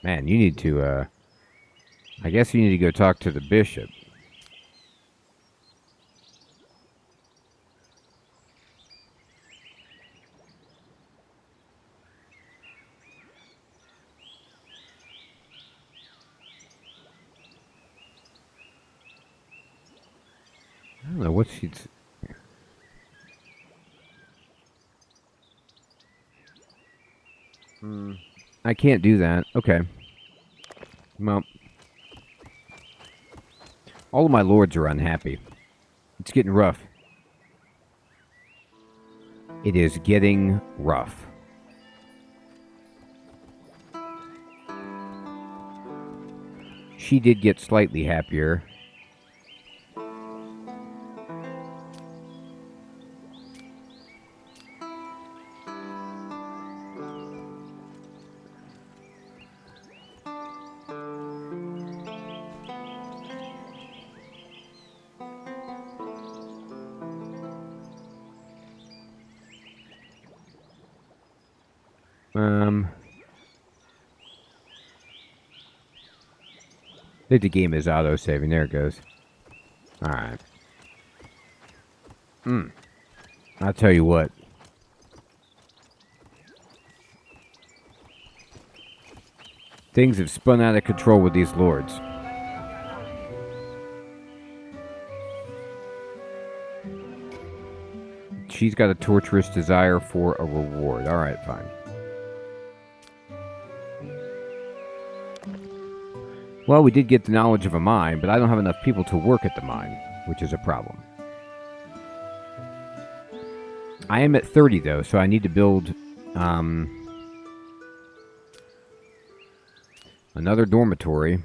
Man, you need to, I guess you need to go talk to the bishop. I don't know what she's... I can't do that. Okay. Well, all of my lords are unhappy. It's getting rough. It is getting rough. She did get slightly happier. I think the game is auto-saving. There it goes. Alright. I'll tell you what. Things have spun out of control with these lords. She's got a torturous desire for a reward. Alright, fine. Well, we did get the knowledge of a mine, but I don't have enough people to work at the mine, which is a problem. I am at 30, though, so I need to build another dormitory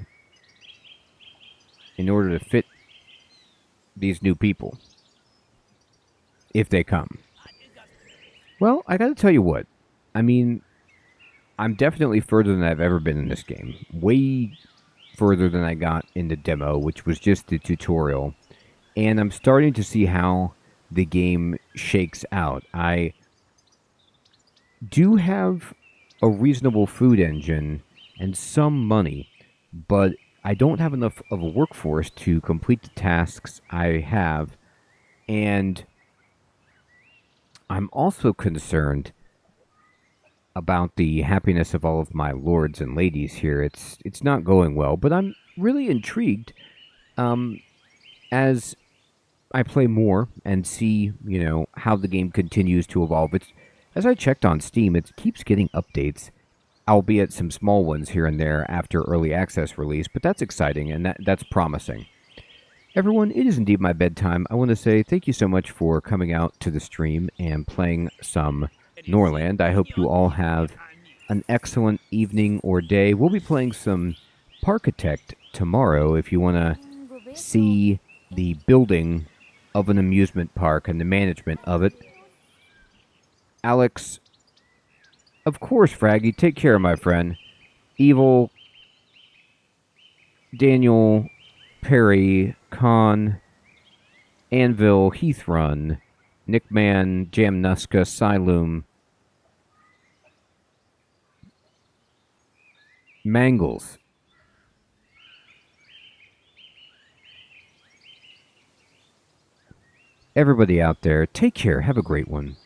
in order to fit these new people. If they come. Well, I gotta tell you what. I mean, I'm definitely further than I've ever been in this game. Way further than I got in the demo, which was just the tutorial. And I'm starting to see how the game shakes out. I do have a reasonable food engine and some money, but I don't have enough of a workforce to complete the tasks I have. And I'm also concerned about the happiness of all of my lords and ladies here. It's not going well, but I'm really intrigued as I play more and see, how the game continues to evolve. As I checked on Steam, it keeps getting updates, albeit some small ones here and there after early access release, but that's exciting and that's promising. Everyone, it is indeed my bedtime. I want to say thank you so much for coming out to the stream and playing some Norland. I hope you all have an excellent evening or day. We'll be playing some Parkitect tomorrow if you want to see the building of an amusement park and the management of it. Alex, of course, Fraggy, take care, my friend. Evil, Daniel, Perry, Khan, Anvil, Heathrun, Nickman, Jamnuska, Siloom, Mangles. Everybody out there, take care. Have a great one.